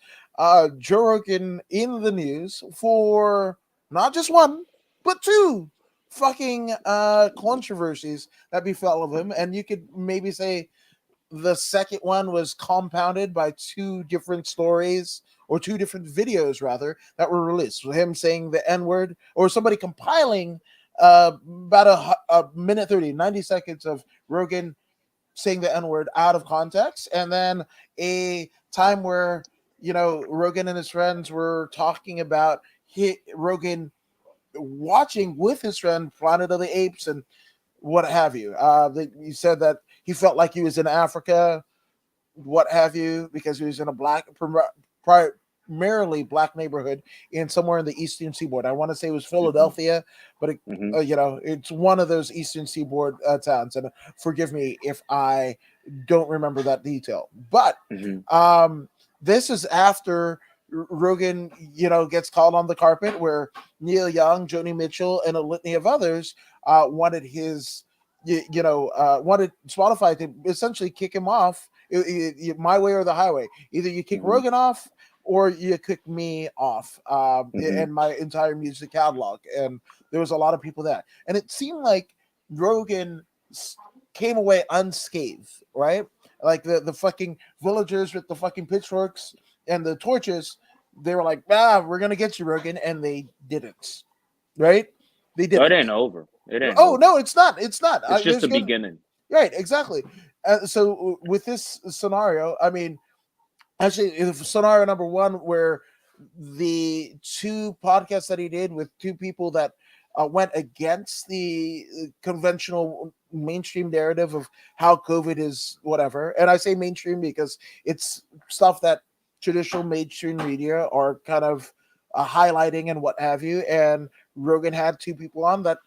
Joe Rogan in the news for not just one but two fucking controversies that befell of him, and you could maybe say the second one was compounded by two different stories or two different videos rather that were released. Him saying the N-word, or somebody compiling about a minute 30, 90 seconds of Rogan saying the N-word out of context, and then a time where Rogan and his friends were talking about Rogan watching with his friend Planet of the Apes and what have you. He said that he felt like he was in Africa, what have you, because he was in a primarily black neighborhood in somewhere in the Eastern Seaboard. I want to say it was Philadelphia, but it's one of those Eastern Seaboard towns. And forgive me if I don't remember that detail. But this is after Rogan, gets called on the carpet, where Neil Young, Joni Mitchell, and a litany of others wanted wanted Spotify to essentially kick him off. My way or the highway. Either you kick Rogan off or you kick me off and my entire music catalog. And there was a lot of people there. And it seemed like Rogan came away unscathed, right? Like the fucking villagers with the fucking pitchforks and the torches, they were like, we're going to get you, Rogan. And they didn't, right? They didn't. It ain't over. No, it's not. It's not. It's just the beginning. Right, exactly. So with this scenario, I mean, actually, scenario number one, where the two podcasts that he did with two people that went against the conventional mainstream narrative of how COVID is whatever. And I say mainstream because it's stuff that traditional mainstream media are kind of highlighting and what have you. And Rogan had two people on that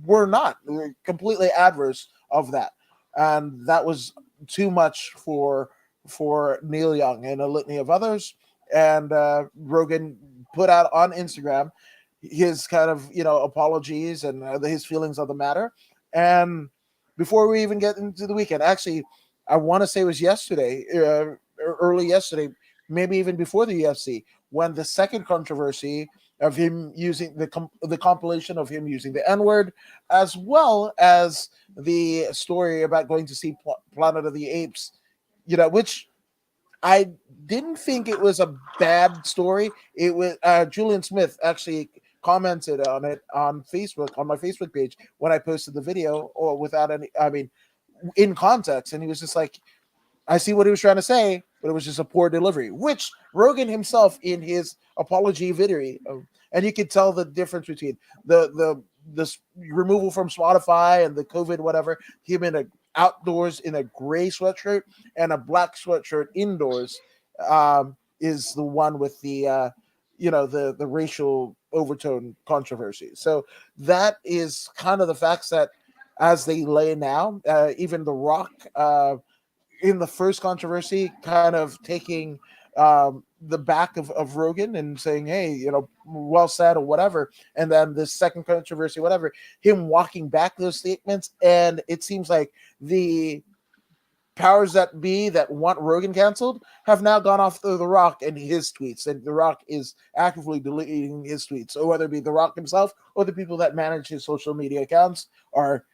were not completely adverse of that, and that was too much for Neil Young and a litany of others. And Rogan put out on Instagram his kind of apologies and his feelings on the matter. And before we even get into the weekend, actually, I want to say it was yesterday, early yesterday, maybe even before the UFC, when the second controversy of him using the compilation of him using the N-word, as well as the story about going to see Planet of the Apes, which I didn't think it was a bad story. It was Julian Smith actually commented on it on Facebook, on my Facebook page, when I posted the video, or without any, I mean, in context, and he was just like, I see what he was trying to say, but it was just a poor delivery, which Rogan himself in his apology video, and you could tell the difference between the removal from Spotify and the COVID whatever, him in a outdoors in a gray sweatshirt and a black sweatshirt indoors, is the one with the the racial overtone controversy. So that is kind of the facts that as they lay now. Even The Rock, in the first controversy, kind of taking the back of Rogan and saying, hey, well said or whatever. And then the second controversy, whatever, him walking back those statements. And it seems like the powers that be that want Rogan canceled have now gone off The Rock and his tweets. And The Rock is actively deleting his tweets. So whether it be The Rock himself or the people that manage his social media accounts are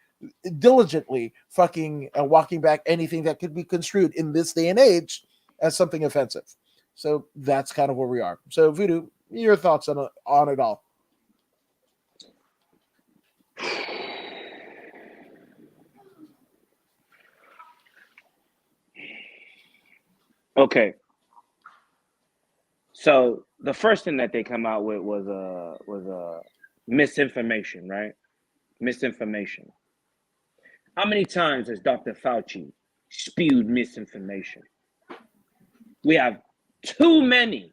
diligently fucking walking back anything that could be construed in this day and age as something offensive. So that's kind of where we are. So Voodoo, your thoughts on it all? Okay. So the first thing that they come out with was misinformation, right? Misinformation. How many times has Dr. Fauci spewed misinformation? We have too many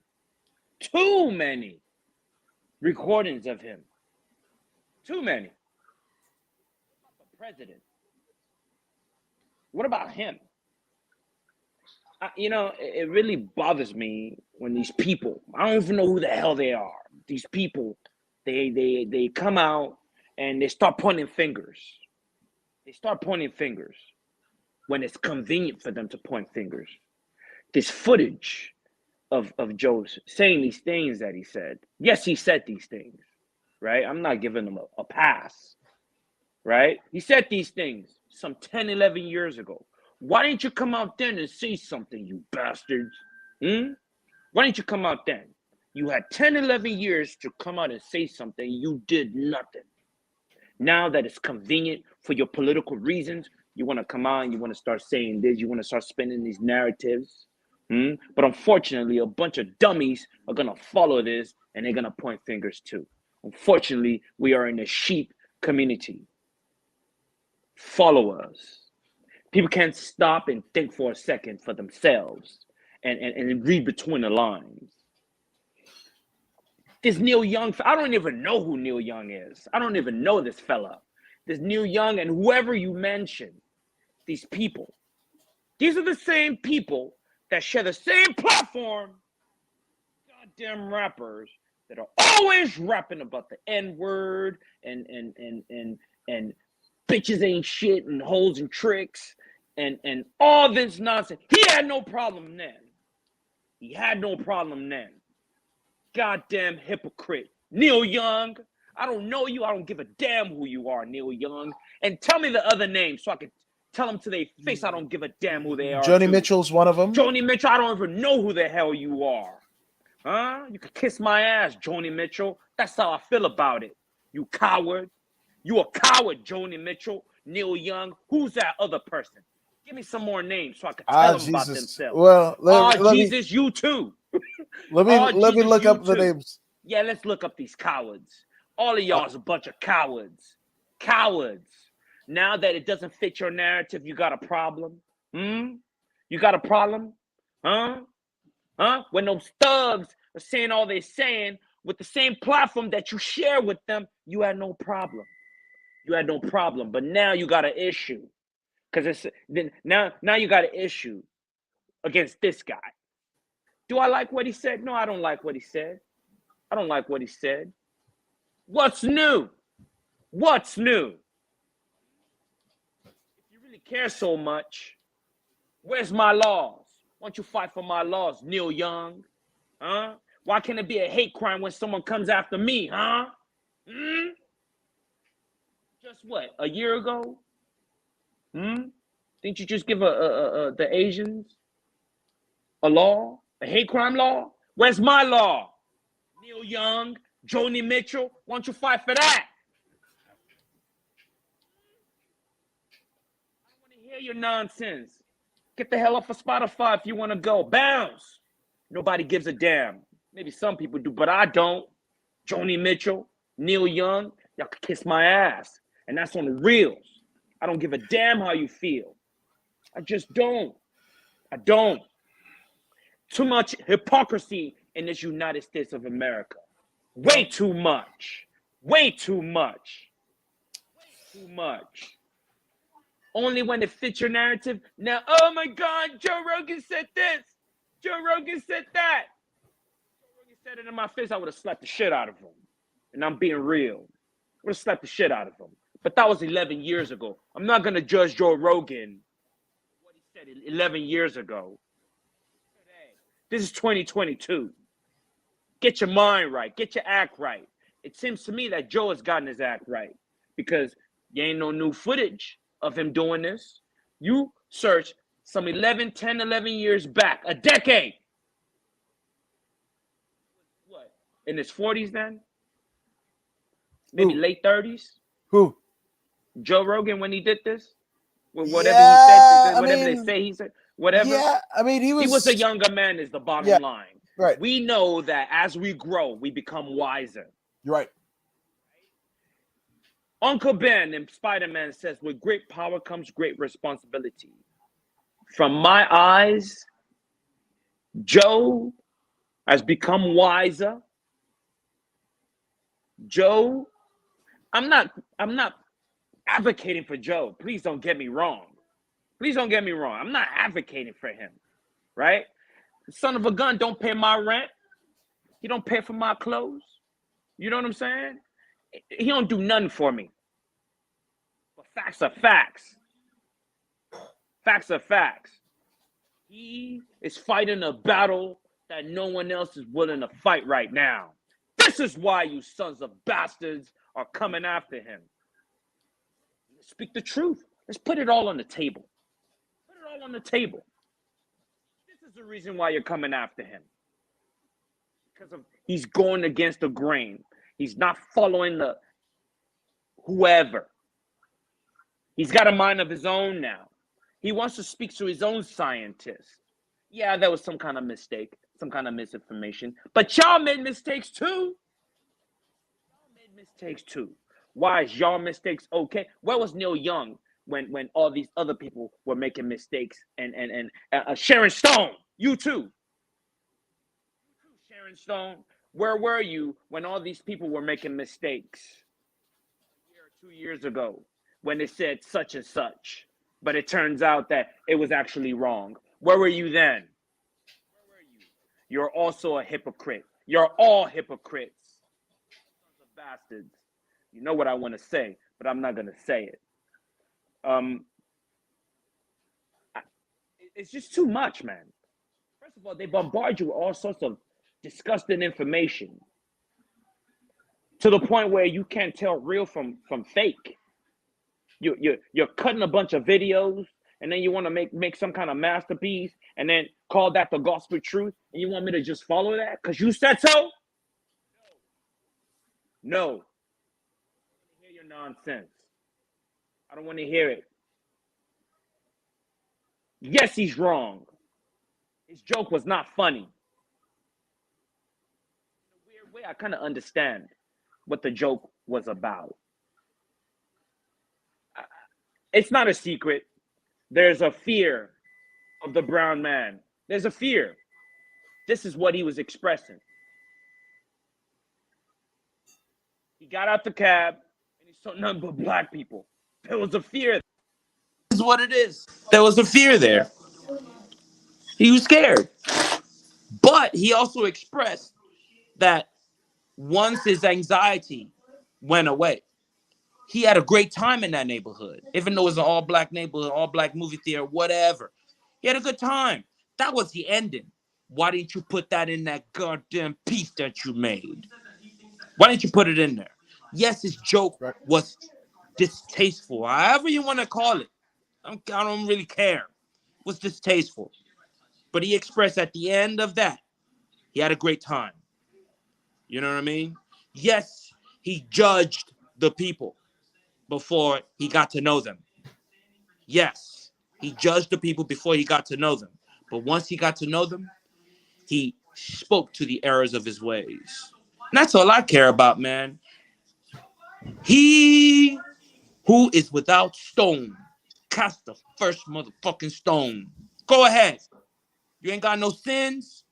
recordings of him. Too many. The president. What about him? It really bothers me when these people, I don't even know who the hell they are. These people, they come out and they start pointing fingers. They start pointing fingers when it's convenient for them to point fingers. This footage of Joe saying these things that he said. Yes, he said these things, right? I'm not giving him a pass, right? He said these things some 10, 11 years ago. Why didn't you come out then and say something, you bastards? Why didn't you come out then? You had 10, 11 years to come out and say something. You did nothing. Now that it's convenient for your political reasons, you want to come out and you want to start saying this. You want to start spinning these narratives. But unfortunately, a bunch of dummies are going to follow this and they're going to point fingers too. Unfortunately, we are in a sheep community. Follow us. People can't stop and think for a second for themselves and read between the lines. This Neil Young, I don't even know who Neil Young is. I don't even know this fella. This Neil Young and whoever you mention, these people. These are the same people that share the same platform. Goddamn rappers that are always rapping about the N-word and bitches ain't shit and hoes and tricks and all this nonsense. He had no problem then. He had no problem then. Goddamn hypocrite. Neil Young, I don't know you. I don't give a damn who you are, Neil Young. And tell me the other names so I can tell them to their face I don't give a damn who they are. Joni Mitchell's one of them. Joni Mitchell, I don't even know who the hell you are. Huh? You can kiss my ass, Joni Mitchell. That's how I feel about it. You coward. You a coward, Joni Mitchell. Neil Young. Who's that other person? Give me some more names so I can tell them about themselves. Well, Jesus, you too. Let me look up the names. Yeah, let's look up these cowards. All of y'all is a bunch of cowards. Cowards. Now that it doesn't fit your narrative, you got a problem? You got a problem? Huh? When those thugs are saying all they're saying with the same platform that you share with them, you had no problem. You had no problem. But now you got an issue. Because now you got an issue against this guy. Do I like what he said? No, I don't like what he said. I don't like what he said. What's new? What's new? If you really care so much, where's my laws? Why don't you fight for my laws, Neil Young? Huh? Why can't it be a hate crime when someone comes after me, huh? Just what, a year ago? Didn't you just give the Asians a law, a hate crime law? Where's my law? Neil Young, Joni Mitchell, why don't you fight for that? I don't want to hear your nonsense. Get the hell off of Spotify if you want to go. Bounce. Nobody gives a damn. Maybe some people do, but I don't. Joni Mitchell, Neil Young, y'all can kiss my ass. And that's on the reals. I don't give a damn how you feel. I just don't. I don't. Too much hypocrisy in this United States of America. Way too much. Way too much. Way too much. Only when it fits your narrative. Now, oh my God, Joe Rogan said this. Joe Rogan said that. Joe Rogan said it in my face. I would have slapped the shit out of him. And I'm being real. I would have slapped the shit out of him. But that was 11 years ago. I'm not going to judge Joe Rogan what he said 11 years ago. This is 2022. Get your mind right. Get your act right. It seems to me that Joe has gotten his act right because there ain't no new footage of him doing this. You search some 11 years back, a decade. What? In his 40s then? Maybe late 30s? Who? Joe Rogan when he did this? Whatever he said, whatever they say he said, whatever. Yeah, I mean, he was a younger man is the bottom line. Right. We know that as we grow, we become wiser. You're right. Uncle Ben in Spider-Man says, with great power comes great responsibility. From my eyes, Joe has become wiser. Joe, I'm not advocating for Joe. Please don't get me wrong. Please don't get me wrong. I'm not advocating for him, right? The son of a gun don't pay my rent. He don't pay for my clothes. You know what I'm saying? He don't do nothing for me. But facts are facts. Facts are facts. He is fighting a battle that no one else is willing to fight right now. This is why you sons of bastards are coming after him. Speak the truth. Let's put it all on the table. Put it all on the table. This is the reason why you're coming after him. Because he's going against the grain. He's not following the whoever. He's got a mind of his own now. He wants to speak to his own scientists. Yeah, there was some kind of mistake, some kind of misinformation. But y'all made mistakes too. Y'all made mistakes too. Why is y'all mistakes okay? Where was Neil Young when all these other people were making mistakes? And Sharon Stone, you too. Sharon Stone, where were you when all these people were making mistakes? A year or 2 years ago when they said such and such, but it turns out that it was actually wrong. Where were you then? Where were you? You're also a hypocrite. You're all hypocrites. Sons of bastards. You know what I want to say, but I'm not going to say it. It's just too much, man. First of all, they bombard you with all sorts of disgusting information to the point where you can't tell real from fake. You're cutting a bunch of videos, and then you want to make some kind of masterpiece, and then call that the gospel truth, and you want me to just follow that because you said so? No. Nonsense. I don't want to hear it. Yes, he's wrong. His joke was not funny. In a weird way, I kind of understand what the joke was about. It's not a secret. There's a fear of the brown man. There's a fear. This is what he was expressing. He got out the cab. He saw nothing but black people. There was a fear. This is what it is. There was a fear there. He was scared. But he also expressed that once his anxiety went away, he had a great time in that neighborhood. Even though it was an all-black neighborhood, all-black movie theater, whatever. He had a good time. That was the ending. Why didn't you put that in that goddamn piece that you made? Why didn't you put it in there? Yes, his joke was distasteful, however you want to call it. I don't really care. It was distasteful. But he expressed at the end of that, he had a great time. You know what I mean? Yes, he judged the people before he got to know them. Yes, he judged the people before he got to know them. But once he got to know them, he spoke to the errors of his ways. And that's all I care about, man. He who is without stone, cast the first motherfucking stone. Go ahead. You ain't got no sins?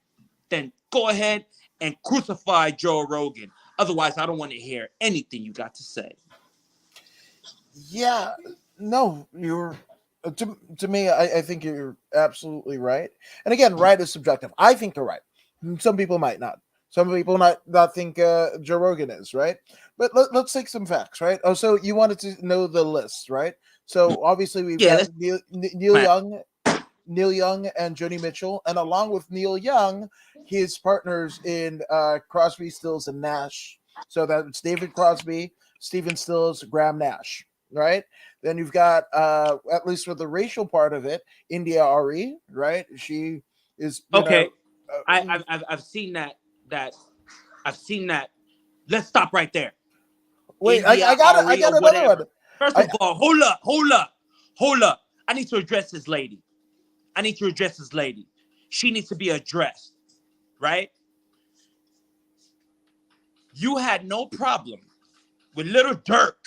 Then go ahead and crucify Joe Rogan. Otherwise, I don't want to hear anything you got to say. Yeah, no, you're to me. I think you're absolutely right. And again, right is subjective. I think they're right. Some people might not. Some people not think Joe Rogan is right. But let's take some facts, right? Oh, so you wanted to know the list, right? So obviously we've got Neil Young and Joni Mitchell, and along with Neil Young, his partners in Crosby, Stills, and Nash. So that's David Crosby, Stephen Stills, Graham Nash, right? Then you've got, at least with the racial part of it, India Ari, right? She is okay. I've seen that. I've seen that. Let's stop right there. Wait, I got another one. First of all, hold up. I need to address this lady. She needs to be addressed, right? You had no problem with Little Dirk,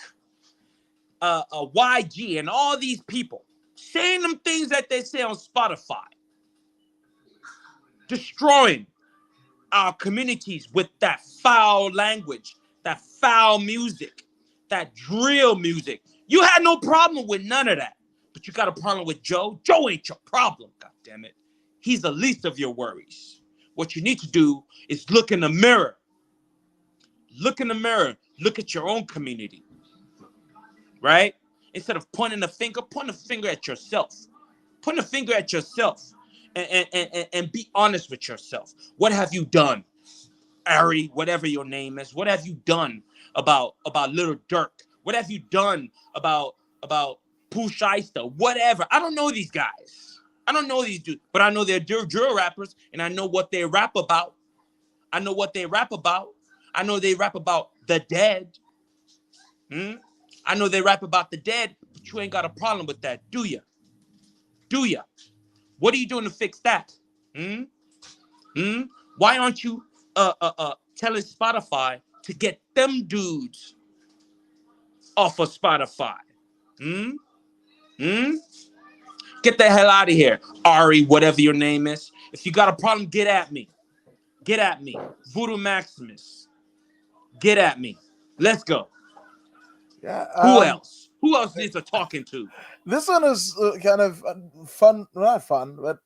YG, and all these people saying them things that they say on Spotify, destroying our communities with that foul language, that foul music, that drill music. You had no problem with none of that. But you got a problem with Joe? Joe ain't your problem, goddammit. He's the least of your worries. What you need to do is look in the mirror. Look in the mirror. Look at your own community. Right? Instead of pointing a finger, point a finger at yourself. Point a finger at yourself and be honest with yourself. What have you done? Ari, whatever your name is, what have you done about Little Dirk? What have you done about Pooh Shiesty? Whatever. I don't know these guys. I don't know these dudes, but I know they're drill rappers, and I know what they rap about. I know they rap about the dead. I know they rap about the dead, but you ain't got a problem with that, do ya? Do ya? What are you doing to fix that? Why aren't you telling Spotify to get them dudes off of Spotify? Get the hell out of here, Ari, whatever your name is. If you got a problem, get at me. Get at me. Voodoo Maximus. Get at me. Let's go. Yeah. Who else? Who else needs a talking to? This one is kind of fun. Not fun, but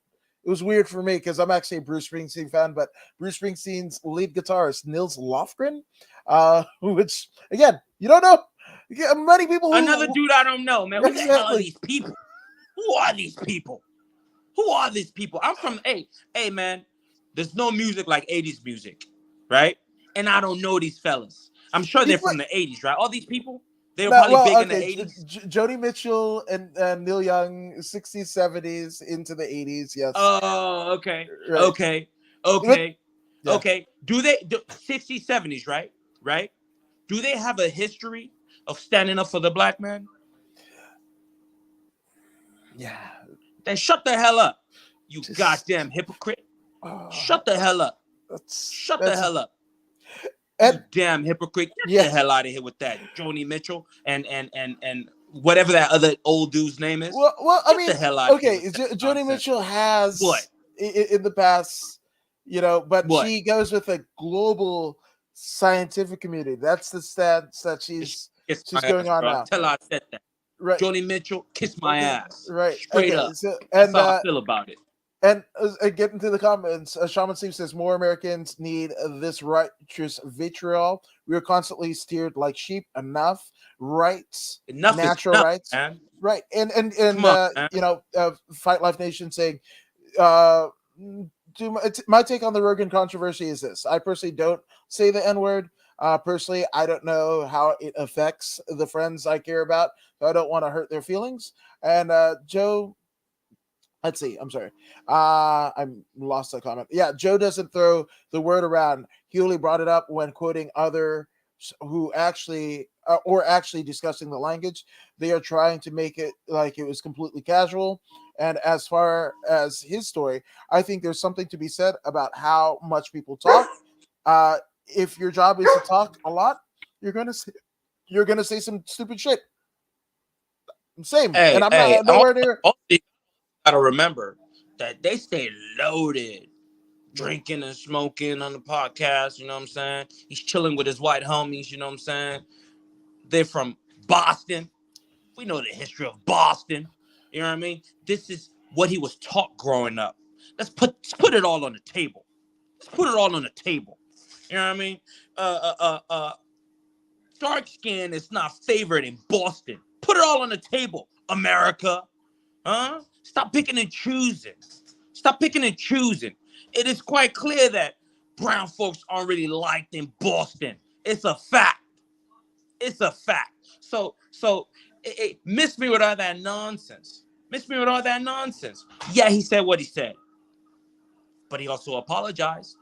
it was weird for me because I'm actually a Bruce Springsteen fan, but Bruce Springsteen's lead guitarist, Nils Lofgren, which, again, you don't know. Many people Another dude I don't know, man. Who the hell are these people? Who are these people? Who are these people? I'm from, hey, man, there's no music like 80s music, right? And I don't know these fellas. I'm sure they're from the 80s, right? All these people, they were probably big in the 80s. Joni Mitchell and Neil Young, 60s, 70s, into the 80s, yes. Oh, okay. Right. Okay. Do they, 60s, 70s, right? Right? Do they have a history of standing up for the black man? Yeah. Then shut the hell up, you goddamn hypocrite. Shut the hell up. Shut the hell up. You damn hypocrite. Get the hell out of here with that. Joni Mitchell and whatever that other old dude's name is. Well, I mean, the hell out okay, Joni Mitchell has what in the past, but she goes with a global scientific community. That's the stats that she's going on now. Tell her I said that. Right. Joni Mitchell, kiss my ass. Right. Straight up. That's how I feel about it. And getting to the comments, Shaman Steve says, more Americans need this righteous vitriol. We are constantly steered like sheep. Enough rights, natural rights. Man. Right. And Fight Life Nation saying, My take on the Rogan controversy is this: I personally don't say the N word. Personally, I don't know how it affects the friends I care about, so I don't want to hurt their feelings. And Joe, let's see. I'm sorry. I lost the comment. Yeah, Joe doesn't throw the word around. He only brought it up when quoting other who actually or actually discussing the language. They are trying to make it like it was completely casual. And as far as his story, I think there's something to be said about how much people talk. If your job is to talk a lot, you're gonna say some stupid shit. Same, Hey, and I'm hey, not nowhere near. you gotta remember that they stay loaded, drinking and smoking on the podcast. You know what I'm saying? He's chilling with his white homies. You know what I'm saying? They're from Boston. We know the history of Boston. You know what I mean? This is what he was taught growing up. Let's put it all on the table. Let's put it all on the table. You know what I mean? Dark skin is not favored in Boston. Put it all on the table, America. Huh? Stop picking and choosing. Stop picking and choosing. It is quite clear that brown folks aren't really liked in Boston. It's a fact. It's a fact. So miss me with all that nonsense. Miss me with all that nonsense. Yeah, he said what he said, but he also apologized.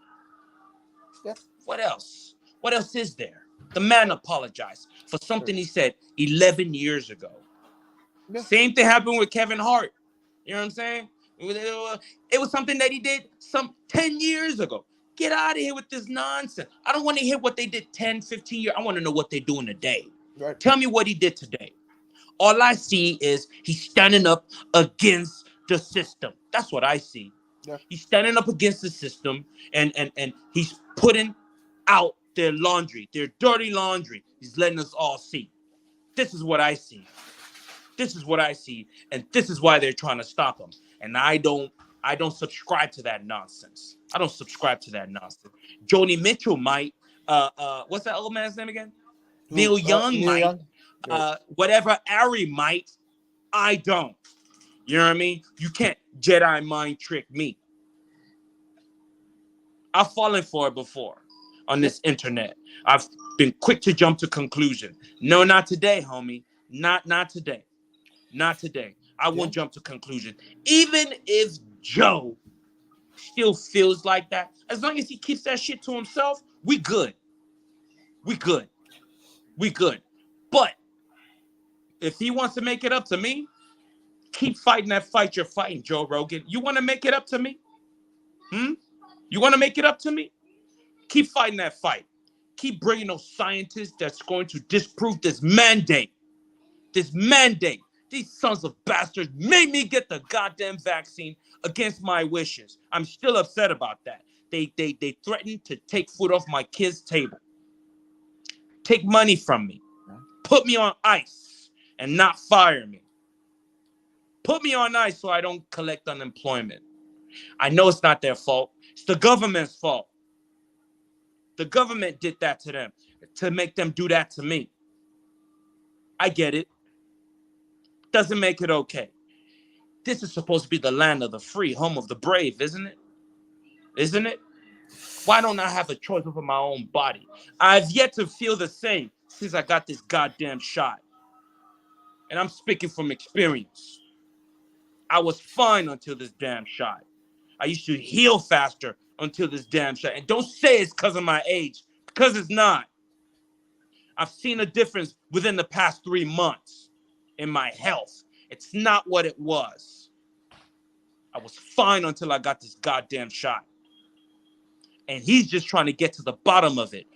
Yeah. What else? What else is there? The man apologized for something he said 11 years ago. Yeah. Same thing happened with Kevin Hart. You know what I'm saying? It was something that he did some 10 years ago. Get out of here with this nonsense. I don't want to hear what they did 10, 15 years. I want to know what they're doing today. Right. Tell me what he did today. All I see is he's standing up against the system. That's what I see. Yeah. He's standing up against the system and he's putting out their laundry, their dirty laundry. He's letting us all see. This is what I see. This is what I see, and this is why they're trying to stop him. And I don't subscribe to that nonsense. I don't subscribe to that nonsense. Joni Mitchell might. What's that old man's name again? Neil Young Neil might. Young? Whatever Ari might. I don't. You know what I mean? You can't Jedi mind trick me. I've fallen for it before on this internet. I've been quick to jump to conclusion. No, not today, homie. Not today. Not today. I won't jump to conclusion. Even if Joe still feels like that, as long as he keeps that shit to himself, we good. We good. We good. But if he wants to make it up to me, keep fighting that fight you're fighting, Joe Rogan. You want to make it up to me? You want to make it up to me? Keep fighting that fight. Keep bringing those scientists that's going to disprove this mandate. This mandate. These sons of bastards made me get the goddamn vaccine against my wishes. I'm still upset about that. They threatened to take food off my kids' table. Take money from me. Put me on ice and not fire me. Put me on ice so I don't collect unemployment. I know it's not their fault. It's the government's fault. The government did that to them to make them do that to me. I get it. Doesn't make it okay. This is supposed to be the land of the free, home of the brave, isn't it? Isn't it? Why don't I have a choice over my own body? I've yet to feel the same since I got this goddamn shot. And I'm speaking from experience. I was fine until this damn shot. I used to heal faster until this damn shot. And don't say it's because of my age, because it's not. I've seen a difference within the past 3 months in my health. It's not what it was. I was fine until I got this goddamn shot. And he's just trying to get to the bottom of it.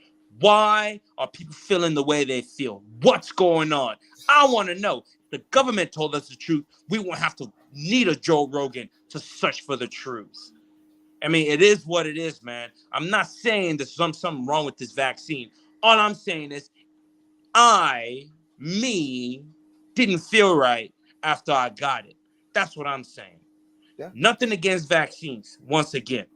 Why are people feeling the way they feel? What's going on? I want to know. The government told us the truth. We won't have to need a Joe Rogan to search for the truth. I mean, it is what it is, man. I'm not saying there's something wrong with this vaccine. All I'm saying is me, didn't feel right after I got it. That's what I'm saying. Yeah. Nothing against vaccines, once again.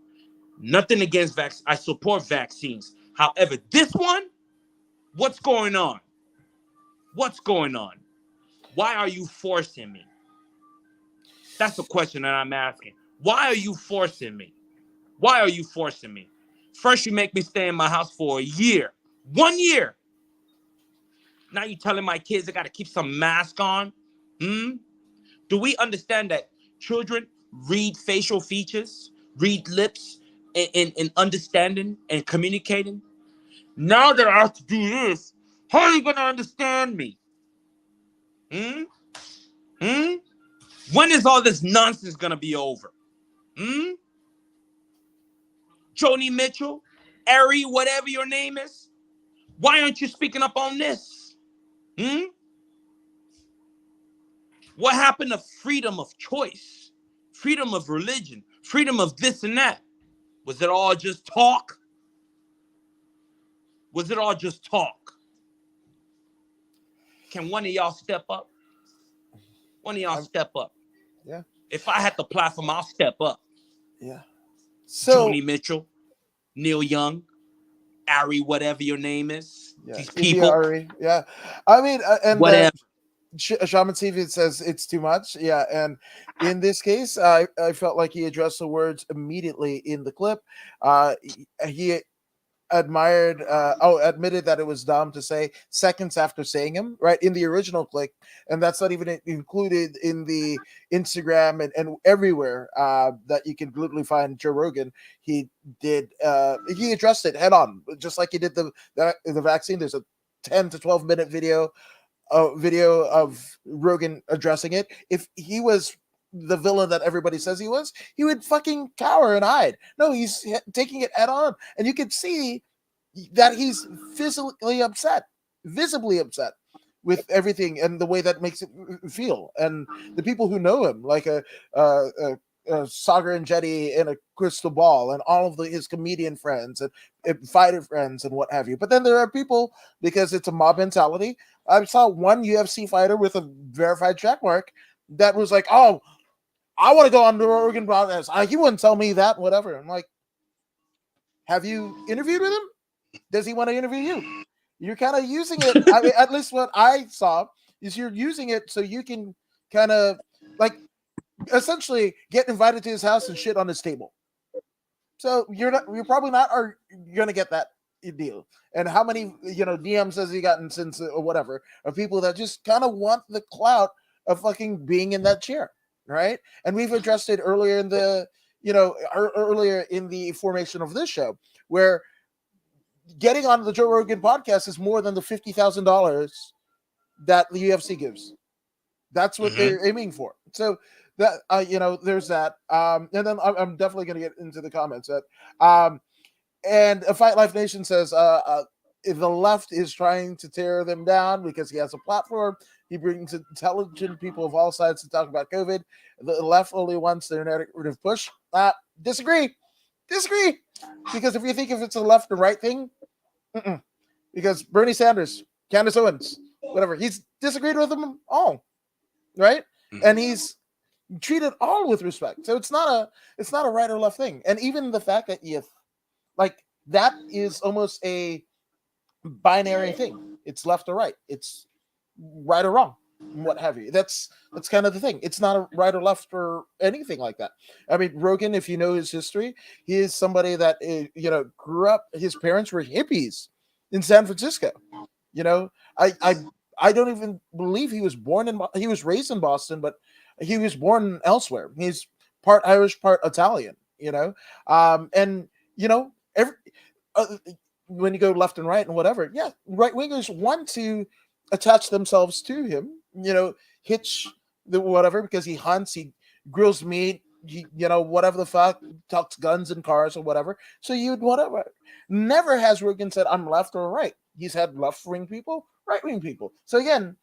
Nothing against vaccines. I support vaccines. However, this one, what's going on? What's going on? Why are you forcing me? That's the question that I'm asking. Why are you forcing me? Why are you forcing me? First, you make me stay in my house for a year. 1 year. Now you're telling my kids they got to keep some mask on? Do we understand that children read facial features, read lips, in understanding and communicating? Now that I have to do this, how are you going to understand me? When is all this nonsense going to be over? Joni Mitchell, Ari, whatever your name is, why aren't you speaking up on this? What happened to freedom of choice, freedom of religion, freedom of this and that? Was it all just talk? Was it all just talk? Can one of y'all step up? One of y'all step up. Yeah. If I had the platform, I'll step up. Yeah. So Joni Mitchell, Neil Young, Ari, whatever your name is. yeah, These people. Ari. Yeah. I mean, and whatever. Shaman TV says it's too much. Yeah. And in this case, I felt like he addressed the words immediately in the clip. He admitted that it was dumb to say seconds after saying him, right, in the original clip, and that's not even included in the Instagram and everywhere that you can literally find Joe Rogan. He addressed it head on, just like he did the vaccine. There's a 10 to 12 minute video of Rogan addressing it. If he was the villain that everybody says he was, he would fucking cower and hide. No, he's taking it head on, and you can see that he's visibly upset with everything and the way that makes it feel. And the people who know him, like a Sagar and Jetty and a Crystal Ball and all of his comedian friends and fighter friends and what have you. But then there are people, because it's a mob mentality. I saw one UFC fighter with a verified check mark that was like, "Oh, I want to go on the Rogan podcast." He wouldn't tell me that, whatever. I'm like, have you interviewed with him? Does he want to interview you? You're kind of using it. I mean, at least what I saw is you're using it so you can kind of like essentially get invited to his house and shit on his table. So you're probably not are going to get that deal. And how many DMs has he gotten since or whatever of people that just kind of want the clout of fucking being in that chair, right? And we've addressed it earlier in the earlier in the formation of this show, where getting on the Joe Rogan podcast is more than the $50,000 that the UFC gives. That's what they're aiming for. So that there's that. And then I'm definitely going to get into the comments that. And a Fight Life Nation says if the left is trying to tear them down because he has a platform. He brings intelligent people of all sides to talk about COVID. The left only wants their narrative push. Disagree. Because if it's a left or right thing, because Bernie Sanders, Candace Owens, whatever, he's disagreed with them all, right? And he's treated all with respect. So it's not a right or left thing. And even the fact that that is almost a binary thing. It's left or right. It's right or wrong, what have you. That's kind of the thing. It's not a right or left or anything like that. I mean, Rogan, if you know his history, he is somebody that grew up. His parents were hippies in San Francisco. I don't even believe he was he was raised in Boston, but he was born elsewhere. He's part Irish, part Italian. When you go left and right and whatever, yeah, right wingers want to attach themselves to him, hitch the whatever, because he hunts, he grills meat, whatever the fuck, talks guns and cars or whatever. So you'd whatever. Never has Rogan said I'm left or right. He's had left wing people, right wing people. So again,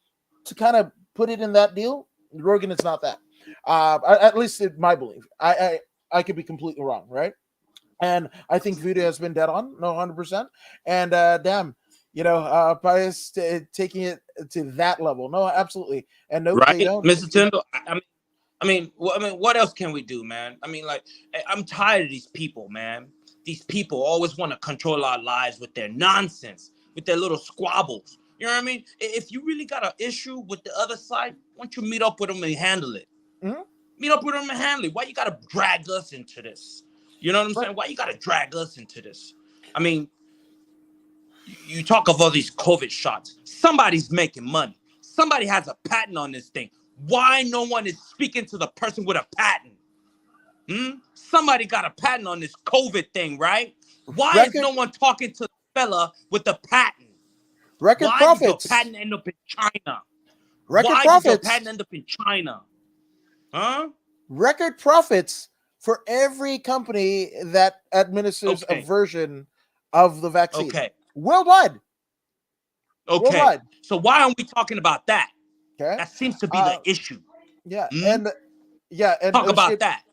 to kind of put it in that deal, Rogan is not that. At least in my belief. I could be completely wrong, right? And I think Voodoo has been dead on, no 100%. And damn. Pius taking it to that level. No, absolutely. And no, right, they don't. Mr. Tyndall. I mean, what else can we do, man? I mean, I'm tired of these people, man. These people always want to control our lives with their nonsense, with their little squabbles. You know what I mean? If you really got an issue with the other side, why don't you meet up with them and handle it? Meet up with Punahele. Why you gotta drag us into this? You know what I'm saying? Why you gotta drag us into this? I mean, you talk of all these COVID shots. Somebody's making money. Somebody has a patent on this thing. Why no one is speaking to the person with a patent? Somebody got a patent on this COVID thing, right? Why is no one talking to the fella with the patent? Record Why profits. did your patent end up in China? Record Why profits. did your patent end up in China? Huh? Record profits for every company that administers a version of the vaccine. Okay. Worldwide. Okay. Worldwide. So why aren't we talking about that? Okay. That seems to be the issue. Yeah. And talk about that.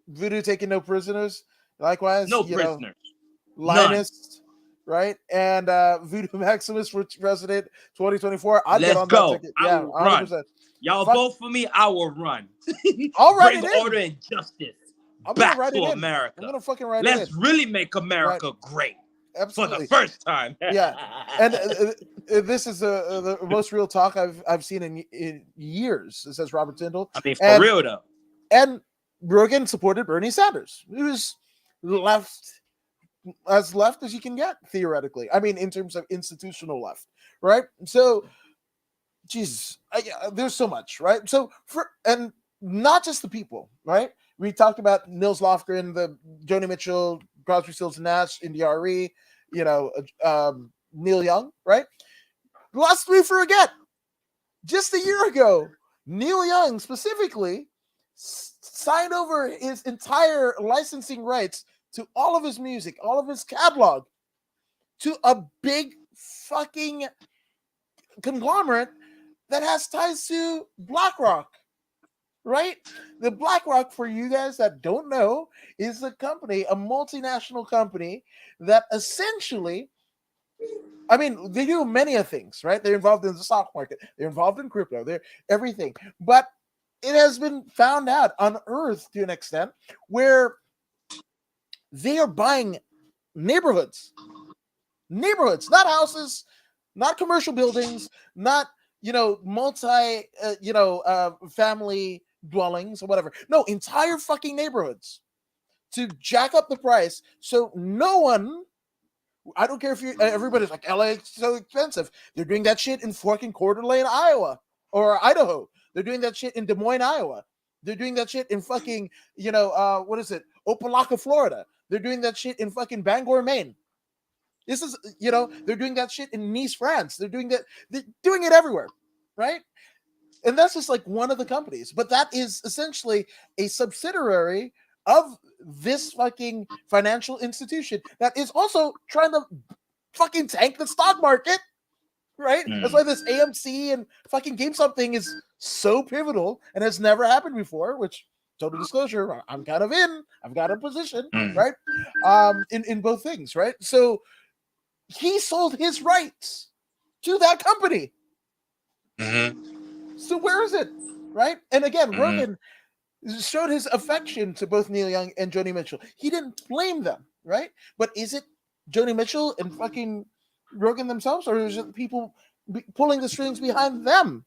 Voodoo taking no prisoners. Likewise, no prisoners. Linus, right? And Voodoo Maximus for president 2024. I'd get on go. that ticket. Yeah, 100%. Y'all vote for me, I will run. I'll write Bring it in. order and justice I'm back write to it in. America. I'm gonna fucking write it in. Let's really make America great. Absolutely. For the first time. Yeah. And this is the most real talk I've seen in years. It says Robert Tyndall. I mean, for real though. And Rogan supported Bernie Sanders. He was as left as you can get, theoretically. I mean, in terms of institutional left, right? So, Jesus, there's so much, right? So, and not just the people, right? We talked about Nils Lofgren, the Joni Mitchell, Crosby, Stills, Nash, Indiari, Neil Young, right? Lest we forget, just a year ago, Neil Young specifically signed over his entire licensing rights to all of his music, all of his catalog, to a big fucking conglomerate that has ties to BlackRock, right? The BlackRock, for you guys that don't know, is a company, a multinational company that essentially, I mean, they do many of things, right? They're involved in the stock market. They're involved in crypto. They're everything. But it has been found out, unearthed to an extent, where they are buying neighborhoods, not houses, not commercial buildings, not, family dwellings or whatever. No, entire fucking neighborhoods to jack up the price. So no one, I don't care if everybody's like, LA is so expensive. They're doing that shit in fucking Coeur d'Alene, Iowa or Idaho. They're doing that shit in Des Moines, Iowa. They're doing that shit in fucking, Opelika, Florida. They're doing that shit in fucking Bangor, Maine. This is, they're doing that shit in Nice, France. They're doing it everywhere, right? And that's just like one of the companies. But that is essentially a subsidiary of this fucking financial institution that is also trying to fucking tank the stock market, right? That's why this AMC and fucking GameStop thing is so pivotal and has never happened before, which, total disclosure, I'm kind of in. I've got a position, right? In both things, right? So he sold his rights to that company. So where is it, right? And again, Rogan showed his affection to both Neil Young and Joni Mitchell. He didn't blame them, right? But is it Joni Mitchell and fucking Rogan themselves, or is it people pulling the strings behind them?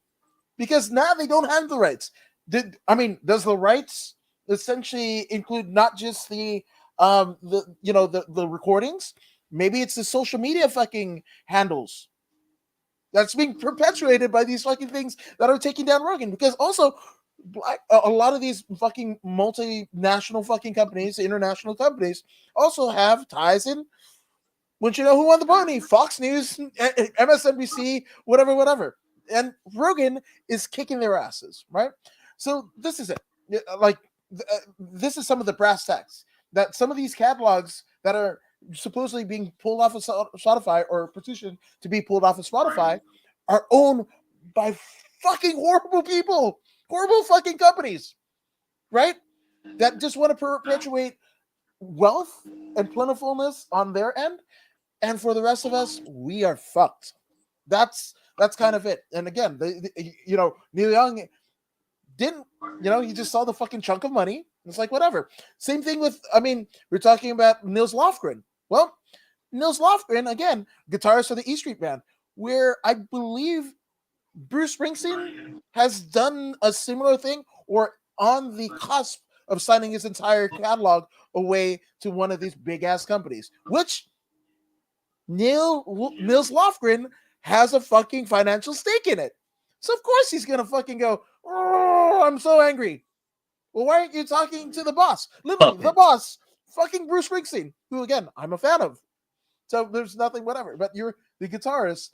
Because now they don't have the rights. Does the rights essentially include not just the recordings? Maybe it's the social media fucking handles that's being perpetuated by these fucking things that are taking down Rogan. Because also, a lot of these fucking multinational fucking companies, international companies, also have ties in. Wouldn't you know who won the pony? Fox News, MSNBC, whatever. And Rogan is kicking their asses, right? So this is it. This is some of the brass tacks that some of these catalogs that are supposedly being pulled off of Spotify or petitioned to be pulled off of Spotify are owned by fucking horrible people, horrible fucking companies, right? That just want to perpetuate wealth and plentifulness on their end. And for the rest of us, we are fucked. That's kind of it. And again, Neil Young didn't, he just saw the fucking chunk of money. It's like, whatever. Same thing with, we're talking about Nils Lofgren. Well, Nils Lofgren, again, guitarist for the E Street Band, where I believe Bruce Springsteen has done a similar thing, or on the cusp of signing his entire catalog away to one of these big ass companies, which Nils Lofgren has a fucking financial stake in it. So of course he's gonna fucking go, oh, I'm so angry. Well, why aren't you talking to the boss? Literally, the boss, fucking Bruce Springsteen, who again I'm a fan of. So there's nothing, whatever. But you're the guitarist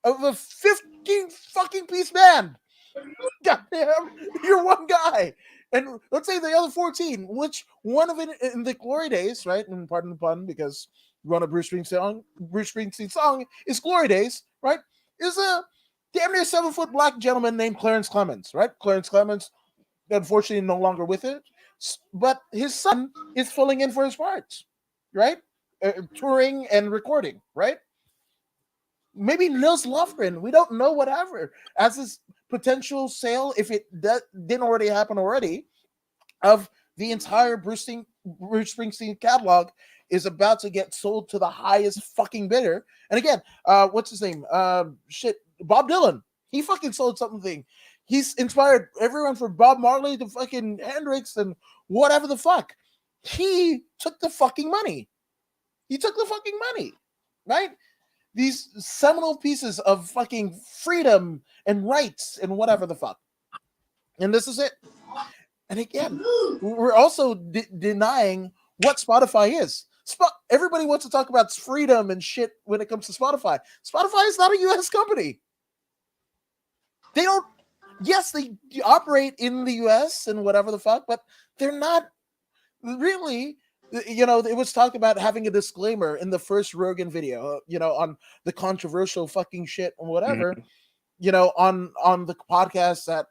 of a 15 fucking piece band. Goddamn, you're one guy. And let's say the other 14, which one of it in the glory days, right? And pardon the pun, because one of Bruce Springsteen's song is Glory Days, right? Is a damn near 7-foot black gentleman named Clarence Clemens, right? Clarence Clemens, unfortunately, no longer with it, but his son is filling in for his parts, right? Touring and recording, right? Maybe Nils Lofgren, we don't know, whatever, as this potential sale, if it didn't already happen already, of the entire Bruce Springsteen catalog is about to get sold to the highest fucking bidder. And again, what's his name? Bob Dylan. He fucking sold something. He's inspired everyone from Bob Marley to fucking Hendrix and whatever the fuck. He took the fucking money. Right? These seminal pieces of fucking freedom and rights and whatever the fuck. And this is it. And again, we're also denying what Spotify is. Everybody wants to talk about freedom and shit when it comes to Spotify. Spotify is not a U.S. company. They don't. Yes, they operate in the U.S. and whatever the fuck, but they're not really. You know, it was talked about having a disclaimer in the first Rogan video, you know, on the controversial fucking shit and whatever, you know, on the podcast that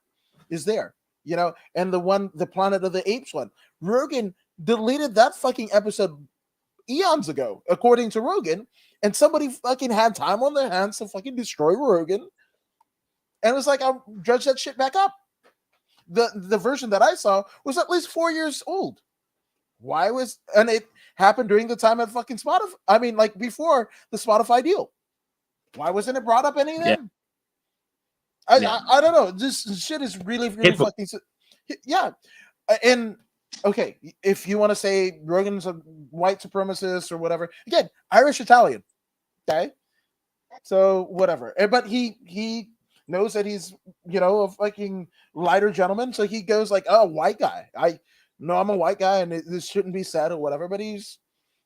is there, you know, and the Planet of the Apes one. Rogan deleted that fucking episode eons ago, according to Rogan, and somebody fucking had time on their hands to fucking destroy Rogan, and it was like, I'll dredge that shit back up. The version that I saw was at least 4 years old. And it happened during the time of fucking Spotify. I mean, like before the Spotify deal. Why wasn't it brought up any then? Yeah. I don't know. This shit is really fucking. Yeah. And okay, if you want to say Rogan's a white supremacist or whatever, again, Irish Italian. Okay. So whatever. But he knows that he's, you know, a fucking lighter gentleman. So he goes like, oh, white guy. No, I'm a white guy and this shouldn't be said or whatever, but he's,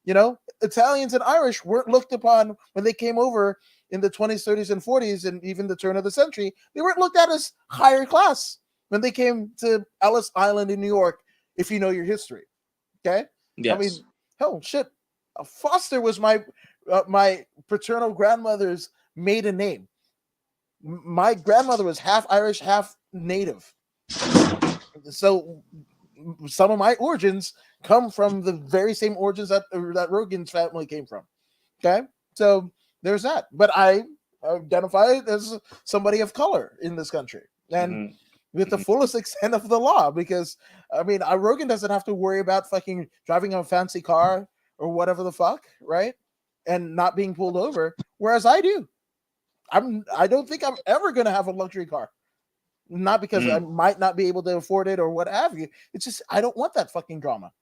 you know, Italians and Irish weren't looked upon when they came over in the 20s, 30s, and 40s, and even the turn of the century. They weren't looked at as higher class when they came to Ellis Island in New York, if you know your history. Okay? Yes. I mean, hell, shit. Foster was my paternal grandmother's maiden name. My grandmother was half Irish, half native. So some of my origins come from the very same origins that Rogan's family came from. Okay, so there's that. But I identify as somebody of color in this country, and with the fullest extent of the law. Because I mean, Rogan doesn't have to worry about fucking driving a fancy car or whatever the fuck, right? And not being pulled over, whereas I do. I don't think I'm ever gonna have a luxury car. Not because I might not be able to afford it or what have you. It's just I don't want that fucking drama.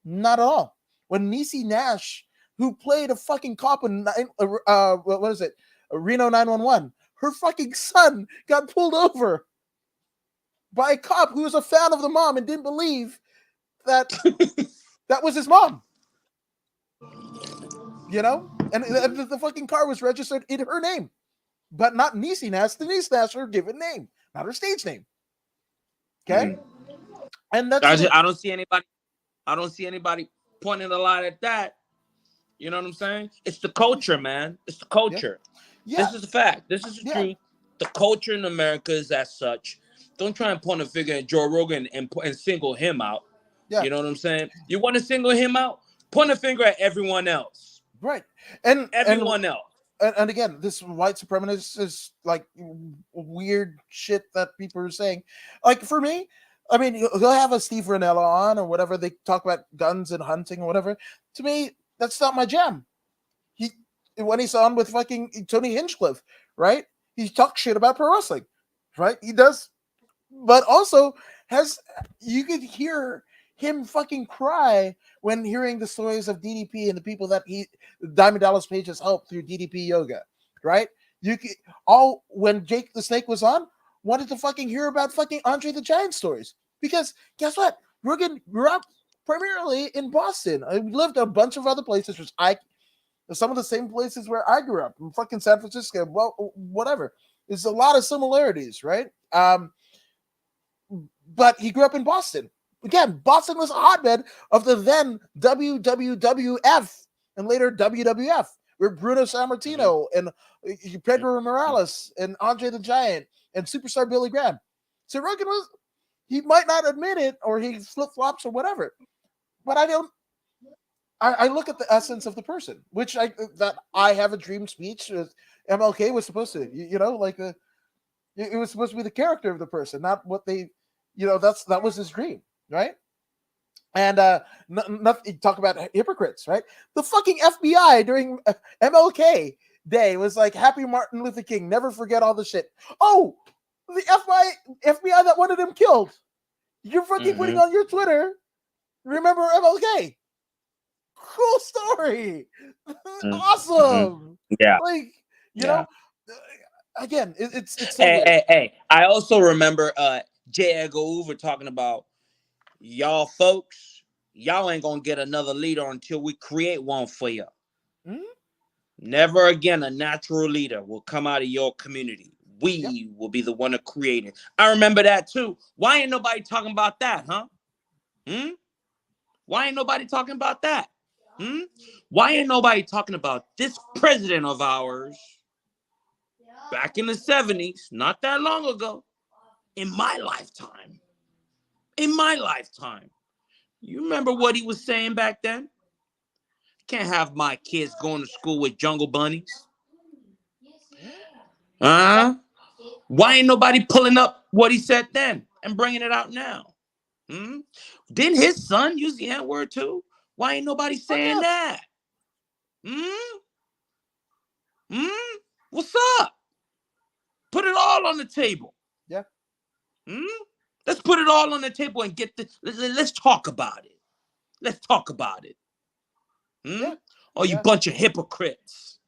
Not at all. When Niecy Nash, who played a fucking cop in what is it? Reno 911, her fucking son got pulled over by a cop who was a fan of the mom and didn't believe that that was his mom. You know? And the fucking car was registered in her name. But not Niecy Nash. Denise Nash, her given name. Not her stage name. Okay, and that's I don't see anybody pointing a lot at that. You know what I'm saying? It's the culture, man. It's the culture. Yeah. This is the fact. This is the truth. The culture in America is as such. Don't try and point a finger at Joe Rogan and single him out. Yeah. You know what I'm saying? You want to single him out? Point a finger at everyone else. Right. And everyone else. And again, this white supremacist is like weird shit that people are saying. Like for me, I mean, he'll have a Steve Ranella on or whatever. They talk about guns and hunting or whatever. To me, that's not my jam. When he's on with fucking Tony Hinchcliffe, right? He talks shit about pro wrestling, right? He does. But also you could hear him fucking cry when hearing the stories of DDP and the people that Diamond Dallas Page has helped through DDP yoga, right? You could all when Jake the Snake was on, wanted to fucking hear about fucking Andre the Giant stories. Because guess what? Rogan grew up primarily in Boston. I lived a bunch of other places, which some of the same places where I grew up, in fucking San Francisco, well, whatever. There's a lot of similarities, right? But he grew up in Boston. Again, Boston was a hotbed of the then WWF and later WWF, where Bruno Sammartino and Pedro Morales and Andre the Giant and superstar Billy Graham. So Rogan he might not admit it, or he flip-flops or whatever, but I look at the essence of the person, which I have a dream speech with MLK was supposed to, it was supposed to be the character of the person, not what they, that was his dream, right? And nothing, talk about hypocrites, right? The fucking FBI during MLK Day was like, "Happy Martin Luther King, never forget all the shit." Oh, the FBI that wanted him killed. You're fucking putting on your Twitter, remember MLK? Cool story. Awesome. Yeah. Like, you know, again, it's so hey. I also remember J. Edgar Hoover talking about, y'all folks, y'all ain't gonna get another leader until we create one for you. Never again a natural leader will come out of your community. We will be the one to create it. I remember that too. Why ain't nobody talking about that, huh? Why ain't nobody talking about that? Why ain't nobody talking about this president of ours back in the 70s, not that long ago, in my lifetime? In my lifetime. You remember what he was saying back then? Can't have my kids going to school with jungle bunnies. Why ain't nobody pulling up what he said then and bringing it out now? Didn't his son use the N-word too? Why ain't nobody saying that? What's up? Put it all on the table. Yeah. Let's put it all on the table and let's talk about it. Let's talk about it. Oh, you bunch of hypocrites.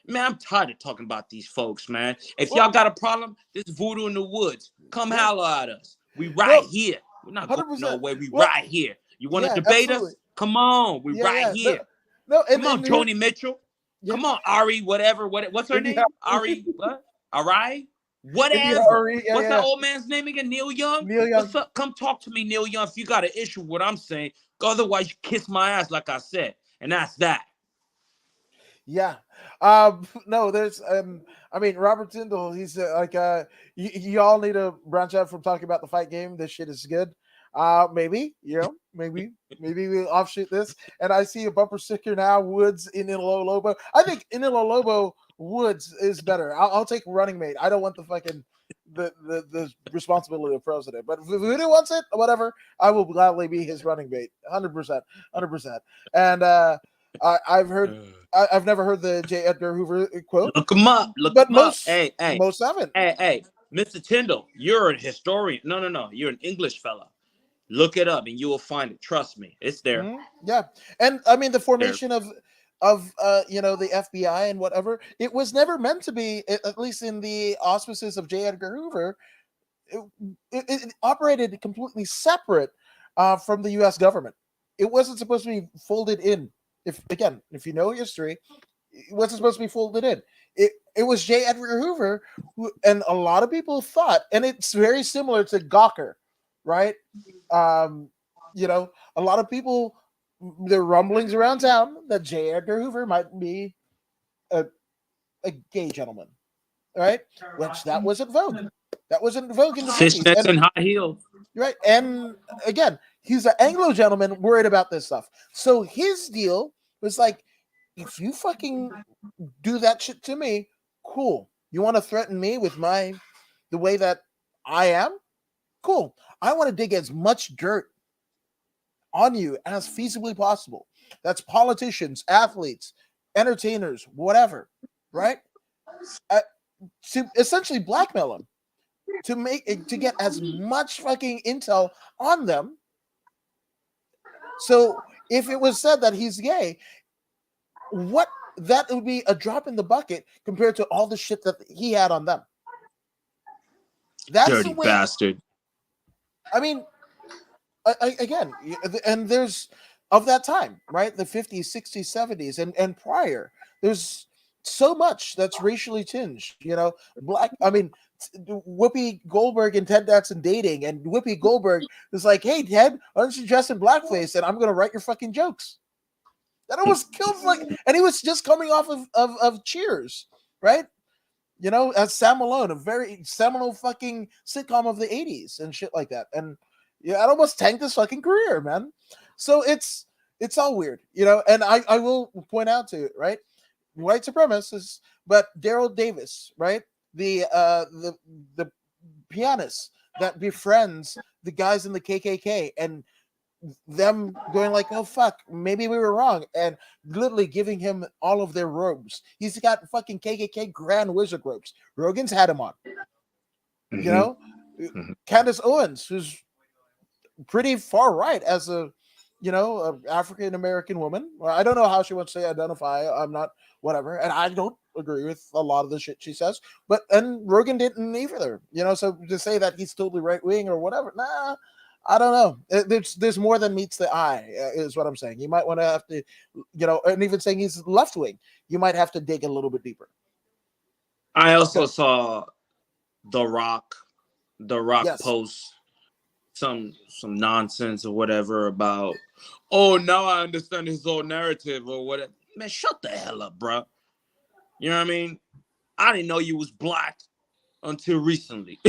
Man, I'm tired of talking about these folks, man. If y'all got a problem, this Voodoo in the woods. Come holler at us. We here. We're not going nowhere. We right here. You want to debate us? Come on. We right here. Come on, Joni Mitchell. Come on, Ari, whatever. What's her name? Ari, what? Ari? Whatever. What's that old man's name again? Neil Young? What's up? Come talk to me, Neil Young. If you got an issue with what I'm saying, otherwise you kiss my ass, like I said. And that's that. Yeah. No, there's I mean, Robert Tyndall, he's you all need to branch out from talking about the fight game. This shit is good. Maybe we'll offshoot this. And I see a bumper sticker now, Woods in Inilo Lobo. I think Inilo Lobo Woods is better. I'll take running mate. I don't want the fucking the responsibility of president. But if Voodoo wants it, whatever, I will gladly be his running mate. 100%. And I've never heard the J. Edgar Hoover quote. Look him up. Most haven't. Hey, Mr. Tyndall, you're a historian. No. You're an English fella. Look it up and you will find it. Trust me. It's there. Yeah. And I mean, the formation of the FBI and whatever, it was never meant to be, at least in the auspices of J. Edgar Hoover, it operated completely separate from the U.S. government. It wasn't supposed to be folded in. If you know history, it wasn't supposed to be folded in. It was J. Edgar Hoover who, and a lot of people thought, and it's very similar to Gawker, right? A lot of people, there are rumblings around town that J. Edgar Hoover might be a gay gentleman, right? Which that wasn't vogue. That wasn't vogue in the 50s. Fishnets and high heels. Right. And again, he's an Anglo gentleman worried about this stuff. So his deal was like, if you fucking do that shit to me, cool. You want to threaten me with the way that I am? Cool. I want to dig as much dirt on you as feasibly possible. That's politicians, athletes, entertainers, whatever, right? To essentially blackmail him to get as much fucking intel on them. So if it was said that he's gay, what that would be a drop in the bucket compared to all the shit that he had on them. That's Dirty the way. bastard. I mean, again, and there's of that time, right? The 50s, 60s, 70s, and prior. There's so much that's racially tinged. Black. I mean, Whoopi Goldberg and Ted Danson dating, and Whoopi Goldberg is like, "Hey, Ted, why don't you dress in blackface, and I'm gonna write your fucking jokes." That almost killed and he was just coming off of Cheers, right? As Sam Malone, a very seminal fucking sitcom of the 80s and shit like that. And it almost tanked his fucking career, man. So it's all weird, and I will point out to it, right? White supremacists, but Daryl Davis, right? The pianist that befriends the guys in the KKK, and them going like, "Oh fuck, maybe we were wrong," and literally giving him all of their robes. He's got fucking KKK Grand Wizard robes. Rogan's had him on. Candace Owens, who's pretty far right as a African American woman. Well, I don't know how she wants to identify. I'm not whatever, and I don't agree with a lot of the shit she says. And Rogan didn't either. So to say that he's totally right wing or whatever, nah. I don't know. There's more than meets the eye, is what I'm saying. You might want to have to, and even saying he's left wing, you might have to dig a little bit deeper. I also saw The Rock Yes. post some nonsense or whatever about, oh, now I understand his whole narrative or whatever. Man, shut the hell up, bro. You know what I mean? I didn't know you was black until recently.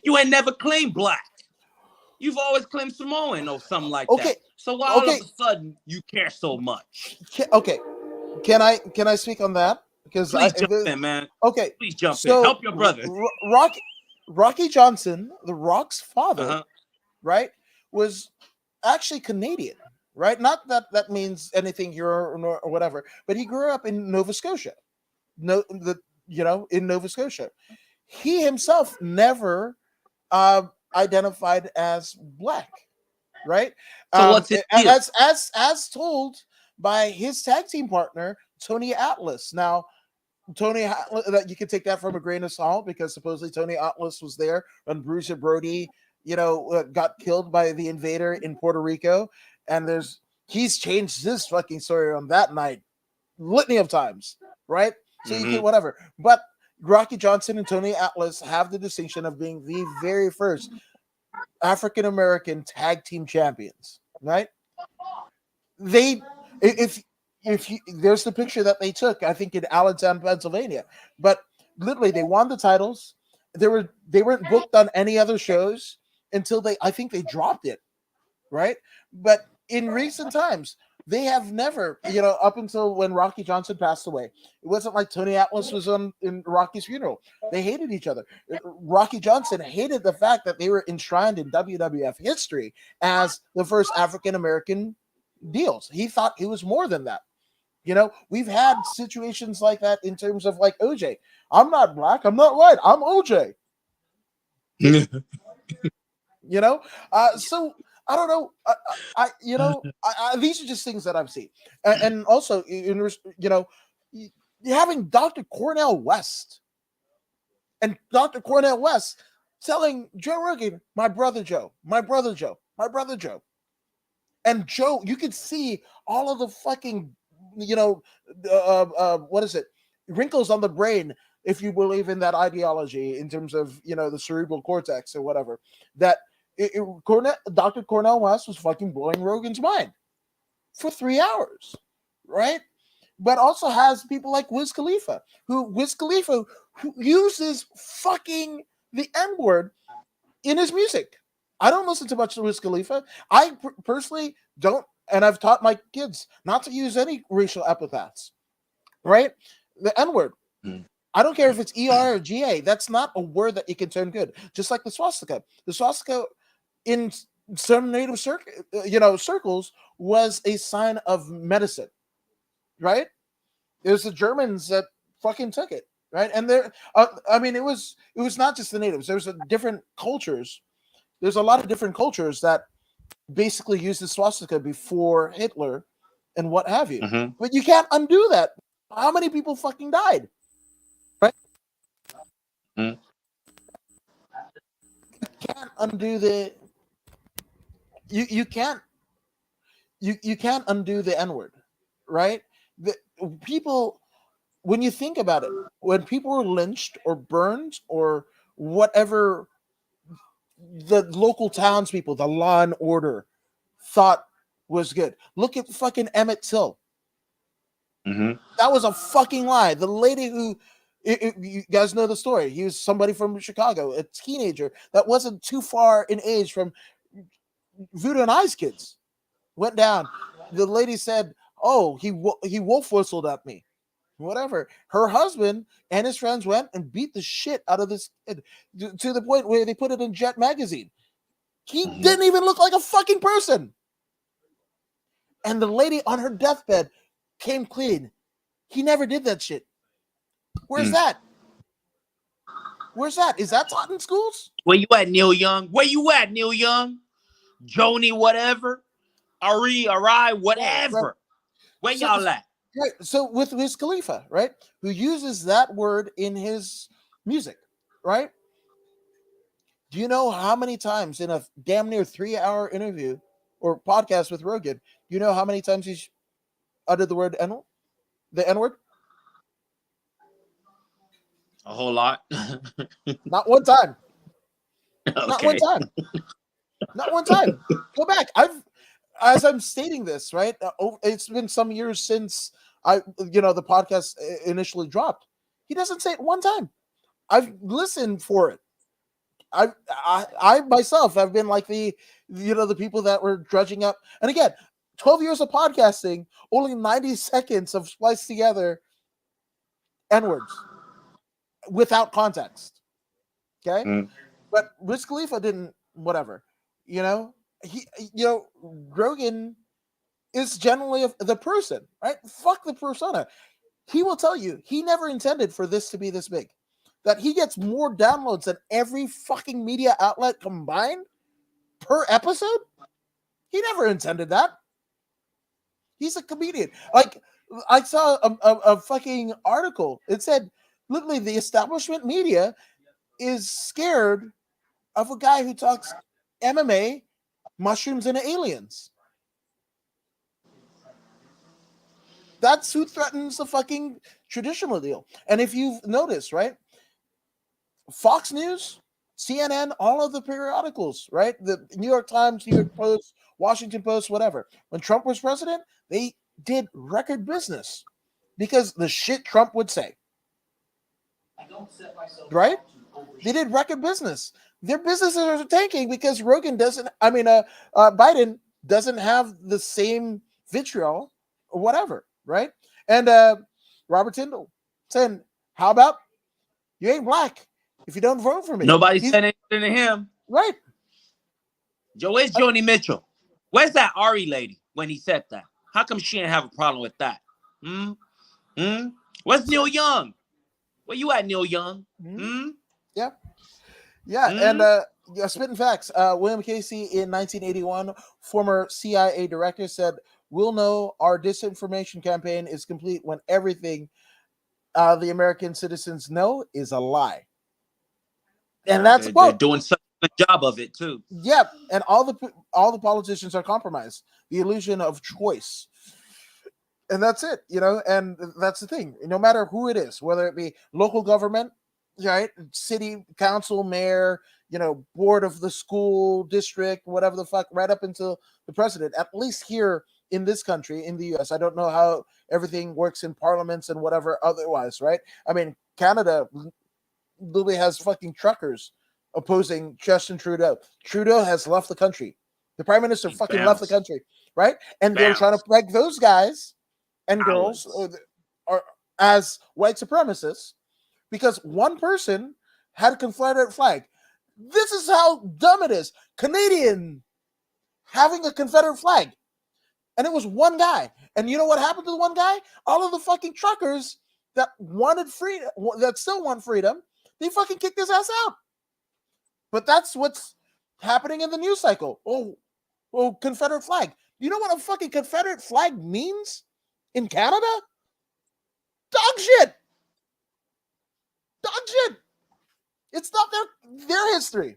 You ain't never claimed black. You've always claimed Samoan or something like that. So why all of a sudden you care so much? Okay. Can I speak on that? Because please jump in, man. Okay. Please jump in. Help your brother. Rocky Johnson, The Rock's father, right, was actually Canadian, right? Not that means anything here or whatever, but he grew up in Nova Scotia. In Nova Scotia. He himself never identified as black, right? So what's it as told by his tag team partner Tony Atlas. Now, Tony Atlas, that you can take that from a grain of salt because supposedly Tony Atlas was there when Bruiser Brody, got killed by the invader in Puerto Rico, and he's changed his fucking story on that night litany of times, right? So you can whatever, but Rocky Johnson and Tony Atlas have the distinction of being the very first African American tag team champions, right? If there's the picture that they took, I think in Allentown, Pennsylvania, but literally they won the titles. They weren't booked on any other shows until I think they dropped it, right? But in recent times, they have never, up until when Rocky Johnson passed away, it wasn't like Tony Atlas was in Rocky's funeral. They hated each other. Rocky Johnson hated the fact that they were enshrined in WWF history as the first African American deals. He thought he was more than that. We've had situations like that in terms of like OJ. I'm not black. I'm not white. I'm OJ. So I don't know. These are just things that I've seen, and also having Dr. Cornel West and Dr. Cornel West telling Joe Rogan, my brother Joe, and Joe, you could see all of the fucking what is it, wrinkles on the brain if you believe in that ideology in terms of the cerebral cortex or whatever that. Dr. Cornel West was fucking blowing Rogan's mind for 3 hours, right? But also has people like Wiz Khalifa, who uses fucking the N-word in his music. I don't listen to much of Wiz Khalifa. I personally don't, and I've taught my kids not to use any racial epithets, right? The N-word. I don't care if it's ER or GA. That's not a word that you can turn good. Just like the swastika. The swastika in some native circles was a sign of medicine, right? It was the Germans that fucking took it, right? And there, I mean, it was not just the natives. There's different cultures. There's a lot of different cultures that basically used the swastika before Hitler and what have you. Mhm. But you can't undo that. How many people fucking died? Right? Mhm. Can't undo the you can't you can't undo the N-word, right? The people, when you think about it, when people were lynched or burned or whatever, the local townspeople, the law and order thought was good. Look at fucking Emmett Till. Mhm. That was a fucking lie. The lady who, you guys know the story. He was somebody from Chicago, a teenager that wasn't too far in age from Voodoo and I's kids. Went down. The lady said, "Oh, he wolf whistled at me." Whatever. Her husband and his friends went and beat the shit out of this kid to the point where they put it in Jet magazine. He Mhm. didn't even look like a fucking person. And the lady on her deathbed came clean. He never did that shit. Where's Mm. that? Where's that? Is that taught in schools? Where you at, Neil Young? Where you at, Neil Young? Joni, whatever. Ari, whatever. Right. Where So- y'all at? Right. So with Wiz Khalifa, right, who uses that word in his music, right? Do you know how many times in a damn near 3-hour interview or podcast with Rogan, do you know how many times he's uttered the word the N-word? A whole lot. Not one time. Okay. Not one time. Not one time. Go back. As I'm stating this, right? It's been some years since the podcast initially dropped. He doesn't say it one time. I've listened for it. I myself have been like the people that were drudging up. And again, 12 years of podcasting, only 90 seconds of spliced together N-words without context. Okay? Mm. But Wiz Khalifa didn't, whatever. Rogan is generally the person, right? Fuck the persona. He will tell you he never intended for this to be this big. That he gets more downloads than every fucking media outlet combined per episode. He never intended that. He's a comedian. Like, I saw a fucking article. It said literally the establishment media is scared of a guy who talks MMA, mushrooms, and aliens. That's who threatens the fucking traditional deal. And if you've noticed, right, Fox News, CNN, all of the periodicals, right, the New York Times, New York Post, Washington Post, whatever, when Trump was president, they did record business because the shit Trump would say. Right? They did record business. Their businesses are tanking because Biden doesn't have the same vitriol or whatever, right? And Robert Tyndall saying, "How about you ain't black if you don't vote for me?" Nobody said anything to him. Right. Joe, where's Joni Mitchell? Where's that Ari lady when he said that? How come she didn't have a problem with that? Where's Neil Young? Where you at, Neil Young? Yeah. And spitting facts. William Casey in 1981, former CIA director, said, "We'll know our disinformation campaign is complete when everything the American citizens know is a lie." And that's a quote. They're doing such a good job of it too. Yep. And all the politicians are compromised. The illusion of choice. And that's it, and that's the thing. No matter who it is, whether it be local government, right, city council, mayor, board of the school district, whatever the fuck, right up until the president, at least here in this country, in the US. I don't know how everything works in parliaments and whatever otherwise, right? I mean, Canada literally has fucking truckers opposing Justin Trudeau. Trudeau has left the country. The prime minister fucking left the country, right? And they're trying to peg those guys and girls are as white supremacists because one person had a Confederate flag. This is how dumb it is. Canadian having a Confederate flag. And it was one guy. And you know what happened to the one guy? All of the fucking truckers that wanted freedom, that still want freedom, they fucking kicked his ass out. But that's what's happening in the news cycle. Oh, Confederate flag. You know what a fucking Confederate flag means in Canada? Dog shit. Dog shit. It's not their history.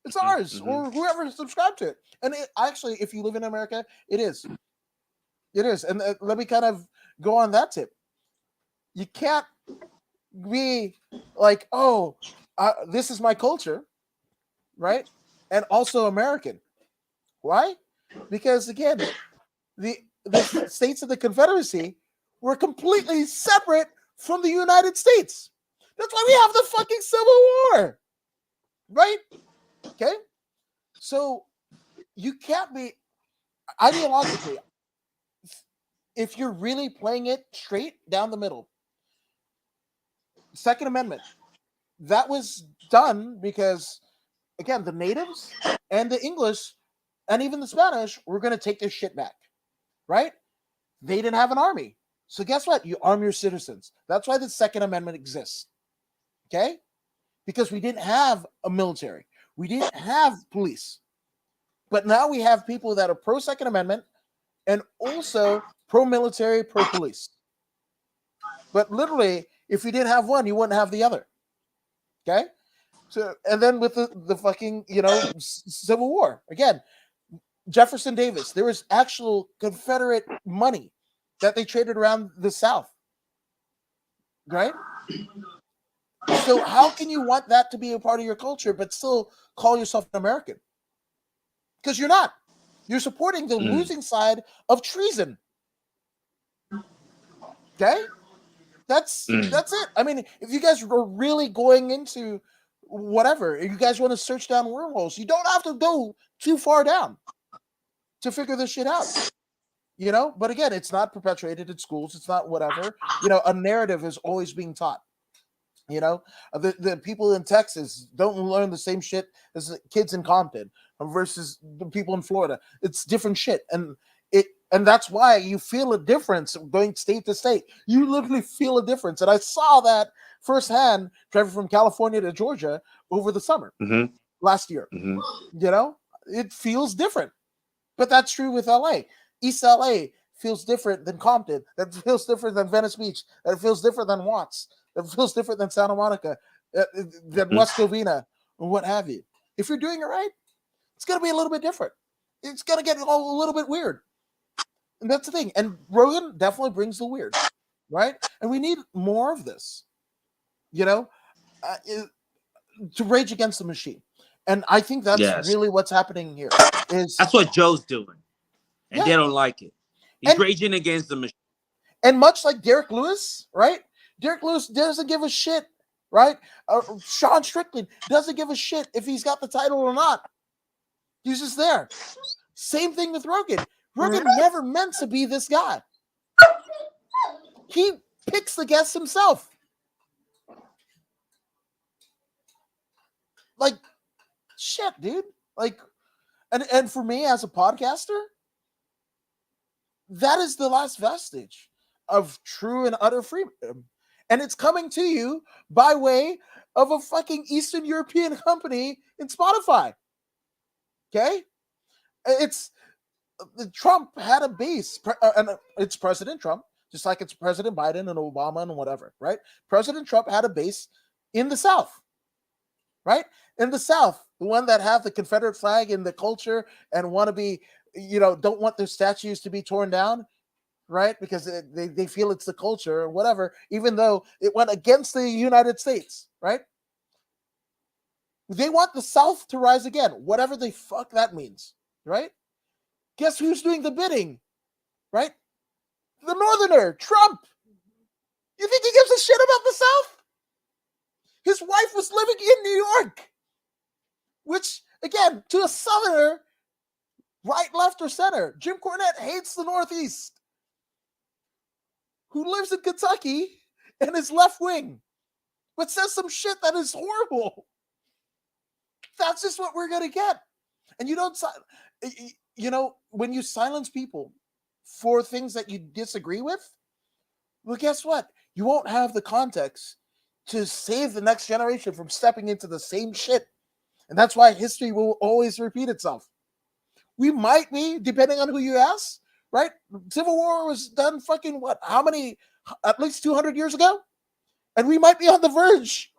It's ours, or whoever subscribed to it. And actually, if you live in America, it is. It is. And let me kind of go on that tip. You can't be like, oh, this is my culture, right? And also American. Why? Because, again, the states of the Confederacy were completely separate from the United States. That's why we have the fucking Civil War, right? Okay? So you can't be, ideologically, if you're really playing it straight down the middle, Second Amendment, that was done because, again, the natives and the English and even the Spanish were going to take their shit back, right? They didn't have an army. So guess what? You arm your citizens. That's why the Second Amendment exists, okay? Because we didn't have a military. We didn't have police. But now we have people that are pro-Second Amendment and also pro-military, pro-police. But literally, if you didn't have one, you wouldn't have the other. Okay? So, and then with the fucking, Civil War. Again, Jefferson Davis, there was actual Confederate money that they traded around the South. Right? So how can you want that to be a part of your culture, but still call yourself an American? Because you're not. You're supporting the losing side of treason. Okay? That's it. I mean, if you guys were really going into whatever, if you guys want to search down wormholes, you don't have to go too far down to figure this shit out. But again, it's not perpetuated in schools. It's not whatever. A narrative is always being taught. The people in Texas don't learn the same shit as the kids in Compton versus the people in Florida. It's different shit. And that's why you feel a difference going state to state. You literally feel a difference. And I saw that firsthand driving from California to Georgia over the summer last year. It feels different. But that's true with LA. East LA feels different than Compton. That feels different than Venice Beach. That feels different than Watts. That feels different than Santa Monica, than West Covina, or what have you. If you're doing it right, it's going to be a little bit different. It's going to get a little bit weird. And that's the thing. And Rogan definitely brings the weird, right? And we need more of this, to rage against the machine. And I think that's really what's happening here. That's what Joe's doing. And they don't like it. He's raging against the machine. And much like Derek Lewis, right? Derek Lewis doesn't give a shit, right? Sean Strickland doesn't give a shit if he's got the title or not. He's just there. Same thing with Rogan. Rogan never meant to be this guy. He picks the guests himself. Like, shit, dude. Like, and for me as a podcaster, that is the last vestige of true and utter freedom. And it's coming to you by way of a fucking Eastern European company in Spotify. Okay? Trump had a base, and it's President Trump, just like it's President Biden and Obama and whatever, right? President Trump had a base in the South, right? In the South, the one that have the Confederate flag in the culture and want to be, don't want their statues to be torn down, right? Because they feel it's the culture or whatever, even though it went against the United States, right? They want the South to rise again, whatever the fuck that means, right? Guess who's doing the bidding, right? The Northerner, Trump. You think he gives a shit about the South? His wife was living in New York, which, again, to a Southerner, right, left, or center, Jim Cornette hates the Northeast, who lives in Kentucky and is left wing, but says some shit that is horrible. That's just what we're going to get. And you don't, when you silence people for things that you disagree with, well, guess what? you won't have the context to save the next generation from stepping into the same shit. And that's why history will always repeat itself. We might be, depending on who you ask, right? Civil War was done fucking what? How many? At least 200 years ago? And we might be on the verge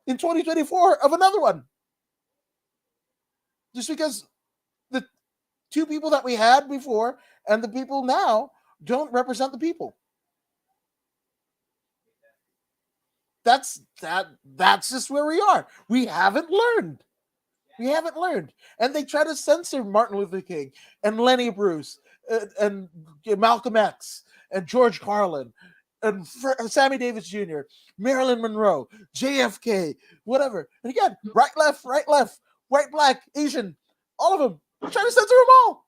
in 2024 of another one. Just because the two people that we had before and the people now don't represent the people. That's just where we are. We haven't learned. We haven't learned. And they try to censor Martin Luther King and Lenny Bruce and Malcolm X and George Carlin and Sammy Davis Jr., Marilyn Monroe, JFK, whatever. And again, right, left, white, black, Asian, all of them. We're trying to censor them all.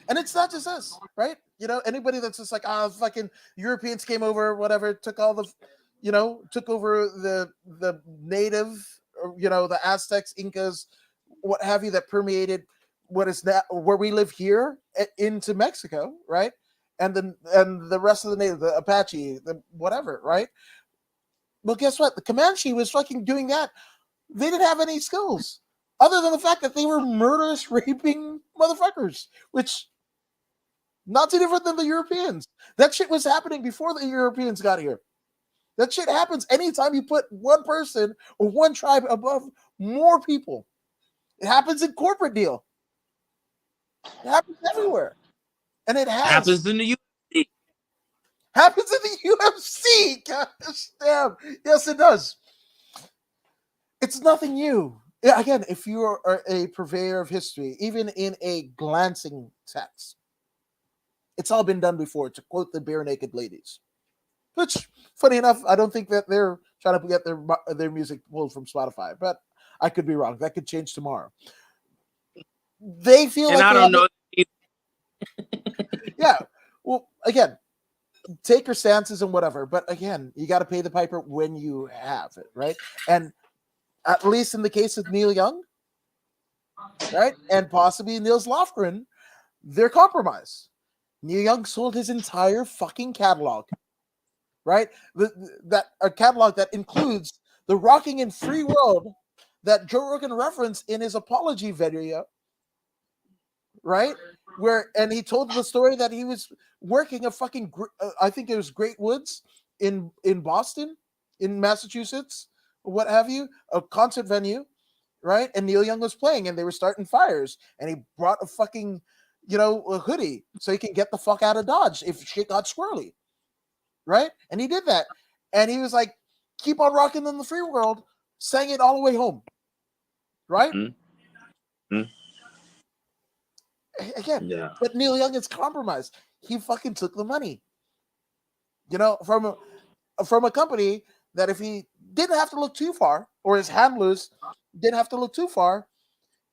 And it's not just us, right? You know, anybody that's just like, fucking Europeans came over, whatever, took all the, you know, took over the native, or, you know, the Aztecs, Incas, what have you, that permeated what is now where we live here into Mexico, right? And the rest of the native, the Apache, the whatever, right? Well, guess what? The Comanche was fucking doing that. They didn't have any skills other than the fact that they were murderous, raping motherfuckers, which not too different than the Europeans. That shit was happening before the Europeans got here. That shit happens anytime you put one person or one tribe above more people. It happens in corporate deal. It happens everywhere. And it happens in the UFC. Happens in the UFC. Gosh damn. Yes, it does. It's nothing new. Again, if you are a purveyor of history, even in a glancing text, it's all been done before, to quote the Bare Naked Ladies. Which, funny enough, I don't think that they're trying to get their music pulled from Spotify, but I could be wrong. That could change tomorrow. They feel like I don't know. Yeah. Well, again, take your stances and whatever, but again, you got to pay the piper when you have it, right? And at least in the case of Neil Young, right, and possibly Niels Lofgren, they're compromised. Neil Young sold his entire fucking catalog, right? A catalog that includes the Rocking in Free World that Joe Rogan referenced in his apology video, right? And he told the story that he was working a fucking, I think it was Great Woods in Boston, in Massachusetts, what have you, a concert venue, right? And Neil Young was playing, and they were starting fires, and he brought a fucking, you know, a hoodie so he can get the fuck out of Dodge if shit got squirrely, right? And he did that, and he was like, "Keep on rocking in the free world," sang it all the way home, right? Mm-hmm. Again, yeah. But Neil Young is compromised. He fucking took the money, you know, from a company that if he didn't have to look too far, or his handlers didn't have to look too far,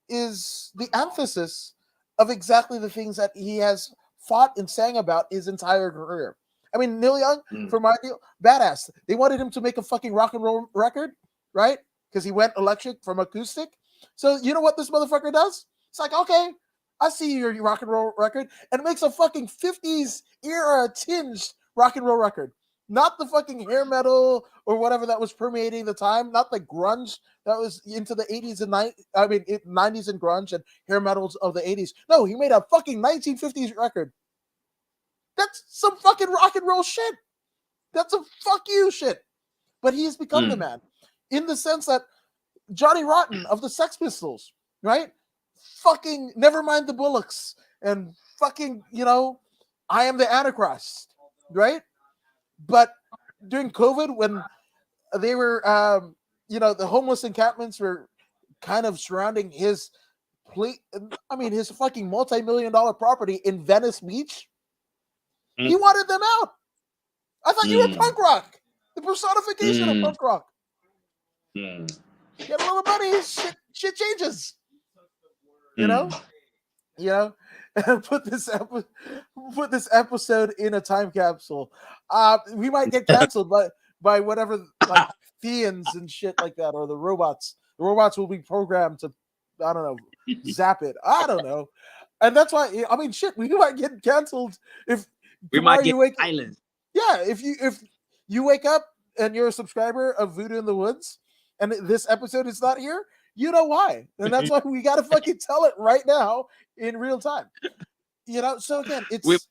is the emphasis of exactly the things that he has fought and sang about his entire career. I mean, Neil Young, for my deal, badass. They wanted him to make a fucking rock and roll record, right? Because he went electric from acoustic. So you know what this motherfucker does? It's like, okay, I see your rock and roll record, and makes a fucking 50s era tinged rock and roll record. Not the fucking hair metal or whatever that was permeating the time. Not the grunge that was into the 80s and 90s and grunge and hair metals of the 80s. No, he made a fucking 1950s record. That's some fucking rock and roll shit. That's some fuck you shit. But he's become the man. In the sense that Johnny Rotten of the Sex Pistols, right? Fucking Nevermind the Bullocks and fucking, you know, I Am the Antichrist, right? But during COVID, when they were, you know, the homeless encampments were kind of surrounding his his fucking multi-million-dollar property in Venice Beach, he wanted them out. I thought you were punk rock, the personification of punk rock. Get a little money, shit changes. You know, put this episode in a time capsule. We might get canceled by whatever, like Theans and shit like that, or the robots. The robots will be programmed to, I don't know, zap it. I don't know, and that's why, I mean, shit, we might get canceled if We might tomorrow get you wake islands. yeah, if you wake up and you're a subscriber of Voodoo in the Woods and this episode is not here, you know why. And that's why we got to fucking tell it right now in real time. So again, We it's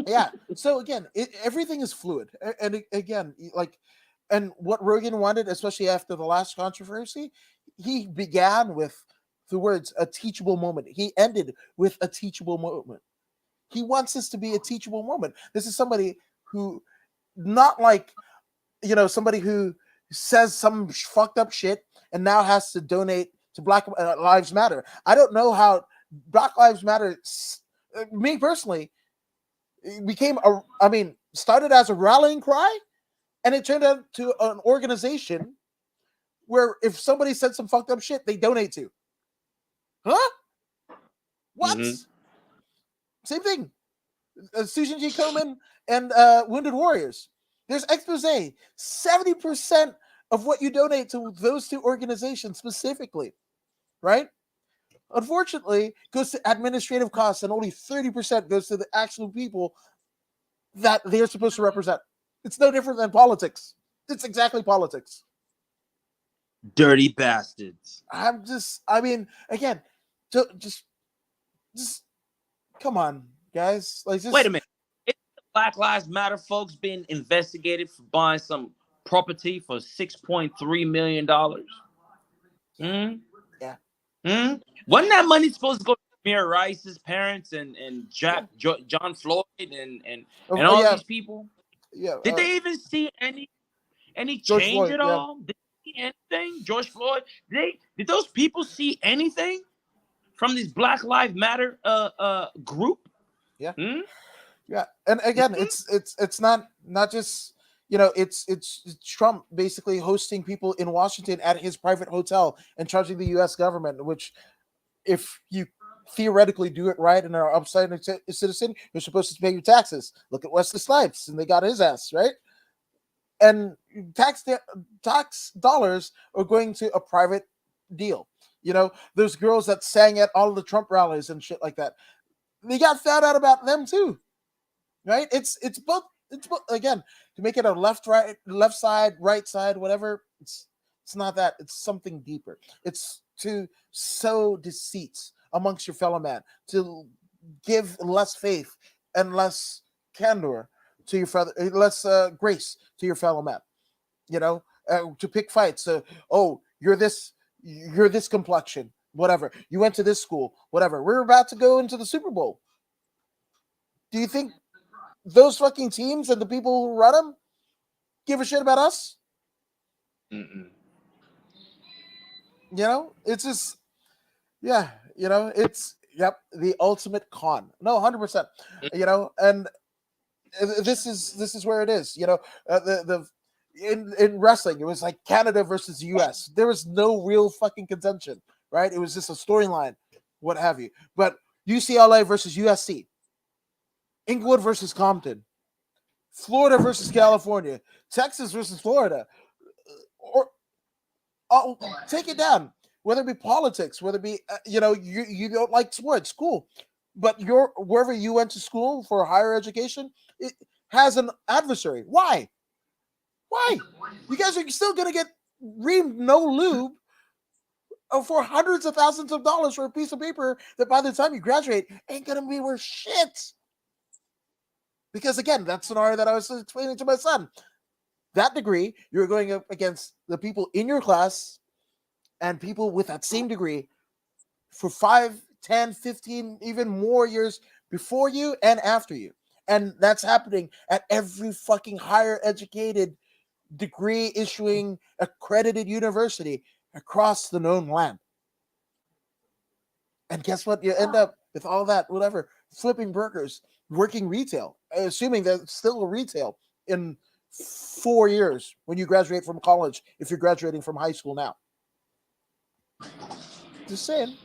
yeah. So again, everything is fluid. And again, and what Rogan wanted, especially after the last controversy, he began with the words "a teachable moment." He ended with "a teachable moment." He wants this to be a teachable moment. This is somebody who, not like, somebody who says some fucked up shit and now has to donate to Black Lives Matter. I don't know how Black Lives Matter, me personally, became started as a rallying cry, and it turned out to an organization where if somebody said some fucked up shit, they donate to. Huh? What? Same thing. Susan G. Komen and Wounded Warriors. There's expose. 70% of what you donate to those two organizations specifically, right? Unfortunately, goes to administrative costs, and only 30% goes to the actual people that they're supposed to represent. It's no different than politics. It's exactly politics. Dirty bastards. Again, just come on, guys. Like, Wait a minute. Isn't the Black Lives Matter folks being investigated for buying some property for $6.3 million? Yeah. Wasn't that money supposed to go to Amir Rice's parents and John Floyd and all these people? Yeah. Did they even see any George change Floyd, at all? Did they see anything? George Floyd? Did those people see anything from this Black Lives Matter group? Yeah. Yeah. And again, it's not just it's Trump basically hosting people in Washington at his private hotel and charging the U.S. government, which, if you theoretically do it right and are upside a citizen, you're supposed to pay your taxes. Look at Wesley Snipes, and they got his ass, right? And tax dollars are going to a private deal. Those girls that sang at all of the Trump rallies and shit like that, they got found out about them too, right? It's both. It's both. Again, to make it a left side, right side, whatever. It's not that. It's something deeper. It's to sow deceit amongst your fellow man, to give less faith and less candor to your fellow, less grace to your fellow man. To pick fights. You're this complexion, whatever. You went to this school, whatever. We're about to go into the Super Bowl. Do you think those fucking teams and the people who run them give a shit about us? It's just, yeah, it's, yep, the ultimate con. No, 100%. And this is where it is. In wrestling, it was like Canada versus US. There was no real fucking contention, right? It was just a storyline, what have you. But UCLA versus USC, Inglewood versus Compton, Florida versus California, Texas versus Florida, or take it down. Whether it be politics, whether it be you don't like sports, cool, but wherever you went to school for higher education, it has an adversary. Why? You guys are still gonna get reamed no lube for hundreds of thousands of dollars for a piece of paper that by the time you graduate ain't gonna be worth shit. Because again, that scenario that I was explaining to my son, that degree, you're going up against the people in your class and people with that same degree for 5, 10, 15, even more years before you and after you. And that's happening at every fucking higher educated degree issuing accredited university across the known land. And guess what? You end up with all that, whatever, flipping burgers, working retail, assuming that's still a retail in 4 years when you graduate from college, if you're graduating from high school now. Just saying.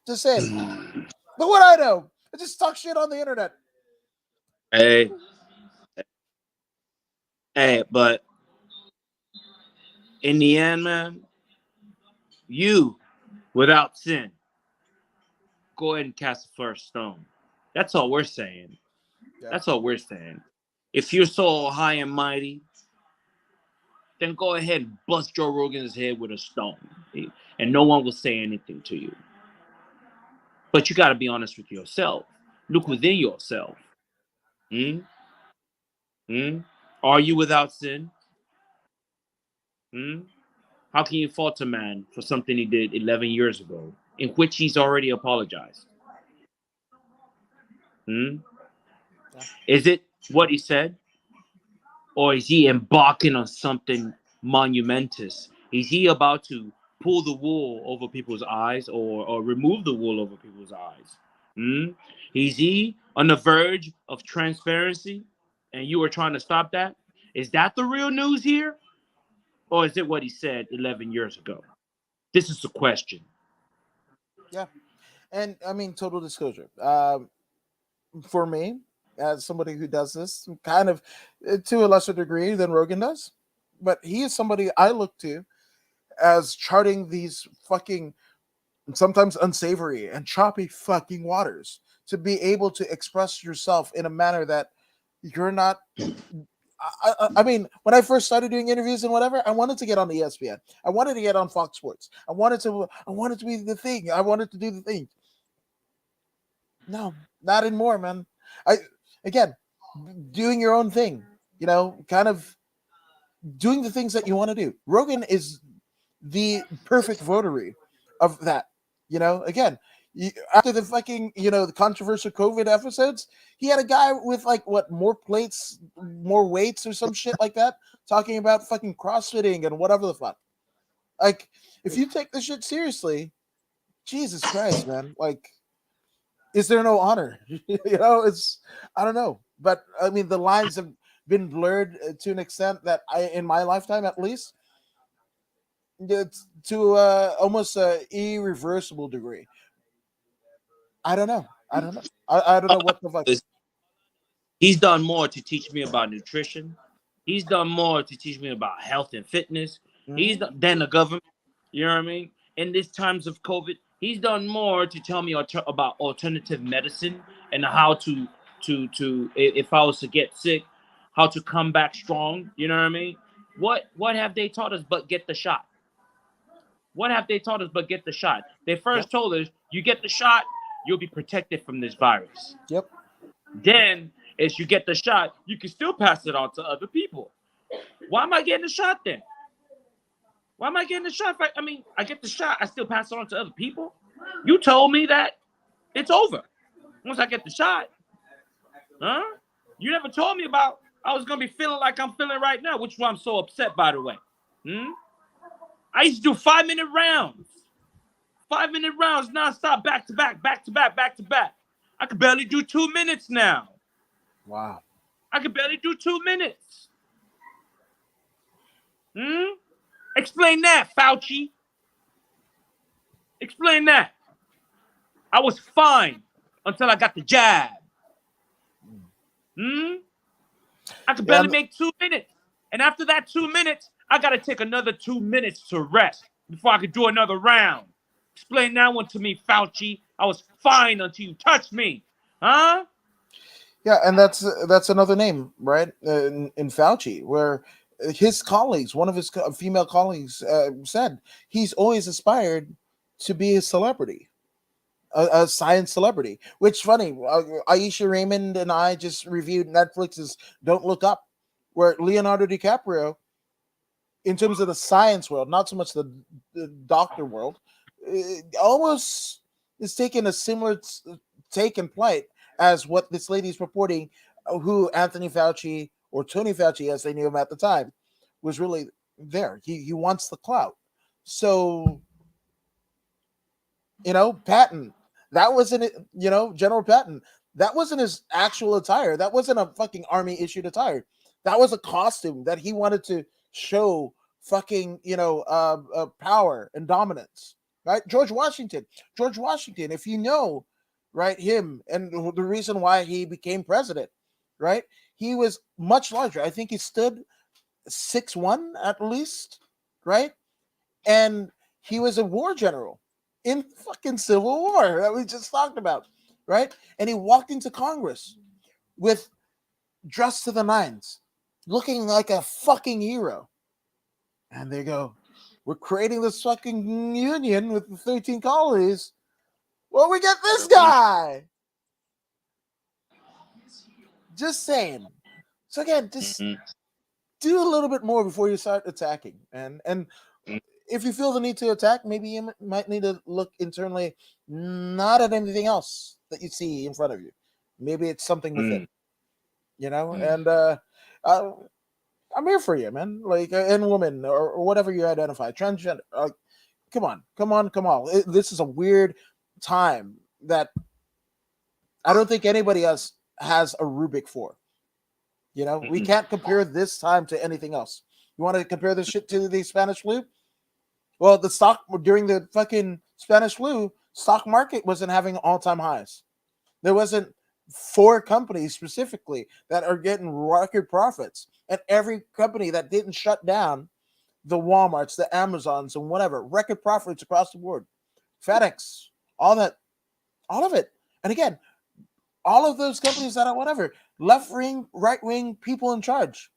But what I know, I just talk shit on the internet. Hey, but in the end, man, you, without sin, go ahead and cast the first stone. That's all we're saying. Yeah. That's all we're saying. If you're so high and mighty, then go ahead and bust Joe Rogan's head with a stone, and no one will say anything to you. But you got to be honest with yourself. Look within yourself. Hmm? Hmm? Are you without sin? Hmm? How can you fault a man for something he did 11 years ago, in which he's already apologized? Hmm? Yeah. Is it what he said? Or is he embarking on something monumentous? Is he about to pull the wool over people's eyes, or remove the wool over people's eyes? Hmm? Is he on the verge of transparency and you are trying to stop that? Is that the real news here? Or is it what he said 11 years ago? This is the question. Yeah. And I mean, total disclosure. For me, as somebody who does this kind of to a lesser degree than Rogan does, but he is somebody I look to as charting these fucking sometimes unsavory and choppy fucking waters to be able to express yourself in a manner that you're not. I mean, when I first started doing interviews and whatever, I wanted to get on ESPN. I wanted to get on Fox Sports. I wanted to be the thing. I wanted to do the thing. No, not anymore, man. I again, doing your own thing. You know, kind of doing the things that you want to do. Rogan is the perfect votary of that. You know, again, after the fucking the controversial COVID episodes, he had a guy with like what more plates, more weights, or some shit like that, talking about fucking crossfitting and whatever the fuck. Like, if you take this shit seriously, Jesus Christ, man, like, is there no honor? It's I don't know, but I mean the lines have been blurred to an extent that in my lifetime at least, it's to almost a irreversible degree. I don't know. I don't know. I don't know what the fuck. He's done more to teach me about nutrition. He's done more to teach me about health and fitness. He's Mhm. done, than the government. You know what I mean? In these times of COVID, he's done more to tell me about alternative medicine and how to if I was to get sick, how to come back strong. You know what I mean? What have they taught us but get the shot? What have they taught us but get the shot? They Yep. first told us you get the shot, you'll be protected from this virus. Yep. Then, as you get the shot, you can still pass it on to other people. Why am I getting the shot then? Why am I getting the shot? I mean, I get the shot, I still pass it on to other people. You told me that it's over once I get the shot. Huh? You never told me about I was gonna be feeling like I'm feeling right now, which is why I'm so upset, by the way. I used to do 5-minute rounds. 5-minute rounds nonstop, back to back, back to back, back to back. I could barely do 2 minutes now. Wow. I could barely do 2 minutes. Explain that, Fauci. Explain that. I was fine until I got the jab. I could barely make 2 minutes. And after that 2 minutes, I got to take another 2 minutes to rest before I could do another round. Explain that one to me, Fauci. I was fine until you touched me. Huh? Yeah, and that's another name, right? In Fauci, where his colleagues, one of his female colleagues, said he's always aspired to be a celebrity, a science celebrity. Which funny, Aisha Raymond and I just reviewed Netflix's Don't Look Up, where Leonardo DiCaprio, in terms of the science world, not so much the doctor world, almost is taking a similar take and plight as what this lady is reporting, who Anthony Fauci or Tony Fauci, as they knew him at the time, was really there. He wants the clout. So, Patton, that wasn't it, General Patton, that wasn't his actual attire. That wasn't a fucking army issued attire. That was a costume that he wanted to show fucking, power and dominance, right? George Washington, if you know, right, him and the reason why he became president, right? He was much larger. I think he stood 6'1" at least, right? And he was a war general in fucking Civil War that we just talked about, right? And he walked into Congress with dressed to the nines, looking like a fucking hero. And they go, we're creating this fucking union with the 13 colonies. Well, we get this guy. Just saying. So again, just do a little bit more before you start attacking. And if you feel the need to attack, maybe you might need to look internally, not at anything else that you see in front of you. Maybe it's something within, And I'm here for you, man. Like, and woman or whatever you identify, transgender. Come on. This is a weird time that I don't think anybody else has a rubric for. We can't compare this time to anything else. You want to compare this shit to the Spanish flu? Well, the stock during the fucking Spanish flu, stock market wasn't having all-time highs. There wasn't 4 companies specifically that are getting record profits. And every company that didn't shut down, the Walmarts, the Amazons, and whatever, record profits across the board. FedEx, all of it. And again, all of those companies that are whatever, left-wing, right-wing people in charge.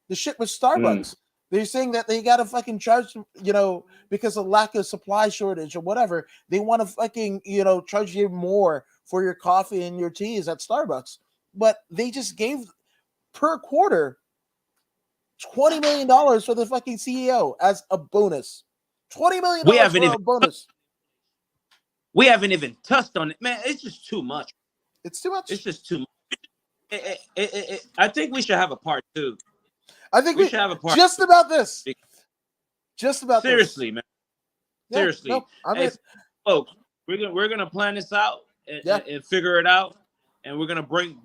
The shit with Starbucks. They're saying that they got to fucking charge, because of lack of supply shortage or whatever. They want to fucking, charge you more for your coffee and your teas at Starbucks. But they just gave per quarter $20 million for the fucking CEO as a bonus. $20 million for a bonus. We haven't even touched on it. Man, it's just too much. It's too much. It's just too much. I think we should have a part 2. I think we should have a part just about this. Just about seriously, this. Man. Yeah, seriously. No, hey, folks, we're gonna plan this out and figure it out, and we're gonna bring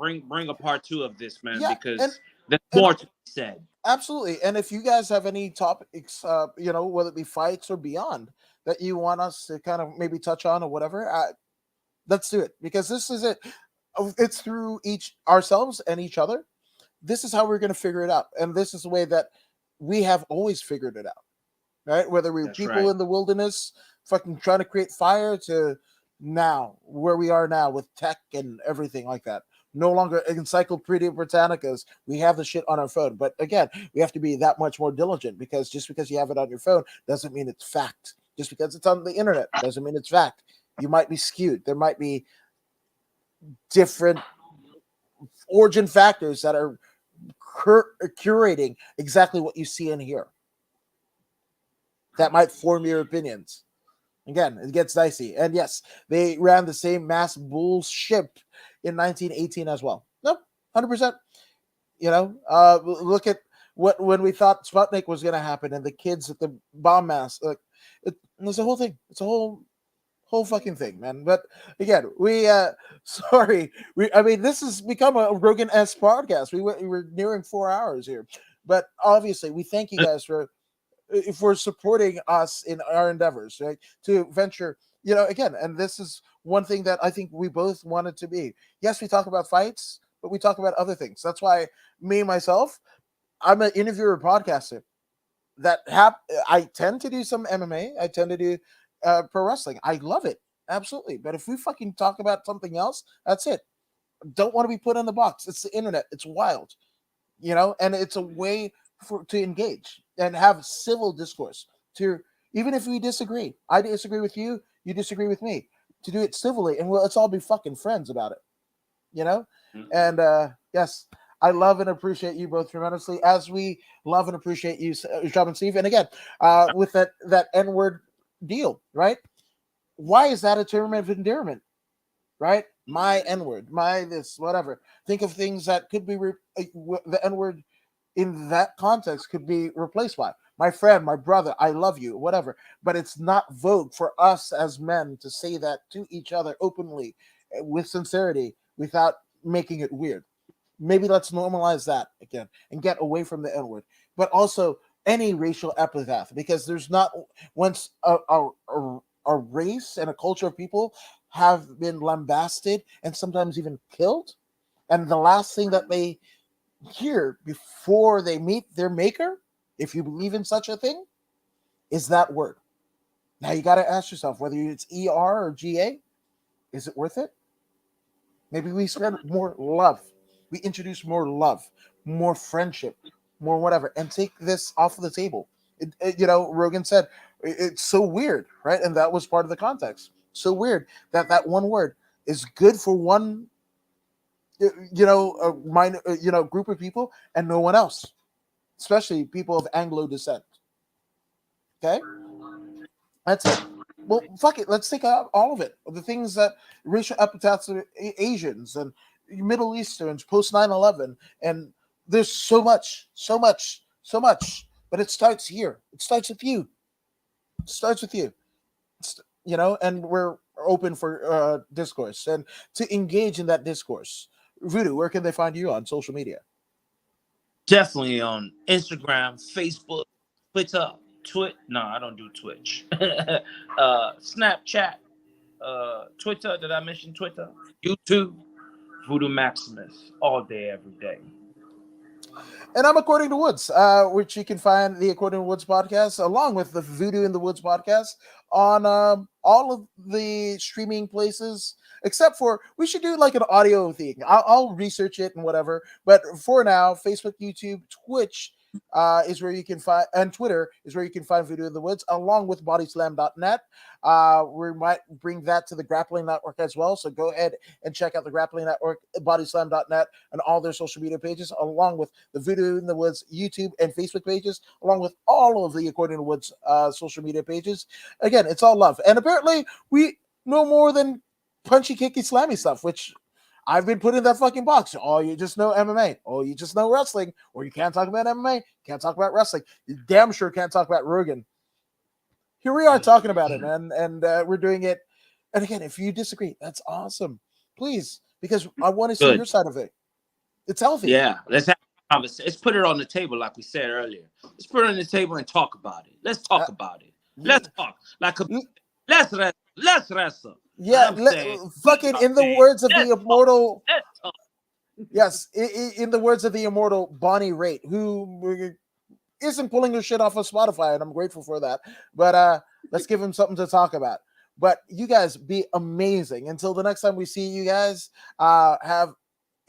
a part 2 of this, man, because there's more to be said. Absolutely. And if you guys have any topics, whether it be fights or beyond, that you want us to kind of maybe touch on or whatever, let's do it, because this is it. It's through ourselves and each other. This is how we're going to figure it out. And this is the way that we have always figured it out, right? Whether we're people in the wilderness, fucking trying to create fire, to now, where we are now with tech and everything like that. No longer Encyclopedia Britannicas. We have the shit on our phone. But again, we have to be that much more diligent, because just because you have it on your phone doesn't mean it's fact. Just because it's on the internet doesn't mean it's fact. You might be skewed. There might be different origin factors that are curating exactly what you see and hear. That might form your opinions. Again, it gets dicey. And yes, they ran the same mass bullshit in 1918 as well. Nope, 100%. Look at when we thought Sputnik was going to happen and the kids at the bomb mass. It's a whole thing. It's a whole fucking thing, man. But again, this has become a Rogan-esque podcast. We're nearing 4 hours here. But obviously, we thank you guys for supporting us in our endeavors, right? To venture, again, and this is one thing that I think we both wanted to be. Yes, we talk about fights, but we talk about other things. That's why myself, I'm an interviewer podcaster. I tend to do some MMA. I tend to do pro wrestling. I love it. Absolutely. But if we fucking talk about something else, that's it. Don't want to be put in the box. It's the internet. It's wild, and it's a way to engage and have civil discourse, to even if we disagree. I disagree with you, you disagree with me, to do it civilly, and let's all be fucking friends about it, And yes, I love and appreciate you both tremendously, as we love and appreciate you, Job and Steve. And again, with that N-word deal, right? Why is that a term of endearment, right? My N-word, my this, whatever. Think of things that could be the N-word in that context could be replaced by my friend, my brother, I love you, whatever. But it's not vogue for us as men to say that to each other openly, with sincerity, without making it weird. Maybe let's normalize that again and get away from the N-word. But also any racial epithet, because there's not, once a race and a culture of people have been lambasted and sometimes even killed, and the last thing that they hear before they meet their maker, if you believe in such a thing, is that word. Now you got to ask yourself whether it's ER or GA, is it worth it? Maybe we spread more love. We introduce more love, more friendship, more whatever, and take this off of the table. Rogan said it's so weird, right? And that was part of the context. So weird that that one word is good for one, group of people and no one else, especially people of Anglo descent. Okay, that's it. Well, fuck it. Let's take out all of it. The things that racial epithets of Asians and Middle Easterns post 9/11, and there's so much, so much, so much. But it starts here. It starts with you. It starts with you. And we're open for discourse and to engage in that discourse. Voodoo, where can they find you on social media? Definitely on Instagram, Facebook, Twitter, No, I don't do Twitch. Snapchat, Twitter. Did I mention Twitter? YouTube, Voodoo Maximus, all day, every day. And I'm According to Woods, which you can find the According to Woods podcast along with the Voodoo in the Woods podcast on all of the streaming places, except for we should do like an audio thing. I'll research it and whatever. But for now, Facebook, YouTube, Twitch is where you can find, and Twitter is where you can find Voodoo in the Woods, along with bodyslam.net. We might bring that to the Grappling Network as well. So go ahead and check out the Grappling Network, bodyslam.net, and all their social media pages, along with the Voodoo in the Woods YouTube and Facebook pages, along with all of the According to Woods social media pages. Again, it's all love. And apparently, we know more than punchy, kicky, slammy stuff, which I've been put in that fucking box. Oh, you just know MMA. Oh, you just know wrestling. Or you can't talk about MMA. Can't talk about wrestling. You damn sure can't talk about Rogan. Here we are talking about it, man. And we're doing it. And again, if you disagree, that's awesome. Please, because I want to see your side of it. It's healthy. Yeah, let's have a conversation. Let's put it on the table, like we said earlier. Let's put it on the table and talk about it. Let's talk about it. Let's talk. Let's wrestle. Yeah, fucking in the words of the immortal. Yes, in the words of the immortal Bonnie Raitt, who isn't pulling her shit off of Spotify, and I'm grateful for that. But let's give him something to talk about. But you guys be amazing. Until the next time we see you guys, have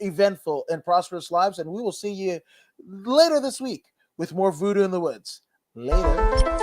eventful and prosperous lives, and we will see you later this week with more Voodoo in the Woods. Later.